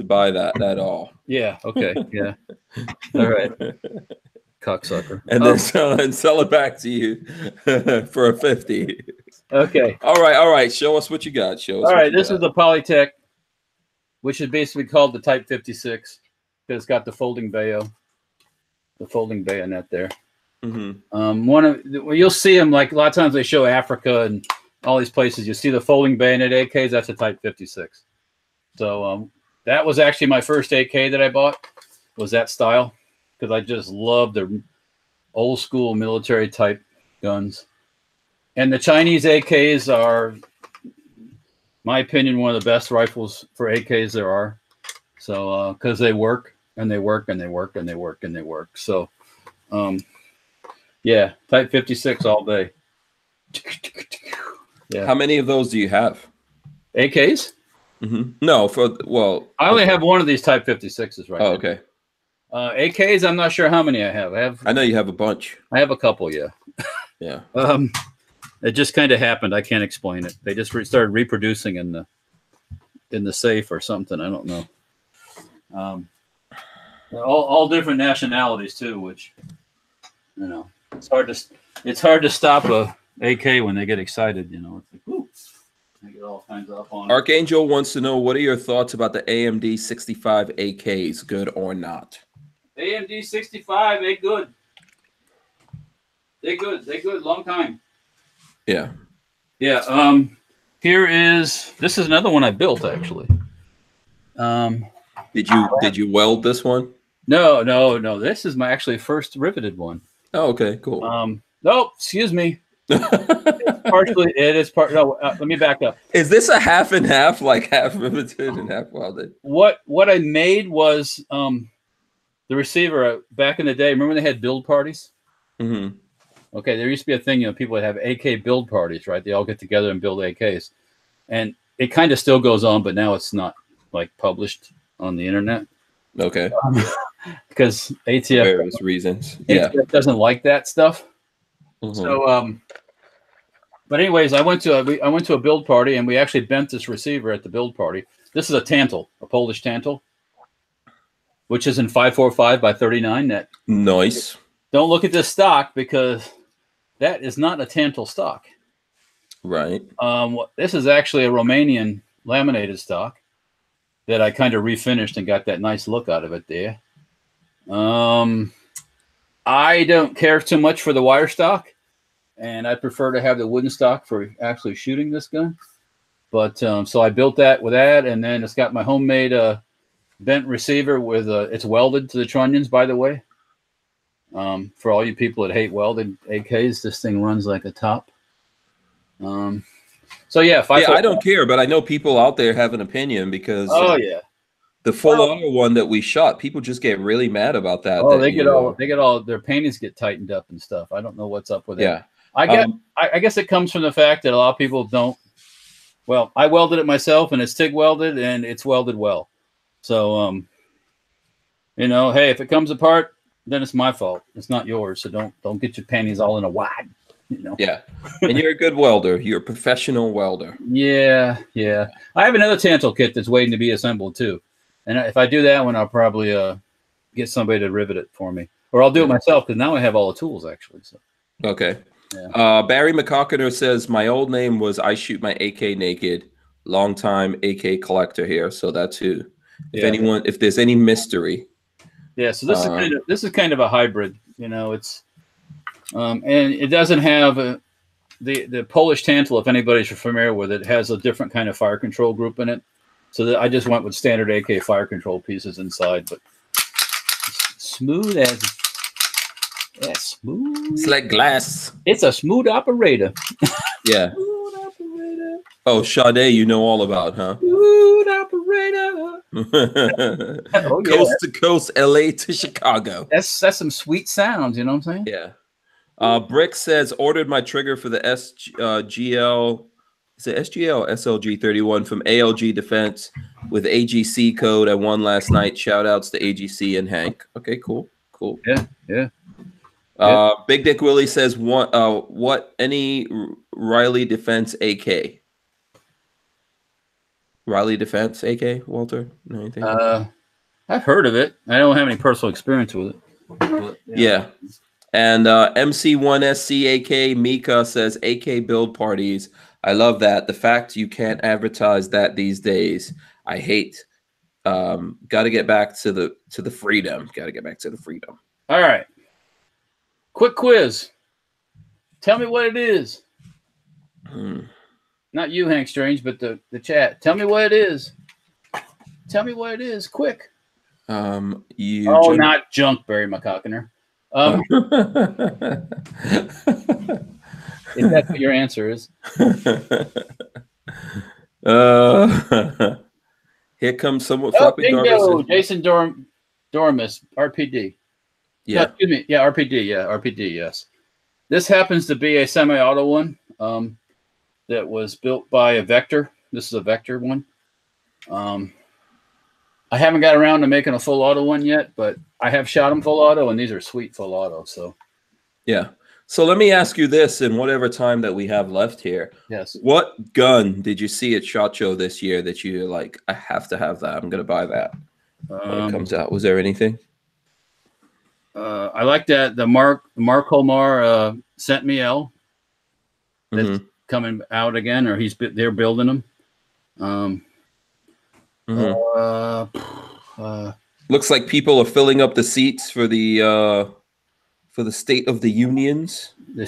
buy that at all. Yeah. Okay. Yeah. All right. Cocksucker. And then sell it back to you for a 50. Okay. All right. Show us what you got. Show us. All right. This is the Polytech, which is basically called the Type 56 because it's got the folding bayonet there. Mm-hmm. You'll see them like a lot of times they show Africa and all these places. You see the folding bayonet AKs. That's a Type 56. So that was actually my first AK that I bought. Was that style. Because I just love the old school military type guns. And the Chinese AKs are, my opinion, one of the best rifles for AKs there are. So, because they work and they work and they work and they work and they work. So, yeah, Type 56 all day. Yeah. How many of those do you have? AKs? Mm-hmm. No, I only have one of these Type 56s right now. Oh, okay. AKs, I'm not sure how many I have. I know you have a bunch. I have a couple, yeah. Yeah. It just kind of happened. I can't explain it. They just started reproducing in the safe or something. I don't know. All different nationalities too, which it's hard to stop a AK when they get excited. It's like, whoo, they get all kinds of up on it. Archangel wants to know, what are your thoughts about the AMD 65 AKs, good or not? AMD 65, they good. They good. Long time. Yeah. Yeah. This is another one I built actually. Did you weld this one? No. This is my actually first riveted one. Oh, okay, cool. No, excuse me. It is part. No, let me back up. Is this a half and half, like half riveted and half welded? What I made was the receiver back in the day. Remember when they had build parties? Mm-hmm. Okay, there used to be a thing, people would have AK build parties, right? They all get together and build AKs. And it kind of still goes on, but now it's not like published on the internet. Okay. Because ATF various reasons. ATF doesn't like that stuff. Mm-hmm. So but anyways, I went to a build party and we actually bent this receiver at the build party. This is a Tantal, a Polish Tantal, which is in 545 by 39 net. Nice. Don't look at this stock because that is not a Tantal stock. Right. This is actually a Romanian laminated stock that I kind of refinished and got that nice look out of it there. I don't care too much for the wire stock, and I prefer to have the wooden stock for actually shooting this gun. But so I built that with that, and then it's got my homemade bent receiver with it's welded to the trunnions, by the way. For all you people that hate welded AKs, this thing runs like a top. So yeah, I don't care, but I know people out there have an opinion because the full auto one that we shot, people just get really mad about that. Oh, they get all their paintings get tightened up and stuff. I don't know what's up with it. I guess it comes from the fact that a lot of people don't. Well, I welded it myself, and it's TIG welded, and it's welded well. So hey, if it comes apart, then it's my fault. It's not yours. So don't get your panties all in a wad. Yeah, and you're a good welder. You're a professional welder. Yeah. I have another Tantal kit that's waiting to be assembled too, and if I do that one, I'll probably get somebody to rivet it for me, or I'll do it myself because now I have all the tools actually. So okay. Yeah. Barry McCockiner says my old name was I Shoot My AK Naked. Long time AK collector here, so that's who. If there's any mystery. Yeah, so this is kind of a hybrid. It's and it doesn't have the Polish Tantal. If anybody's familiar with it, has a different kind of fire control group in it. So I just went with standard AK fire control pieces inside, but Smooth as smooth. It's like glass. It's a smooth operator. Yeah. Smooth operator. Oh, Sade, you know all about, huh? Smooth operator. Oh, yeah. Coast to coast, LA to Chicago. That's some sweet sounds, you know what I'm saying? Yeah. Brick says, ordered my trigger for the SGL. Is it SGL SLG 31 from ALG Defense with AGC code. I won last night. Shout outs to AGC and Hank. Okay, cool. Yeah. Big Dick Willie says, what any Riley Defense AK? Riley Defense AK, Walter? Know anything? I've heard of it. I don't have any personal experience with it. But, yeah. And MC1SCAK Mika says, AK build parties. I love that. The fact you can't advertise that these days, I hate. Got to get back to the freedom. Got to get back to the freedom. All right. Quick quiz. Tell me what it is. Not you, Hank Strange, but the chat. Tell me what it is. Tell me what it is. Quick. Not junk, Barry McCockiner. If that's what your answer is. Here comes someone. Bingo! Jason Dormus, RPD. Yeah. No, excuse me. Yeah, RPD. Yeah, RPD. Yes. This happens to be a semi-auto one that was built by a Vector. This is a Vector one. I haven't got around to making a full auto one yet, but I have shot them full auto, and these are sweet full auto. So, yeah. So let me ask you this in whatever time that we have left here. Yes. What gun did you see at SHOT Show this year that you're like, I have to have that. I'm going to buy that when it comes out. Was there anything? I like that the Mark Holmar sent me L. That's coming out again, or they're building them. Looks like people are filling up the seats for the State of the Unions. The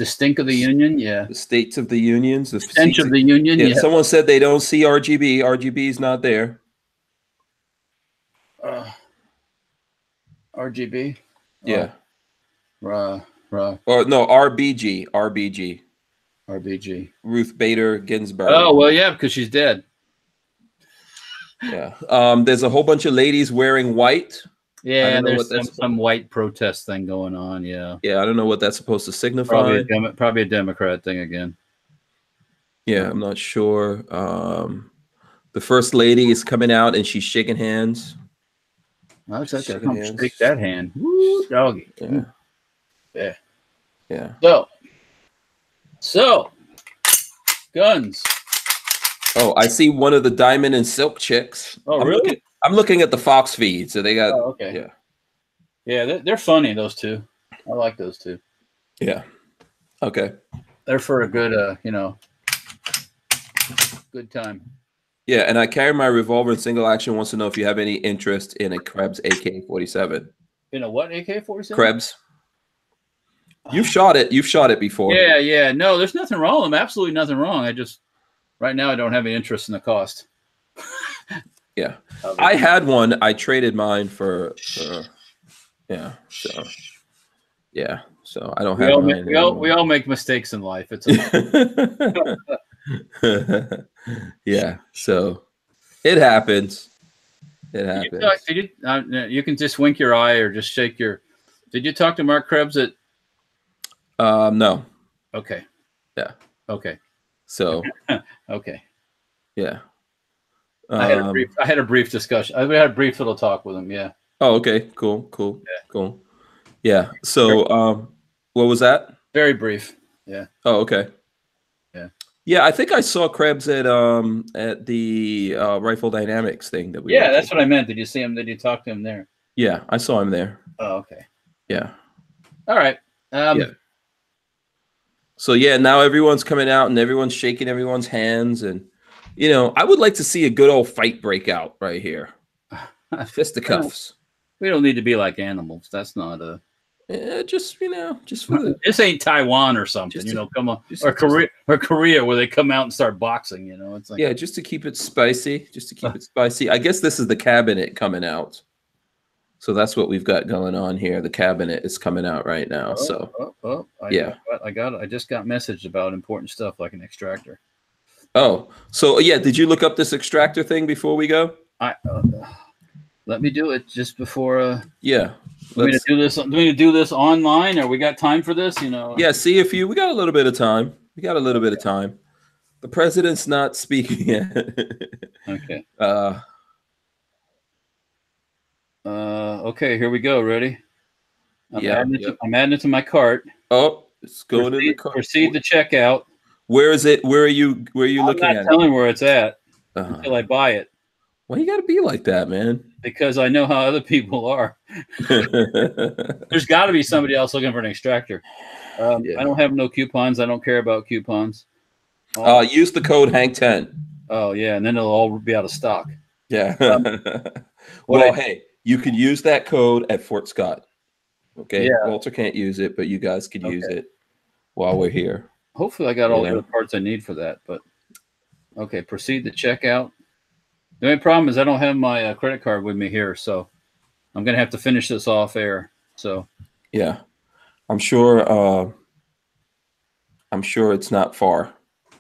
stink of the Union, yeah. The States of the Unions. The stench of the Union, yeah. Someone said they don't see RGB. RGB's not there. RGB? Yeah. Or no, RBG. RBG. Ruth Bader Ginsburg. Oh, well, yeah, because she's dead. Yeah. There's a whole bunch of ladies wearing white. Yeah, there's some white protest thing going on. Yeah. Yeah, I don't know what that's supposed to signify. Probably a Democrat thing again. Yeah, I'm not sure. The first lady is coming out and she's shaking hands. I was like, shake that hand. Woo, doggy. Yeah. Yeah. So, guns. Oh, I see one of the diamond and silk chicks. Oh, really? I'm looking at the Fox feed, so they got. Oh, okay. Yeah, they're funny. Those two, I like those two. Yeah. Okay. They're for a good, good time. Yeah, and I carry my revolver in single action. Wants to know if you have any interest in a Krebs AK-47. In a what AK-47? Krebs. You've shot it. You've shot it before. Yeah. No, there's nothing wrong with them. Absolutely nothing wrong. Right now I don't have any interest in the cost. Yeah. I had one. I traded mine for yeah. So yeah. So I don't have mine. We all make mistakes in life. It's yeah. So it happens. It happens. You can just wink your eye or just shake your. Did you talk to Mark Krebs at? No. Okay. Yeah. Okay. So. Okay. Yeah. I had a brief discussion. I had a brief little talk with him. Yeah. Oh, okay. Cool. Yeah. So, what was that? Very brief. Yeah. Oh, okay. Yeah. Yeah, I think I saw Krebs at the Rifle Dynamics thing that we. Yeah, that's what I meant. Did you see him? Did you talk to him there? Yeah, I saw him there. Oh, okay. Yeah. All right. Yeah. So yeah, now everyone's coming out and everyone's shaking everyone's hands, and I would like to see a good old fight break out right here. Fisticuffs. We don't need to be like animals. That's not a. Just for the. This ain't Taiwan or something. Come on, or Korea, where they come out and start boxing. It's like just to keep it spicy. I guess this is the cabinet coming out. So that's what we've got going on here. The cabinet is coming out right now. I just got messaged about important stuff like an extractor. Oh, so yeah, did you look up this extractor thing before we go? Let me do it just before. Yeah. Do we need to do this online, or we got time for this? Yeah. See if we got a little bit of time. We got a little bit of time. The president's not speaking yet. Okay. Okay, here we go. Ready? I'm adding it to my cart. Oh, it's going in the cart. Proceed to checkout. Where is it? Where are you looking at it? I'm not telling where it's at until I buy it. Why you got to be like that, man? Because I know how other people are. There's got to be somebody else looking for an extractor. I don't have no coupons. I don't care about coupons. Use the code Hank10. Oh, yeah, and then it'll all be out of stock. Yeah. Hey, you can use that code at Fort Scott. Okay. Yeah. Walter can't use it, but you guys can use it while we're here. Hopefully I got all the other parts I need for that. But okay, proceed to checkout. The only problem is I don't have my credit card with me here, so I'm gonna have to finish this off air. So yeah, I'm sure it's not far.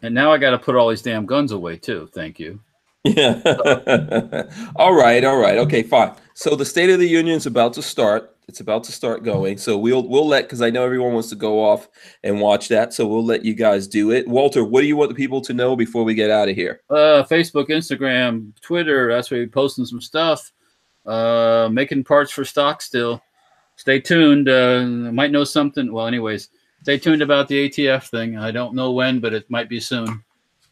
And now I got to put all these damn guns away too. Thank you. Yeah. All right. Okay, fine. So the State of the Union is about to start. It's about to start going. So we'll let, because I know everyone wants to go off and watch that. So we'll let you guys do it. Walter, what do you want the people to know before we get out of here? Facebook, Instagram, Twitter. That's where we're posting some stuff. Making parts for stock still. Stay tuned. Might know something. Well, anyways, stay tuned about the ATF thing. I don't know when, but it might be soon.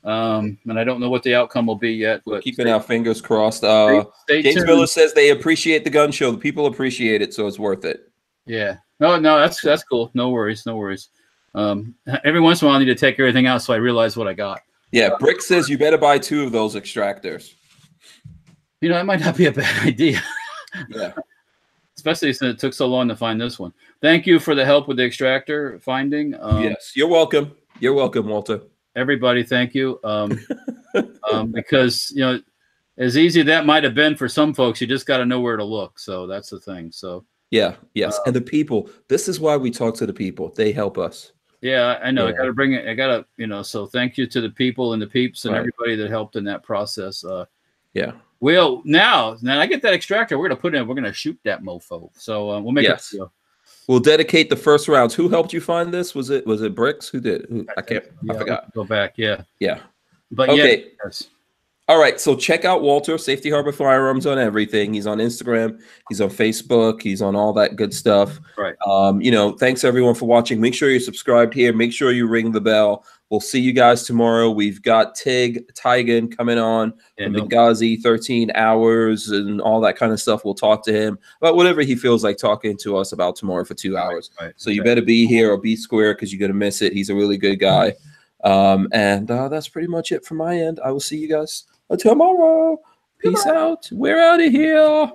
And I don't know what the outcome will be yet. But we're keeping our fingers crossed. James tuned. Miller says they appreciate the gun show. The people appreciate it, so it's worth it. Yeah. No, that's cool. No worries. Every once in a while, I need to take everything out so I realize what I got. Yeah. Brick says you better buy 2 of those extractors. That might not be a bad idea. Yeah. Especially since it took so long to find this one. Thank you for the help with the extractor finding. Yes, you're welcome. You're welcome, Walter. Everybody, thank you. Because as easy that might have been for some folks, you just got to know where to look. So that's the thing. So yeah, yes, and the people. This is why we talk to the people. They help us. Yeah, I know. Yeah. I got to bring it. I got to, So thank you to the people and the peeps and everybody that helped in that process. Yeah. Well, now I get that extractor. We're gonna shoot that mofo. So we'll make it. We'll dedicate the first rounds. Who helped you find this? Was it Bricks? Who did? I forgot. Go back. Yeah. But okay. Yes. All right. So check out Walter, Safety Harbor Firearms, on everything. He's on Instagram. He's on Facebook. He's on all that good stuff. Right. Thanks everyone for watching. Make sure you're subscribed here. Make sure you ring the bell. We'll see you guys tomorrow. We've got Tigan coming on from Benghazi, 13 hours and all that kind of stuff. We'll talk to him about whatever he feels like talking to us about tomorrow for 2 hours. Right. So you better be here or be square because you're going to miss it. He's a really good guy. And that's pretty much it from my end. I will see you guys tomorrow. Peace out. We're out of here.